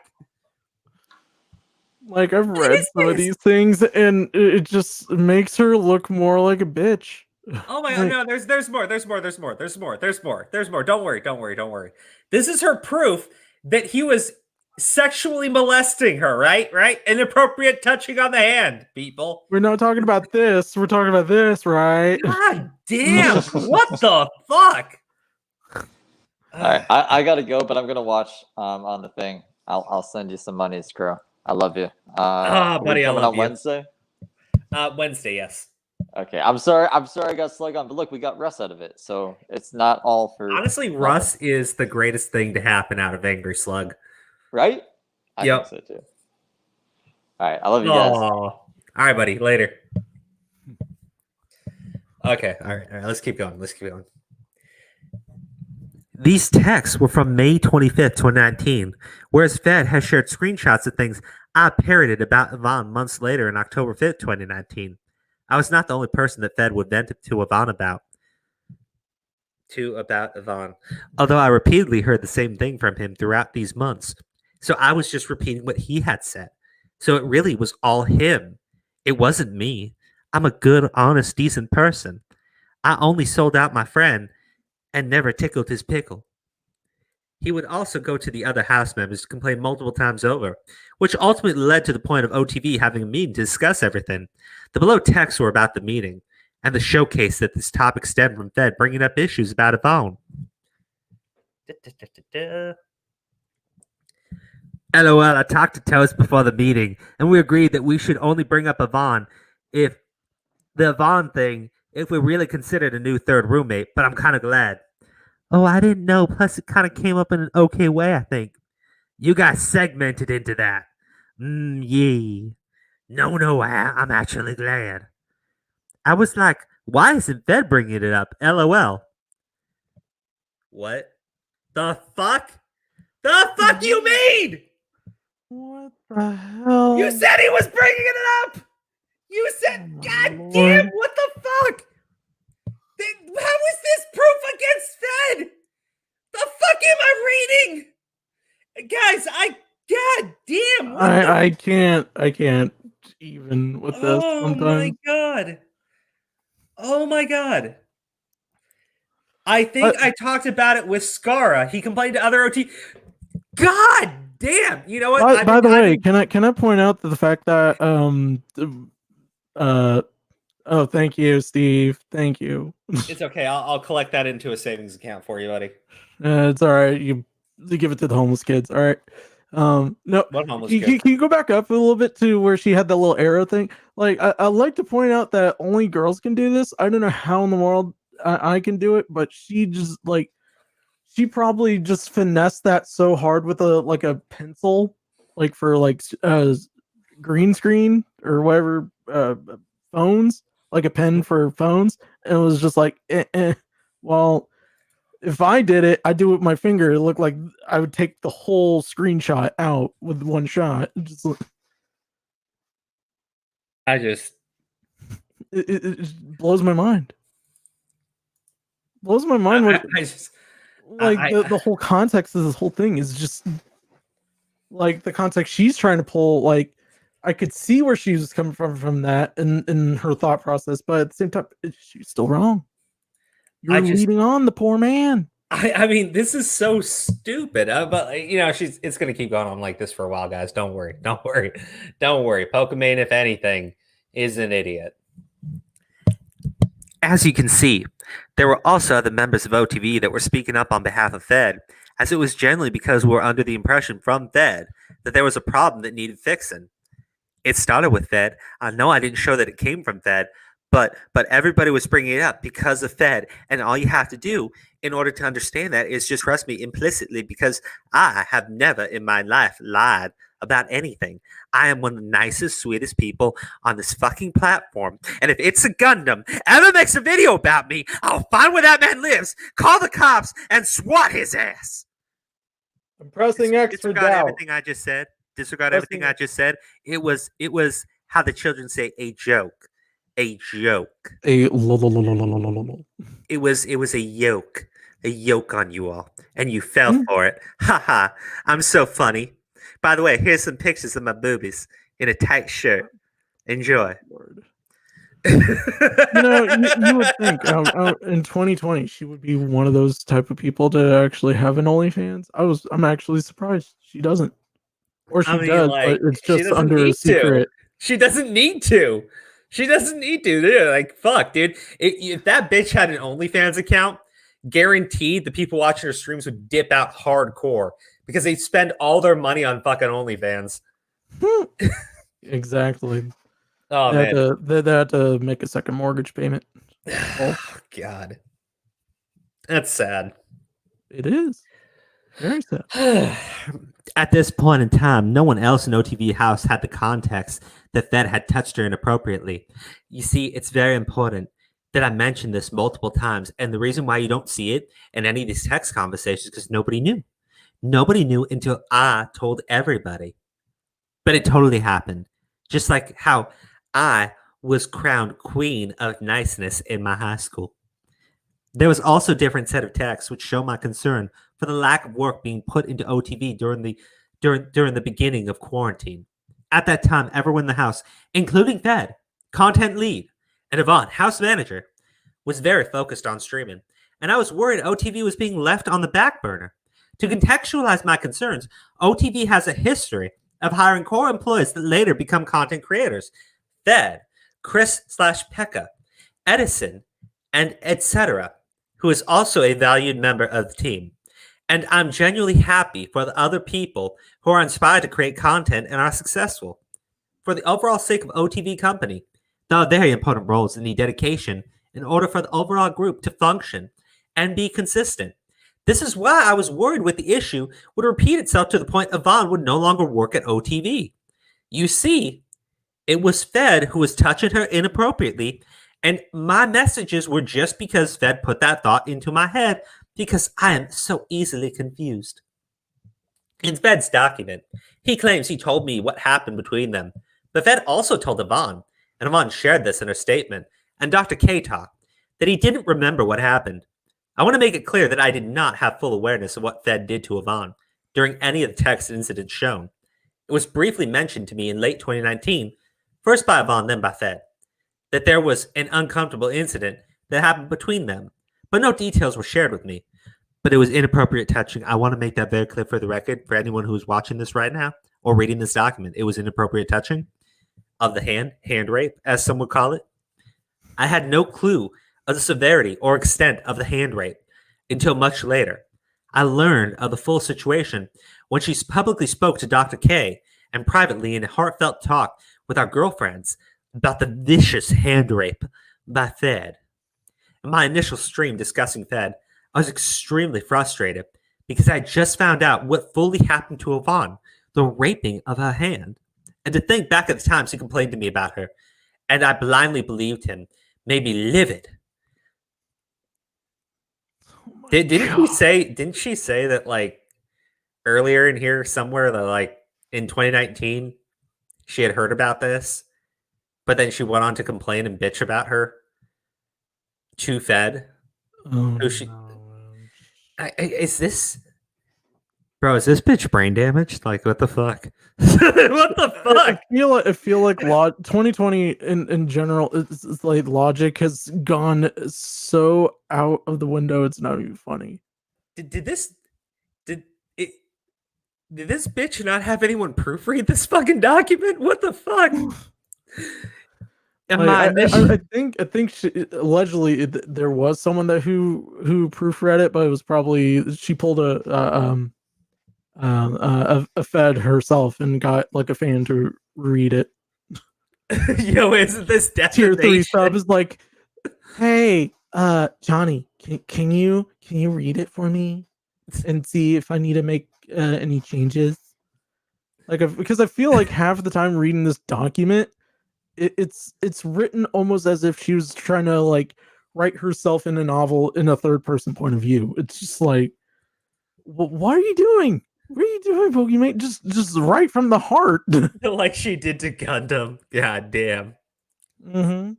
Like, I've read some of these things, and it just makes her look more like a bitch. Oh my god, no, there's more. Don't worry. This is her proof that he was sexually molesting her, right? Inappropriate touching on the hand, people. We're not talking about this. We're talking about this, right? God damn. What the fuck? All right, I gotta go, but I'm gonna watch on the thing. I'll send you some money, Screw. I love you. Buddy, I love on you. Wednesday? Wednesday, yes. Okay, I'm sorry I got slug on, but look, we got Russ out of it, so it's not all for. Honestly, Russ is the greatest thing to happen out of Angry Slug. Right? I think so too. All right, I love you guys. All right, buddy. Later. Okay, all right. Let's keep going. These texts were from May 25th, 2019, whereas Fed has shared screenshots of things I parroted about Yvonne months later in October 5th, 2019. I was not the only person that Fed would vent to Yvonne about. Yvonne. Although I repeatedly heard the same thing from him throughout these months. So I was just repeating what he had said. So it really was all him. It wasn't me. I'm a good, honest, decent person. I only sold out my friend and never tickled his pickle. He would also go to the other house members to complain multiple times over, which ultimately led to the point of OTV having a meeting to discuss everything. The below texts were about the meeting and the showcase that this topic stemmed from Fed bringing up issues about Yvonne. LOL, I talked to Toast before the meeting, and we agreed that we should only bring up Yvonne if the Yvonne thing, if we really considered a new third roommate, but I'm kind of glad. Oh, I didn't know. Plus, it kind of came up in an okay way, I think. You guys segmented into that. Yeah. No, I'm actually glad. I was like, why isn't Fed bringing it up? LOL. What? The fuck? The fuck you mean? What the hell? You said he was bringing it up! You said, God damn, what the fuck? How is this proof against Fed? The fuck am I reading? Guys, God damn. I can't even with this sometimes. Oh my god. I think I talked about it with Scara. He complained to other OT. God damn. You know what? By the way, can I point out the fact that oh, thank you, Steve. Thank you. It's okay. I'll collect that into a savings account for you, buddy. It's all right. You give it to the homeless kids. All right. No. What homeless kid? Can you go back up a little bit to where she had that little arrow thing? Like, I like to point out that only girls can do this. I don't know how in the world I can do it, but she just she probably just finessed that so hard with a pencil, like for green screen or whatever phones, like a pen for phones, and it was just like, well, if I did it, I do it with my finger. It looked like I would take the whole screenshot out with one shot. It blows my mind. Blows my mind. The whole context of this whole thing is just like the context she's trying to pull. Like, I could see where she was coming from that in her thought process, but at the same time, she's still wrong. You're leading on the poor man. I mean, this is so stupid. But it's gonna keep going on like this for a while, guys. Don't worry. Pokimane, if anything, is an idiot. As you can see, there were also other members of OTV that were speaking up on behalf of Fed, as it was generally because we were under the impression from Fed that there was a problem that needed fixing. It started with Fed. I know I didn't show that it came from Fed, but everybody was bringing it up because of Fed, and all you have to do in order to understand that is just trust me implicitly, because I have never in my life lied about anything. I am one of the nicest, sweetest people on this fucking platform, and if It's a Gundam ever makes a video about me, I'll find where that man lives, call the cops, and swat his ass. I'm pressing X for doubt. Everything I just said. Disregard everything I just said. It was how the children say a joke. A joke. It was a yoke on you all, and you fell for it. Haha, I'm so funny. By the way, here's some pictures of my boobies in a tight shirt. Enjoy. You would think in 2020 she would be one of those type of people to actually have an OnlyFans. I'm actually surprised she doesn't. Or she does, but it's just under a secret. She doesn't need to. Dude. Like, fuck, dude. If that bitch had an OnlyFans account, guaranteed the people watching her streams would dip out hardcore because they spend all their money on fucking OnlyFans. Exactly. Oh, man. They had to make a second mortgage payment. Oh, God. That's sad. It is. Very sad. At this point in time, no one else in OTV House had the context that Fed had touched her inappropriately. You see, it's very important that I mention this multiple times, and the reason why you don't see it in any of these text conversations is because nobody knew. Nobody knew until I told everybody. But it totally happened. Just like how I was crowned queen of niceness in my high school. There was also a different set of texts which show my concern for the lack of work being put into OTV during the beginning of quarantine. At that time, everyone in the house, including Fed, content lead, and Yvonne, house manager, was very focused on streaming, and I was worried OTV was being left on the back burner. To contextualize my concerns, OTV has a history of hiring core employees that later become content creators. Fed, Chris/Pekka, Edison, and etc., who is also a valued member of the team. And I'm genuinely happy for the other people who are inspired to create content and are successful. For the overall sake of OTV company, there are very important roles that need dedication in order for the overall group to function and be consistent. This is why I was worried with the issue would repeat itself to the point Yvonne would no longer work at OTV. You see, it was Fed who was touching her inappropriately, and my messages were just because Fed put that thought into my head because I am so easily confused. In Fed's document, he claims he told me what happened between them, but Fed also told Yvonne, and Yvonne shared this in her statement, and Dr. K talked, that he didn't remember what happened. I want to make it clear that I did not have full awareness of what Fed did to Yvonne during any of the text incidents shown. It was briefly mentioned to me in late 2019, first by Yvonne, then by Fed, that there was an uncomfortable incident that happened between them, but no details were shared with me. But it was inappropriate touching. I want to make that very clear for the record for anyone who's watching this right now or reading this document. It was inappropriate touching of the hand rape, as some would call it. I had no clue of the severity or extent of the hand rape until much later. I learned of the full situation when she publicly spoke to Dr. K and privately in a heartfelt talk with our girlfriends about the vicious hand rape by Fed. In my initial stream discussing Fed, I was extremely frustrated because I just found out what fully happened to Yvonne, the raping of her hand. And to think back at the times he complained to me about her, and I blindly believed him, made me livid. Didn't she say that, like, earlier in here somewhere that, like, in 2019 she had heard about this, but then she went on to complain and bitch about her to Fed? Is this bitch brain damaged? Like, what the fuck? What the fuck? I feel like 2020 in general, it's like logic has gone so out of the window. It's not even funny. Did this bitch not have anyone proofread this fucking document? What the fuck? I think allegedly there was someone who proofread it, but it was probably she pulled a Fed herself and got like a fan to read it. Yo, isn't this tier 3 sub is like, hey, Johnny, can you read it for me and see if I need to make any changes? Like, because I feel like half the time reading this document, it's written almost as if she was trying to like write herself in a novel in a third person point of view. It's just like, what are you doing? What are you doing, Pokimane? Just right from the heart. Like she did to Gundam. God damn. Mm-hmm.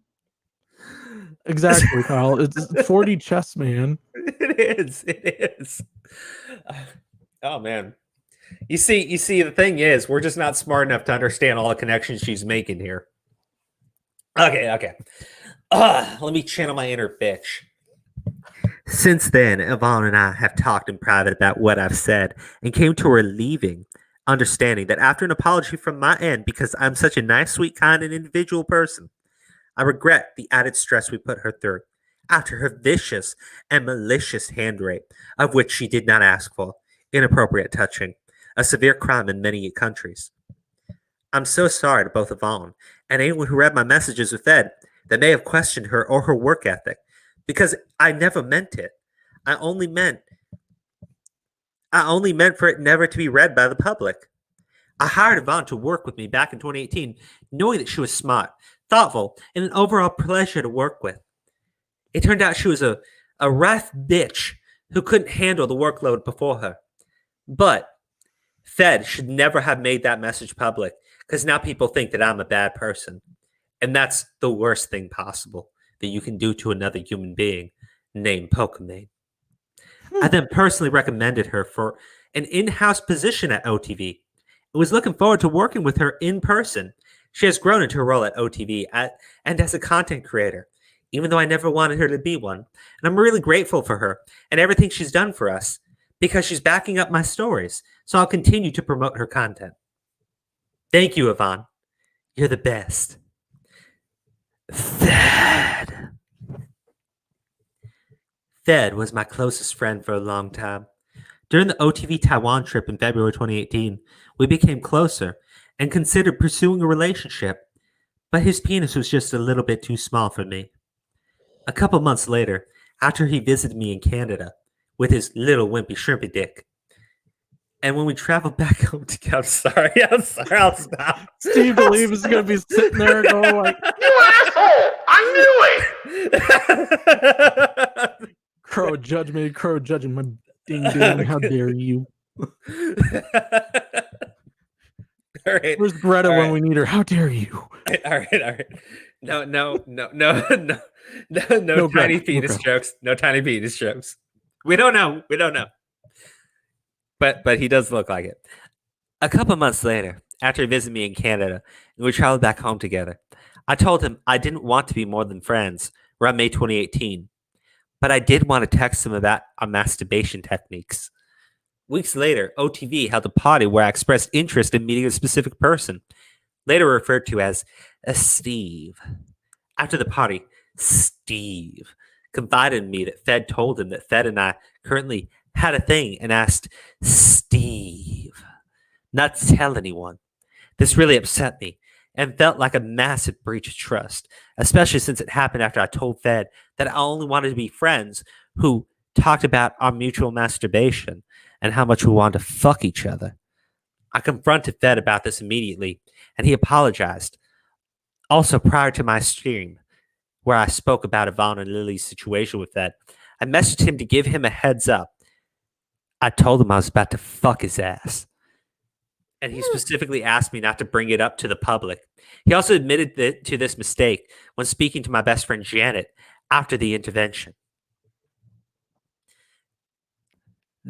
Exactly, Kyle. It's 4D chess, man. It is. Oh, man. You see, the thing is, we're just not smart enough to understand all the connections she's making here. Okay. Let me channel my inner bitch. Since then, Yvonne and I have talked in private about what I've said and came to a relieving understanding that after an apology from my end, because I'm such a nice, sweet, kind, and individual person, I regret the added stress we put her through after her vicious and malicious hand rape, of which she did not ask for, inappropriate touching, a severe crime in many countries. I'm so sorry to both Yvonne and anyone who read my messages with Ed that may have questioned her or her work ethic, because I never meant it. I only meant for it never to be read by the public. I hired Yvonne to work with me back in 2018, knowing that she was smart, thoughtful, and an overall pleasure to work with. It turned out she was a rough bitch who couldn't handle the workload before her. But Fed should never have made that message public, because now people think that I'm a bad person. And that's the worst thing possible that you can do to another human being named Pokimane. I then personally recommended her for an in-house position at OTV and was looking forward to working with her in person. She has grown into her role at OTV and as a content creator, even though I never wanted her to be one. And I'm really grateful for her and everything she's done for us because she's backing up my stories, so I'll continue to promote her content. Thank you, Yvonne. You're the best. Fed was my closest friend for a long time. During the OTV Taiwan trip in February 2018, we became closer and considered pursuing a relationship, but his penis was just a little bit too small for me. A couple months later, after he visited me in Canada with his little wimpy shrimpy dick, and when we traveled back home together, I'm sorry, I'll stop. Steve Believe is going to be sitting there going like, you asshole! I knew it! Crow judging my ding ding. How dare you? All right. Where's Greta when we need her? How dare you? All right. No tiny penis jokes. No tiny penis jokes. We don't know. But he does look like it. A couple months later, after he visited me in Canada, and we traveled back home together, I told him I didn't want to be more than friends around May 2018, but I did want to text him about our masturbation techniques. Weeks later, OTV held a party where I expressed interest in meeting a specific person, later referred to as Steve. After the party, Steve confided in me that Fed told him that Fed and I currently had a thing and asked Steve not to tell anyone. This really upset me and felt like a massive breach of trust, especially since it happened after I told Fed that I only wanted to be friends who talked about our mutual masturbation and how much we wanted to fuck each other. I confronted Fed about this immediately, and he apologized. Also, prior to my stream, where I spoke about Yvonne and Lily's situation with Fed, I messaged him to give him a heads up. I told him I was about to fuck his ass. And he specifically asked me not to bring it up to the public. He also admitted to this mistake when speaking to my best friend Janet after the intervention.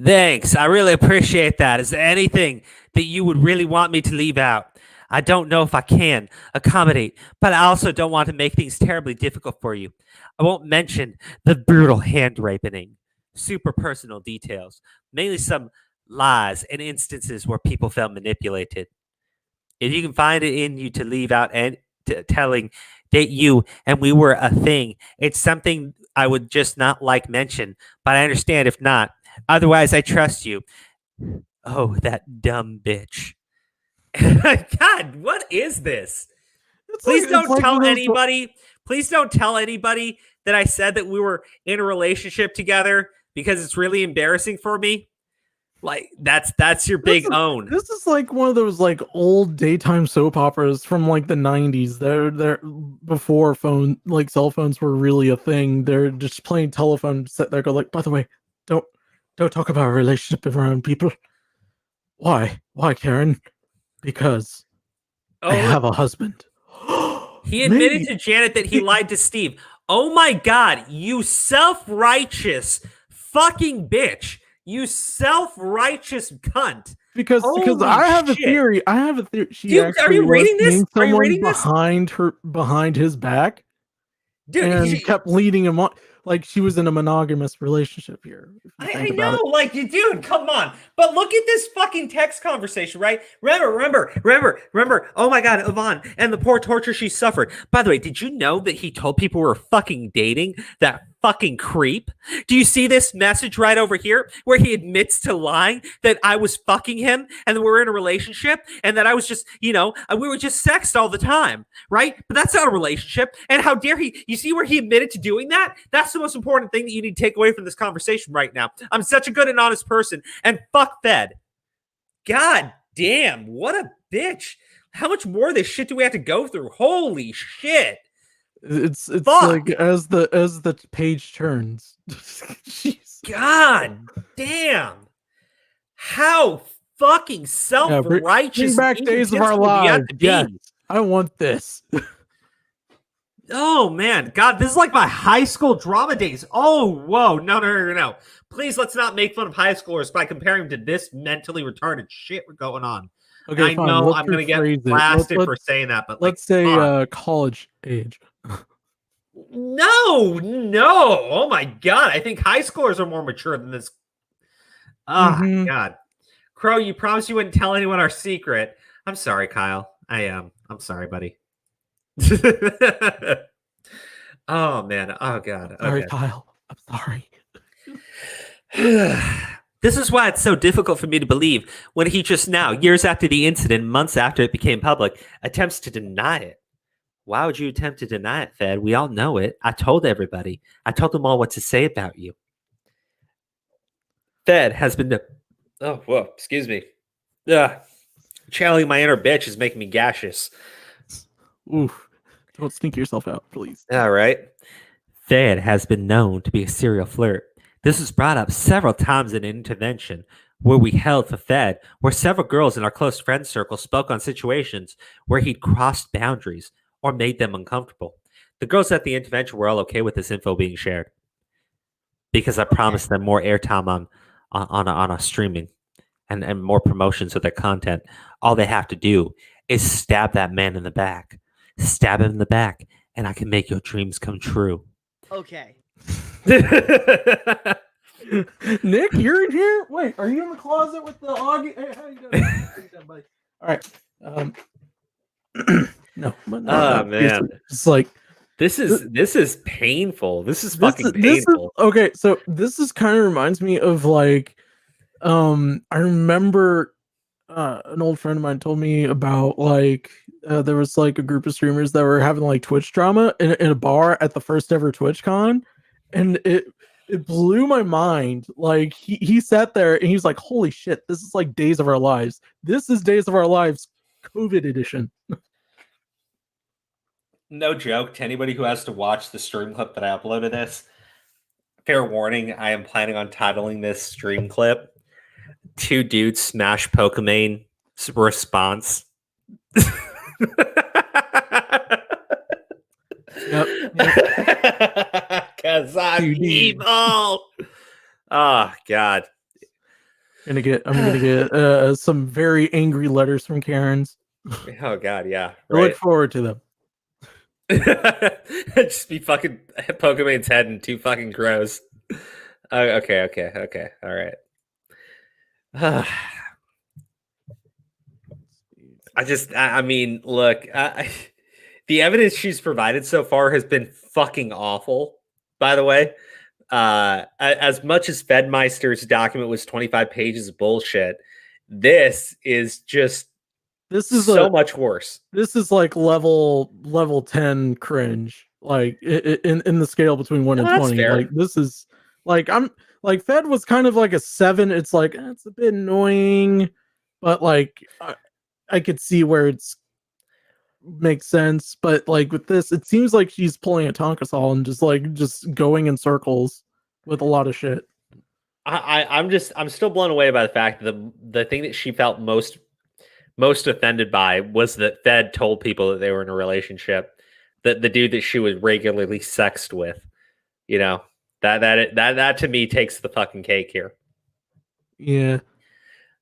Thanks. I really appreciate that. Is there anything that you would really want me to leave out? I don't know if I can accommodate, but I also don't want to make things terribly difficult for you. I won't mention the brutal hand raping, super personal details, mainly some lies and instances where people felt manipulated. If you can find it in you to leave out and telling that you and we were a thing, it's something I would just not like mention, but I understand if not. Otherwise, I trust you. Oh, that dumb bitch. God, what is this? Please don't tell anybody. Please don't tell anybody that I said that we were in a relationship together because it's really embarrassing for me. Like that's your big own. This is like one of those like old daytime soap operas from like the 90s. They're before cell phones were really a thing. They're just playing telephone, sit there, go like, by the way, don't talk about a relationship around people. Why, Karen? Because I have a husband. He admitted to Janet that he lied to Steve. Oh my God, you self-righteous fucking bitch. You self-righteous cunt. Because I have a theory. She Dude, actually are you reading this? Are you reading this? Behind his back. Dude, and kept leading him on. Like she was in a monogamous relationship here. I know, like, dude, come on. But look at this fucking text conversation, right? Remember. Oh my God, Yvonne, and the poor torture she suffered. By the way, did you know that he told people we were fucking dating? That fucking creep. Do you see this message right over here where he admits to lying that I was fucking him and that we're in a relationship and that I was just, we were just sexed all the time, right? But that's not a relationship. And how dare he? You see where he admitted to doing that? That's the most important thing that you need to take away from this conversation right now. I'm such a good and honest person, and fuck Fed. God damn, what a bitch. How much more of this shit do we have to go through? Holy shit. It's like as the page turns. God damn. How fucking self-righteous. Bring back days of our lives. Yes, I want this. Oh man, God, this is like my high school drama days. Oh, whoa, no. Please, let's not make fun of high schoolers by comparing to this mentally retarded shit we're going on. Okay, I know I'm going to get blasted for saying that, but let's say college age. No. Oh my God, I think high schoolers are more mature than this. Oh God, Crow, you promised you wouldn't tell anyone our secret. I'm sorry, Kyle. I am. I'm sorry, buddy. Oh man. Oh God. Okay. Sorry, Kyle. I'm sorry. This is why it's so difficult for me to believe when he just now, years after the incident, months after it became public, attempts to deny it. Why would you attempt to deny it, Fed? We all know it. I told everybody. I told them all what to say about you. Fed has been... Oh, whoa. Excuse me. Channeling my inner bitch is making me gaseous. Oof. Don't stink yourself out, please. All right. Fed has been known to be a serial flirt. This was brought up several times in an intervention where we held for Fed, where several girls in our close friend circle spoke on situations where he'd crossed boundaries or made them uncomfortable. The girls at the intervention were all okay with this info being shared because I promised them more airtime on a streaming and more promotions of their content. All they have to do is stab that man in the back. Stab him in the back, and I can make your dreams come true. Okay. Nick, you're in here? Wait, are you in the closet with the Augie? Hey, how you doing? How you doing, buddy? All right. No. Man. It's like this is painful. This is fucking painful. Okay, so this is kind of reminds me of like I remember an old friend of mine told me about like there was like a group of streamers that were having like Twitch drama in a bar at the first ever TwitchCon, and it blew my mind. Like he sat there and he was like, "Holy shit, this is like Days of Our Lives. This is Days of Our Lives, COVID edition." No joke to anybody who has to watch the stream clip that I uploaded this. Fair warning, I am planning on titling this stream clip "Two Dudes Smash Pokimane Response." Yep. Cause I'm evil. Oh God. I'm gonna get some very angry letters from Karens. Oh God, yeah. Right. I look forward to them. Just be fucking Pokimane's head and two fucking crows. Okay. All right. I mean, look, the evidence she's provided so far has been fucking awful, by the way. As much as Fedmeister's document was 25 pages of bullshit, this is so much worse. This is like level 10 cringe, like in the scale between 1 and 20. Fair. Like this is like I'm like Fed was kind of like a 7. It's like it's a bit annoying, but like I could see where it's makes sense. But like with this, it seems like she's pulling a Tonkasol and just going in circles with a lot of shit. I'm still blown away by the fact that the thing that she felt most offended by was that Fed told people that they were in a relationship, that the dude that she was regularly sexed with, you know, that to me takes the fucking cake here. Yeah.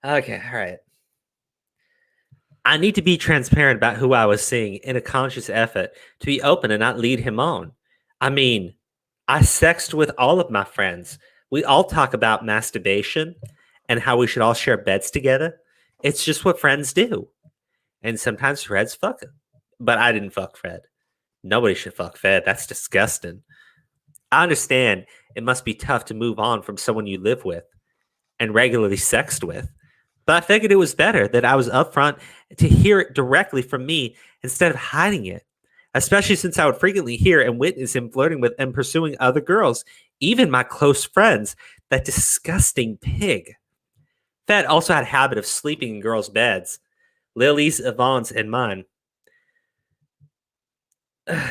Okay. All right. I need to be transparent about who I was seeing in a conscious effort to be open and not lead him on. I mean, I sexed with all of my friends. We all talk about masturbation and how we should all share beds together. It's just what friends do. And sometimes Fred's fuck it. But I didn't fuck Fred. Nobody should fuck Fred. That's disgusting. I understand it must be tough to move on from someone you live with and regularly sexed with. But I figured it was better that I was upfront to hear it directly from me instead of hiding it, especially since I would frequently hear and witness him flirting with and pursuing other girls, even my close friends, that disgusting pig. Fed also had a habit of sleeping in girls' beds, Lily's, Yvonne's, and mine. I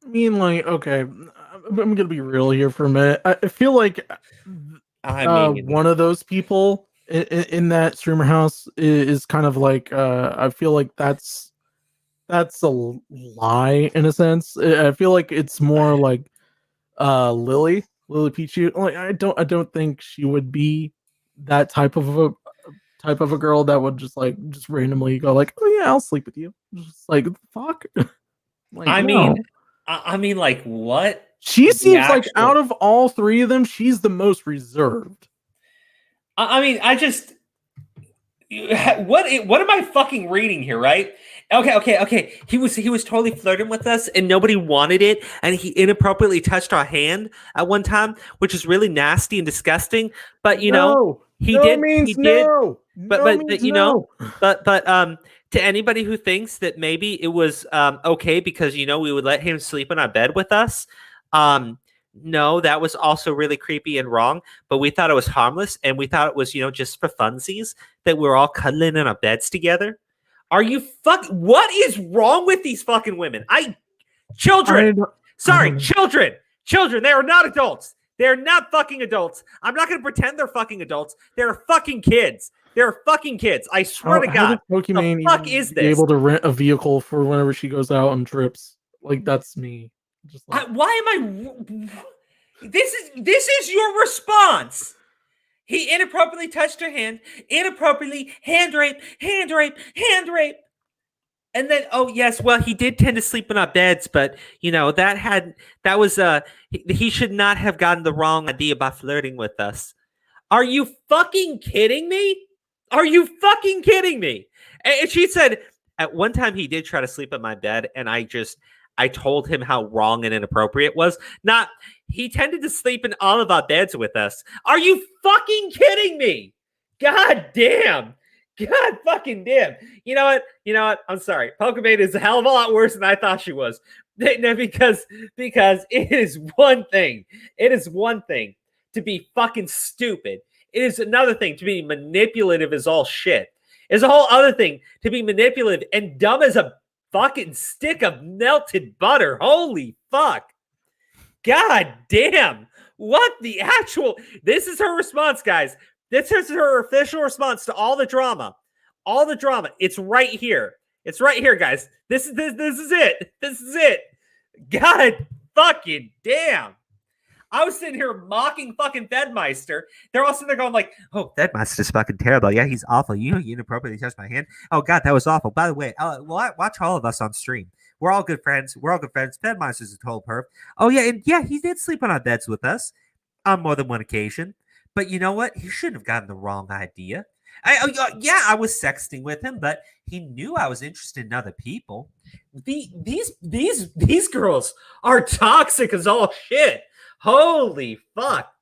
mean, like, okay, I'm going to be real here for a minute. I feel like one of those people in that streamer house is kind of like I feel like that's a lie in a sense. I feel like it's more like Lily Pichu. Like I don't think she would be that type of a girl that would just randomly go like, oh yeah, I'll sleep with you. Just like fuck. Like, I mean, like what? She seems like out of all three of them, she's the most reserved. I mean, what am I fucking reading here, right? Okay. He was totally flirting with us and nobody wanted it, and he inappropriately touched our hand at one time, which is really nasty and disgusting. But you know, to anybody who thinks that maybe it was okay because we would let him sleep in our bed with us, no, that was also really creepy and wrong, but we thought it was harmless, and we thought it was, just for funsies that we were all cuddling in our beds together. Are you what is wrong with these fucking women? Children, they are not adults. They're not fucking adults. I'm not going to pretend they're fucking adults. They're fucking kids. They're fucking kids. I swear to God. Pokimane, the fuck is this? Be able to rent a vehicle for whenever she goes out on trips. Like, that's me. Just like, why am I? This is your response. He inappropriately touched her hand. Inappropriately hand rape. And then, oh yes, well, he did tend to sleep in our beds, but he should not have gotten the wrong idea by flirting with us. Are you fucking kidding me? And she said at one time he did try to sleep in my bed, and I told him how wrong and inappropriate it was. He tended to sleep in all of our beds with us. Are you fucking kidding me? God damn. God fucking damn. You know what? I'm sorry. Pokimane is a hell of a lot worse than I thought she was. No, because it is one thing. It is one thing to be fucking stupid. It is another thing to be manipulative as all shit. It's a whole other thing to be manipulative and dumb as a fucking stick of melted butter. Holy fuck. God damn. What the actual... This is her response, guys. This is her official response to all the drama. All the drama. It's right here. It's right here, guys. This is it. This is it. God fucking damn. I was sitting here mocking fucking Fedmeister. They're all sitting there going like, oh, Fedmeister's fucking terrible. Yeah, he's awful. You know, you inappropriately touched my hand. Oh, God, that was awful. By the way, watch all of us on stream. We're all good friends. Fedmeister's a total perv. Oh, yeah, and yeah, he did sleep on our beds with us on more than one occasion. But you know what? He shouldn't have gotten the wrong idea. I was sexting with him, but he knew I was interested in other people. These girls are toxic as all shit. Holy fuck.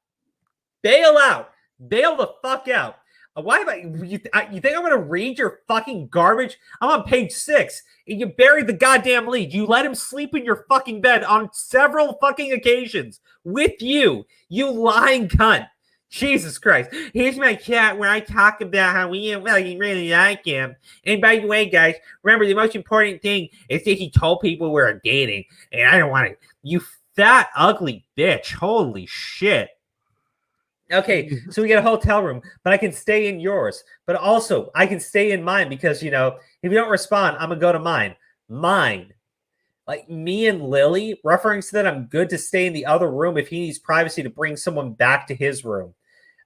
Bail out. Bail the fuck out. Why am you think I'm going to read your fucking garbage? I'm on page 6, and you buried the goddamn lead. You let him sleep in your fucking bed on several fucking occasions with you lying cunt. Jesus Christ. Here's my chat where I talk about how we really like him. And by the way, guys, remember the most important thing is that he told people we were dating. And I don't want it. You fat, ugly bitch. Holy shit. Okay, so we get a hotel room, but I can stay in yours. But also, I can stay in mine because, you know, if you don't respond, I'm going to go to mine. Mine. Like me and Lily, referring to that I'm good to stay in the other room if he needs privacy to bring someone back to his room.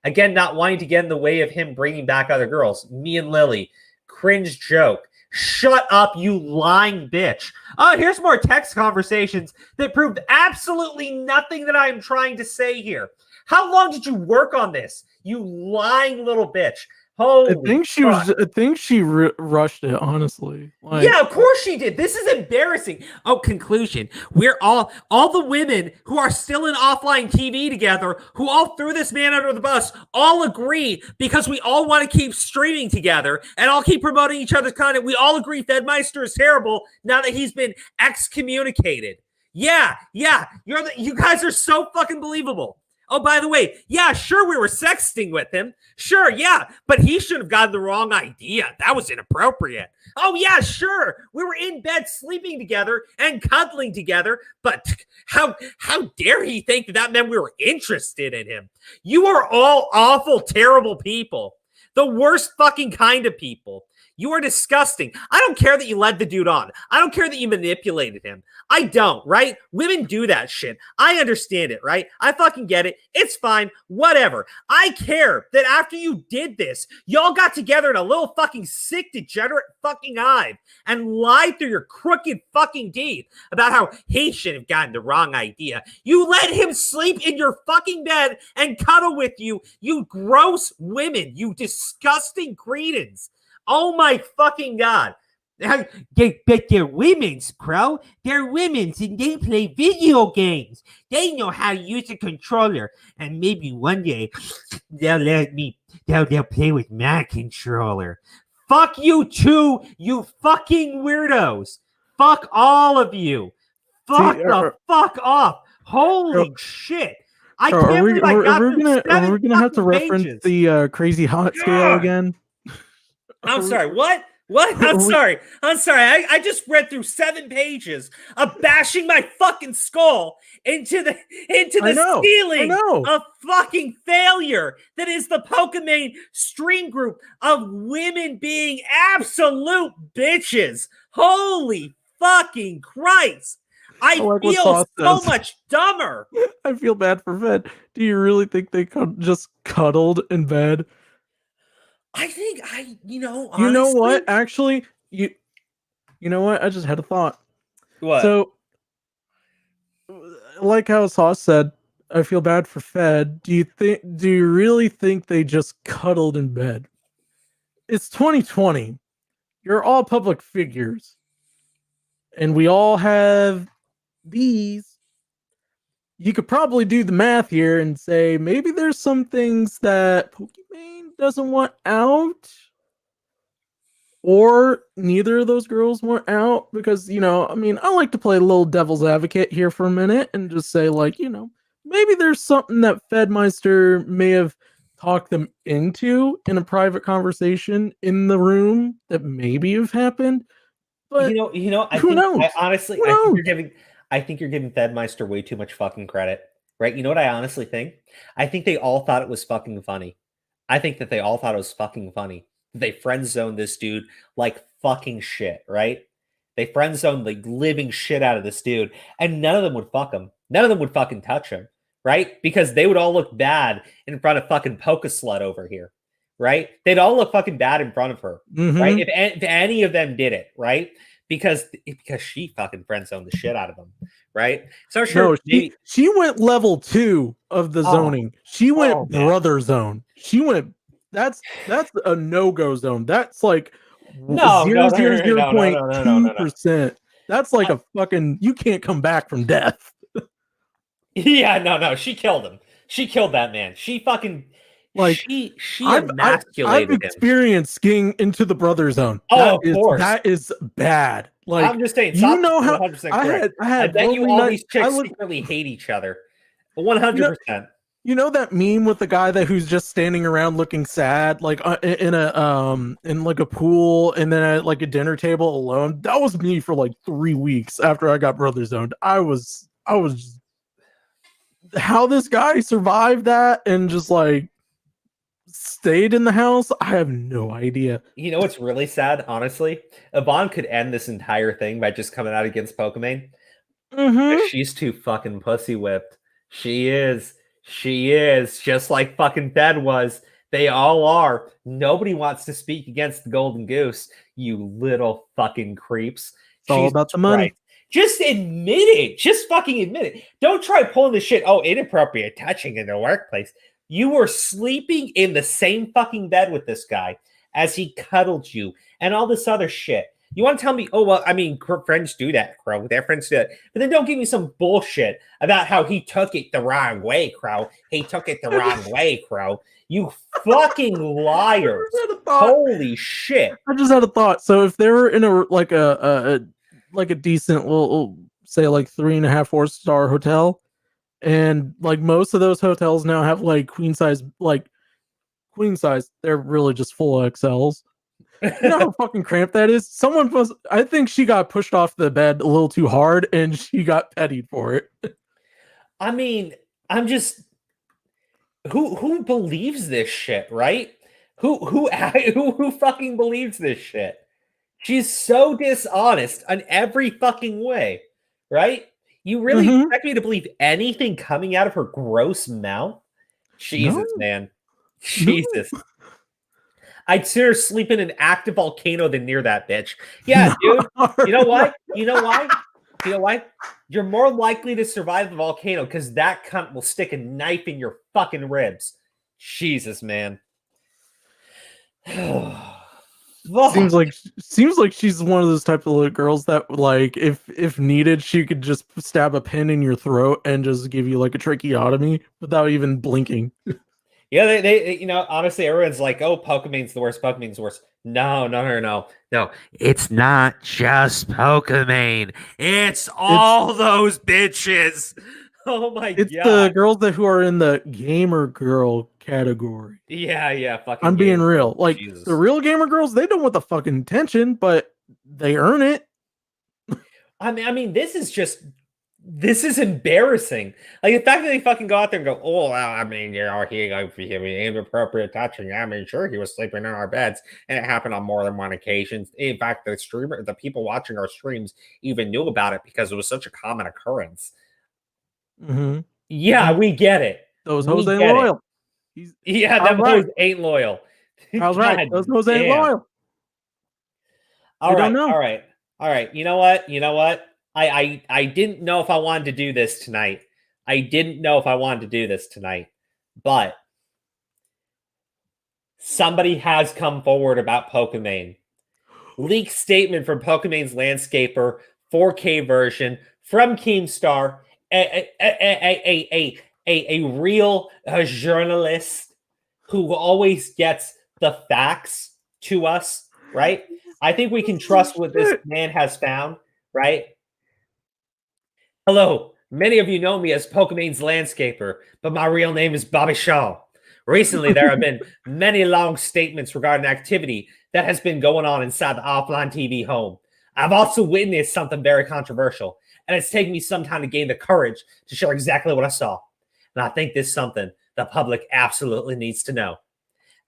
Again, not wanting to get in the way of him bringing back other girls. Me and Lily. Cringe joke. Shut up, you lying bitch. Oh, here's more text conversations that proved absolutely nothing that I'm trying to say here. How long did you work on this, you lying little bitch? Holy I think she rushed it, honestly. Like, yeah, of course she did. This is embarrassing. Oh, conclusion. We're all the women who are still in offline TV together, who all threw this man under the bus, all agree because we all want to keep streaming together and all keep promoting each other's content. We all agree Fedmeister is terrible now that he's been excommunicated. Yeah, you guys are so fucking believable. Oh, by the way, yeah, sure, we were sexting with him. Sure, yeah, but he should have gotten the wrong idea. That was inappropriate. Oh, yeah, sure, we were in bed sleeping together and cuddling together, but how dare he think that meant we were interested in him? You are all awful, terrible people. The worst fucking kind of people. You are disgusting. I don't care that you led the dude on. I don't care that you manipulated him. I don't, right? Women do that shit. I understand it, right? I fucking get it. It's fine. Whatever. I care that after you did this, y'all got together in a little fucking sick, degenerate fucking hive and lied through your crooked fucking deed about how he should have gotten the wrong idea. You let him sleep in your fucking bed and cuddle with you, you gross women, you disgusting cretins. Oh my fucking God. But they're women's, Crow. They're women's and they play video games. They know how to use a controller. And maybe one day they'll play with my controller. Fuck you too, you fucking weirdos. Fuck all of you. Fuck fuck off. Holy shit. I can't believe I got Are we gonna have to reference the crazy hot scale again? I'm sorry, what? I'm sorry. I just read through 7 pages of bashing my fucking skull into the ceiling of fucking failure that is the Pokimane stream group of women being absolute bitches. Holy fucking Christ. I feel so much dumber. I feel bad for Fed. Do you really think they just cuddled in bed? I think honestly, you know what? Actually, you know what? I just had a thought. What? So, like how Sauce said, I feel bad for Fed. Do you really think they just cuddled in bed? It's 2020. You're all public figures, and we all have these. You could probably do the math here and say maybe there's some things that Pokimane doesn't want out, or neither of those girls went out because, you know, I mean, I like to play a little devil's advocate here for a minute and just say, like, you know, maybe there's something that Fedmeister may have talked them into in a private conversation in the room that maybe have happened. But who knows? I think you're giving Fedmeister way too much fucking credit, right? You know what I honestly think? I think they all thought it was fucking funny. I think that they all thought it was fucking funny. They friend zoned this dude like fucking shit, right? They friend zoned the living shit out of this dude, and none of them would fuck him. None of them would fucking touch him, right? Because they would all look bad in front of fucking Poke Slut over here, right? They'd all look fucking bad in front of her, right? If any of them did it, right? Because she fucking friend zoned the shit out of them, right? So sure, she went level 2 of the zoning. She went brother zone. She went. That's a no-go zone. That's like 0.2%. That's like a fucking. You can't come back from death. Yeah, no. She killed him. She killed that man. She fucking. Like she I've experienced skiing into the brother zone. Of course, that is bad. Like I'm just saying, you know how 100% correct. I bet you all these chicks secretly hate each other. 100%. You know that meme with the guy who's just standing around looking sad, like in like a pool, and then at like a dinner table alone. That was me for like 3 weeks after I got brother zoned. I was just, how this guy survived that and just like stayed in the house, I have no idea. You know what's really sad, honestly? Yvonne could end this entire thing by just coming out against Pokimane. She's too fucking pussy whipped. She is just like fucking Fed was. They all are. Nobody wants to speak against the Golden Goose, you little fucking creeps. It's all about the money. Right. Just admit it. Just fucking admit it. Don't try pulling the shit. Oh, inappropriate touching in the workplace. You were sleeping in the same fucking bed with this guy as he cuddled you and all this other shit. You want to tell me, oh, well, I mean, friends do that, Crow. Their friends do that. But then don't give me some bullshit about how he took it the wrong way, Crow. He took it the wrong way, Crow. You fucking liars. Holy shit. I just had a thought. So if they were in a decent, well, say like 3.5, 4-star hotel, and like most of those hotels now have like queen size, they're really just full XLs. You know how fucking cramped that is? I think she got pushed off the bed a little too hard and she got pettied for it. I mean, I'm just who believes this shit, right? Who fucking believes this shit? She's so dishonest on every fucking way, right? You really expect me to believe anything coming out of her gross mouth? Jesus, man. Jesus. No. I'd sooner sleep in an active volcano than near that bitch. Yeah, dude. You know what? You know why? You're more likely to survive the volcano because that cunt will stick a knife in your fucking ribs. Jesus, man. Seems like she's one of those type of little girls that, like, if needed, she could just stab a pin in your throat and just give you like a tracheotomy without even blinking. Yeah, they honestly, everyone's like, oh, Pokimane's the worst. Pokimane's the worst. No. It's not just Pokimane. It's all those bitches. Oh my god. It's the girls who are in the gamer girl category. Yeah. Fucking. I'm being real. Like, Jesus. The real gamer girls, they don't want the fucking attention, but they earn it. I mean, this is embarrassing. Like, the fact that they fucking go out there and go, oh, well, I mean, he inappropriate touching. I mean, sure, he was sleeping in our beds, and it happened on more than one occasion. In fact, the people watching our streams even knew about it because it was such a common occurrence. Yeah, we get it. Those hoes ain't loyal. Them hoes ain't loyal. I was right. Those hoes ain't loyal. All right. You know what? I didn't know if I wanted to do this tonight. But somebody has come forward about Pokimane. Leaked statement from Pokimane's landscaper, 4K version from Keemstar, a real journalist who always gets the facts to us, right? I think we can trust what this man has found, right? Hello, many of you know me as Pokimane's landscaper, but my real name is Bobby Shaw. Recently, there have been many long statements regarding activity that has been going on inside the offline TV home. I've also witnessed something very controversial, and it's taken me some time to gain the courage to share exactly what I saw. And I think this is something the public absolutely needs to know.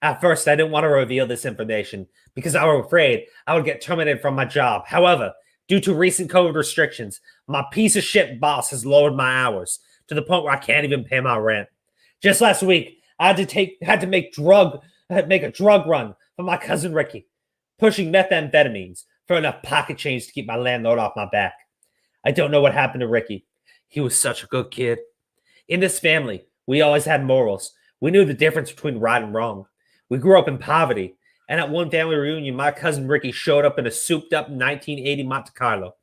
At first, I didn't want to reveal this information because I was afraid I would get terminated from my job. However, due to recent COVID restrictions, my piece of shit boss has lowered my hours to the point where I can't even pay my rent. Just last week, I had to make a drug run for my cousin Ricky, pushing methamphetamines for enough pocket change to keep my landlord off my back. I don't know what happened to Ricky. He was such a good kid. In this family, we always had morals. We knew the difference between right and wrong. We grew up in poverty, and at one family reunion, my cousin Ricky showed up in a souped-up 1980 Monte Carlo.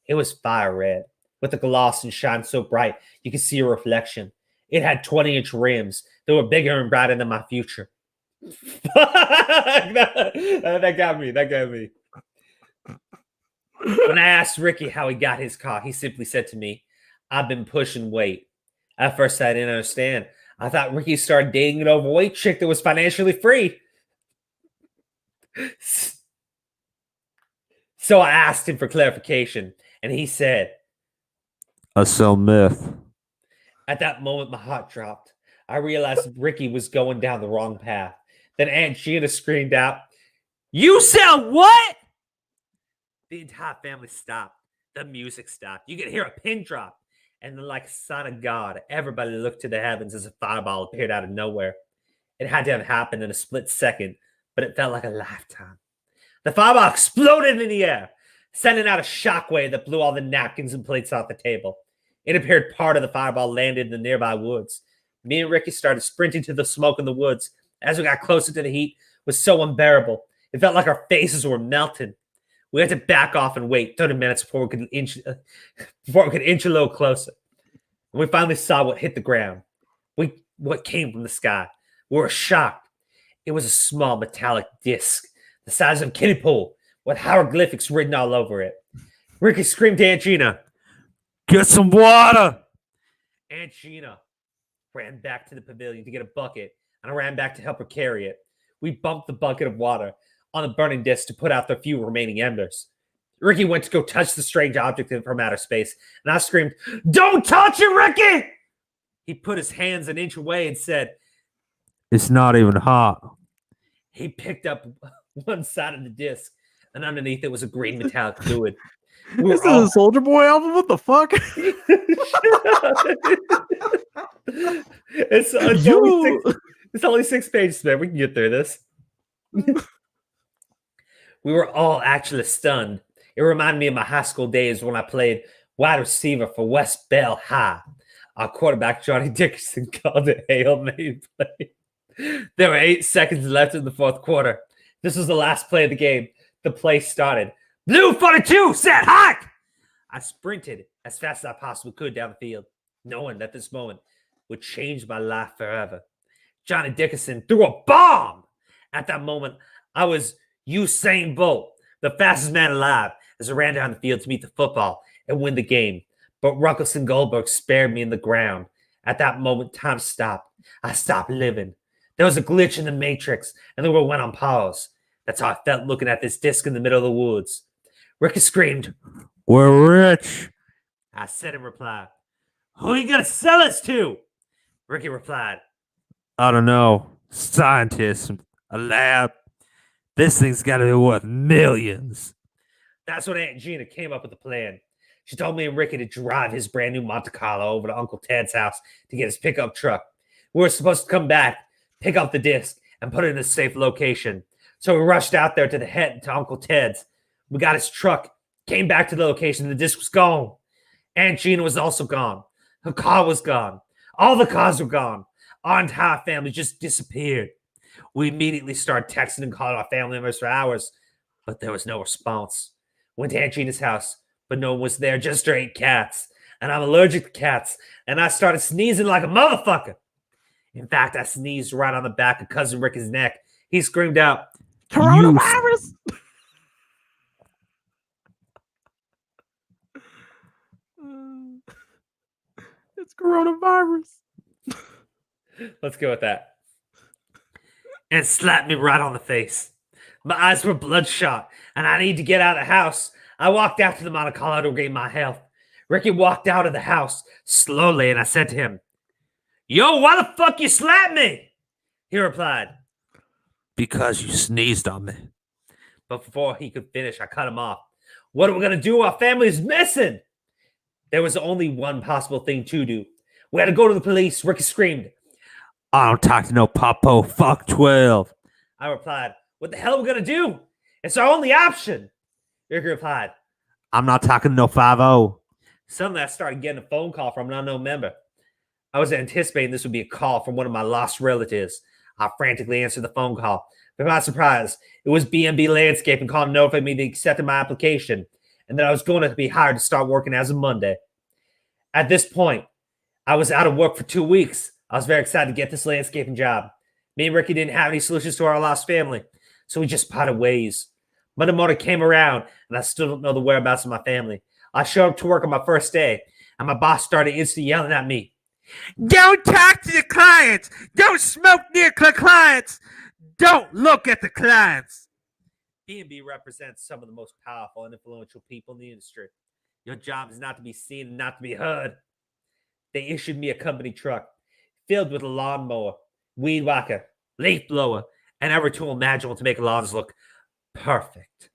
It was fire red, with the gloss and shine so bright you could see a reflection. It had 20-inch rims that were bigger and brighter than my future. that got me. When I asked Ricky how he got his car, he simply said to me, "I've been pushing weight." At first, I didn't understand. I thought Ricky started dating an overweight chick that was financially free. So I asked him for clarification, and he said, "I sell meth." At that moment, my heart dropped. I realized Ricky was going down the wrong path. Then Aunt Gina screamed out, "You sell what?" The entire family stopped. The music stopped. You could hear a pin drop. And then, like a sign of God, everybody looked to the heavens as a fireball appeared out of nowhere. It had to have happened in a split second, but it felt like a lifetime. The fireball exploded in the air, sending out a shockwave that blew all the napkins and plates off the table. It appeared part of the fireball landed in the nearby woods. Me and Ricky started sprinting to the smoke in the woods. As we got closer to the heat, it was so unbearable. It felt like our faces were melting. We had to back off and wait 30 minutes before we could inch a little closer. And we finally saw what hit the ground. What came from the sky. We were shocked. It was a small metallic disc, the size of a kiddie pool, with hieroglyphics written all over it. Ricky screamed to Aunt Gina, "Get some water!" Aunt Gina ran back to the pavilion to get a bucket, and I ran back to help her carry it. We bumped the bucket of water on the burning disc to put out the few remaining embers. Ricky went to go touch the strange object from outer space, and I screamed, "Don't touch it, Ricky!" He put his hands an inch away and said, "It's not even hot." He picked up one side of the disc, and underneath it was a green metallic fluid. This is a Soldier Boy album? What the fuck? It's only 6 pages, man. We can get through this. We were all actually stunned. It reminded me of my high school days when I played wide receiver for West Bell High. Our quarterback, Johnny Dickerson, called it Hail Mary play. There were 8 seconds left in the fourth quarter. This was the last play of the game. The play started. Blue 42, set hot! I sprinted as fast as I possibly could down the field, knowing that this moment would change my life forever. Johnny Dickerson threw a bomb! At that moment, I was Usain Bolt, the fastest man alive, as I ran down the field to meet the football and win the game. But Ruckelson Goldberg spared me in the ground. At that moment, time stopped. I stopped living. There was a glitch in the matrix, and the world went on pause. That's how I felt looking at this disc in the middle of the woods. Ricky screamed, "We're rich." I said in reply, "Who are you going to sell us to?" Ricky replied, "I don't know. Scientists, a lab. This thing's got to be worth millions." That's when Aunt Gina came up with a plan. She told me and Ricky to drive his brand new Monte Carlo over to Uncle Ted's house to get his pickup truck. We were supposed to come back, pick up the disc, and put it in a safe location. So we rushed out there to Uncle Ted's. We got his truck, came back to the location, and the disc was gone. Aunt Gina was also gone. Her car was gone. All the cars were gone. Our entire family just disappeared. We immediately started texting and calling our family members for hours, but there was no response. Went to Aunt Gina's house, but no one was there, just her 8 cats. And I'm allergic to cats, and I started sneezing like a motherfucker. In fact, I sneezed right on the back of Cousin Ricky's neck. He screamed out, "Coronavirus!" It's coronavirus. Let's go with that. And slapped me right on the face. My eyes were bloodshot, and I need to get out of the house. I walked after them on a call out to regain my health. Ricky walked out of the house slowly, and I said to him, "Yo, why the fuck you slapped me?" He replied, "Because you sneezed on me." But before he could finish, I cut him off. What are we going to do? Our family is missing. There was only one possible thing to do. We had to go to the police. Ricky screamed, "I don't talk to no popo. Fuck 12. I replied, "What the hell are we going to do? It's our only option." Ricky replied, "I'm not talking to no 5-0. Suddenly, I started getting a phone call from an unknown member. I was anticipating this would be a call from one of my lost relatives. I frantically answered the phone call. To my surprise, it was B&B Landscaping calling to notify me they accepted my application and that I was going to be hired to start working as of Monday. At this point, I was out of work for 2 weeks. I was very excited to get this landscaping job. Me and Ricky didn't have any solutions to our lost family, so we just parted ways. Monday morning came around, and I still don't know the whereabouts of my family. I showed up to work on my first day, and my boss started instantly yelling at me. "Don't talk to the clients. Don't smoke near clients. Don't look at the clients." B&B represents some of the most powerful and influential people in the industry. Your job is not to be seen and not to be heard. They issued me a company truck filled with a lawnmower, weed whacker, leaf blower, and every tool imaginable to make lawns look perfect.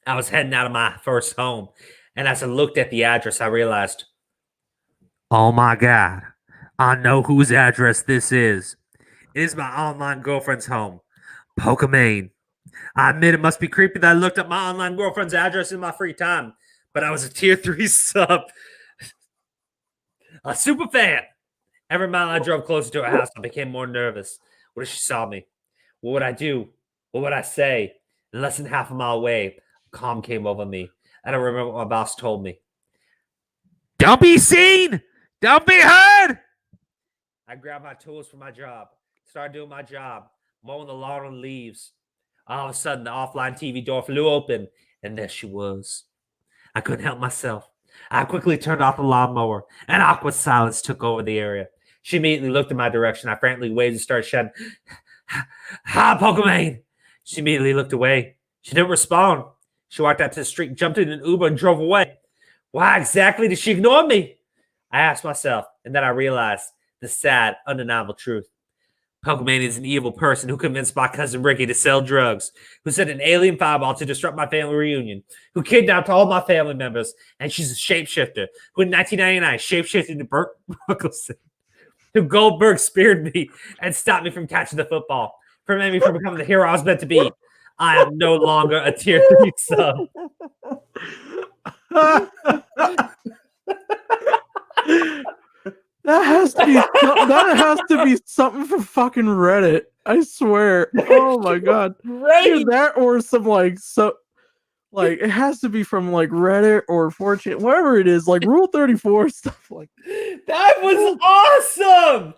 I was heading out of my first home, and as I looked at the address, I realized, oh my God, I know whose address this is. It is my online girlfriend's home, Pokimane. I admit it must be creepy that I looked up my online girlfriend's address in my free time, but I was a tier 3 sub, a super fan. Every mile I drove closer to her house, I became more nervous. What if she saw me? What would I do? What would I say? And less than half a mile away, calm came over me. I don't remember what my boss told me. Don't be seen! Don't be heard! I grabbed my tools for my job, started doing my job, mowing the lawn and leaves. All of a sudden, the offline TV door flew open, and there she was. I couldn't help myself. I quickly turned off the lawnmower, and awkward silence took over the area. She immediately looked in my direction. I frantically waved and started shouting, "Hi, Pokimane!" She immediately looked away. She didn't respond. She walked out to the street, jumped in an Uber, and drove away. Why exactly did she ignore me? I asked myself, and then I realized the sad, undeniable truth. Pokimane is an evil person who convinced my cousin Ricky to sell drugs, who sent an alien fireball to disrupt my family reunion, who kidnapped all my family members, and she's a shapeshifter, who in 1999 shapeshifted to Burt Buckleson, who Goldberg speared me and stopped me from catching the football, preventing me from becoming the hero I was meant to be. I am no longer a tier 3 sub. That has to be something from fucking Reddit. I swear. Oh my God. Right. Either that or some it has to be from like Reddit or 4chan, whatever it is, like Rule 34 stuff like that. Was awesome.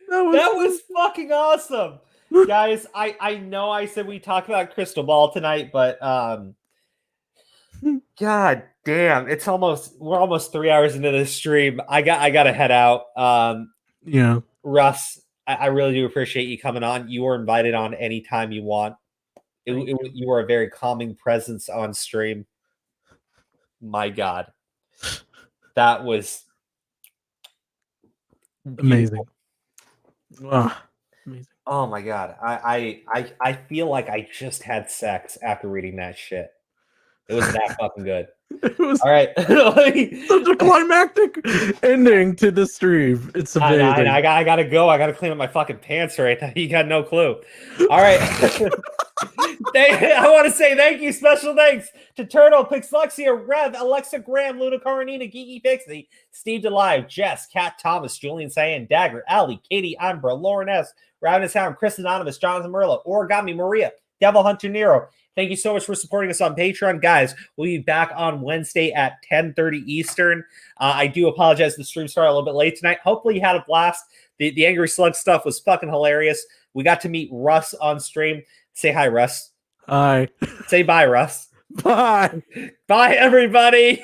That was fucking awesome. Guys, I know I said we talked about Crystal Ball tonight, but God damn, we're almost 3 hours into this stream. I gotta head out. Yeah. Russ, I really do appreciate you coming on. You were invited on anytime you want. You were a very calming presence on stream. My God. That was amazing. Amazing. Oh my God. I feel like I just had sex after reading that shit. It was that fucking good. It was all right. Such a climactic ending to the stream. It's amazing. I gotta go. I gotta clean up my fucking pants right now. You got no clue. All right. I want to say thank you. Special thanks to Turtle, Pixlexia, Rev, Alexa Graham, Luna Karanina, Geeky Pixie, Steve DeLive, Jess, Kat Thomas, Julian Cyan, Dagger, Ali, Katie, Ambra, Lauren S., Ravenous Hound, Chris Anonymous, Jonathan Merlo, Origami Maria, Devil Hunter Nero. Thank you so much for supporting us on Patreon. Guys, we'll be back on Wednesday at 10:30 Eastern. I do apologize. The stream started a little bit late tonight. Hopefully you had a blast. The Angry Slug stuff was fucking hilarious. We got to meet Russ on stream. Say hi, Russ. Hi. Say bye, Russ. Bye. Bye, everybody.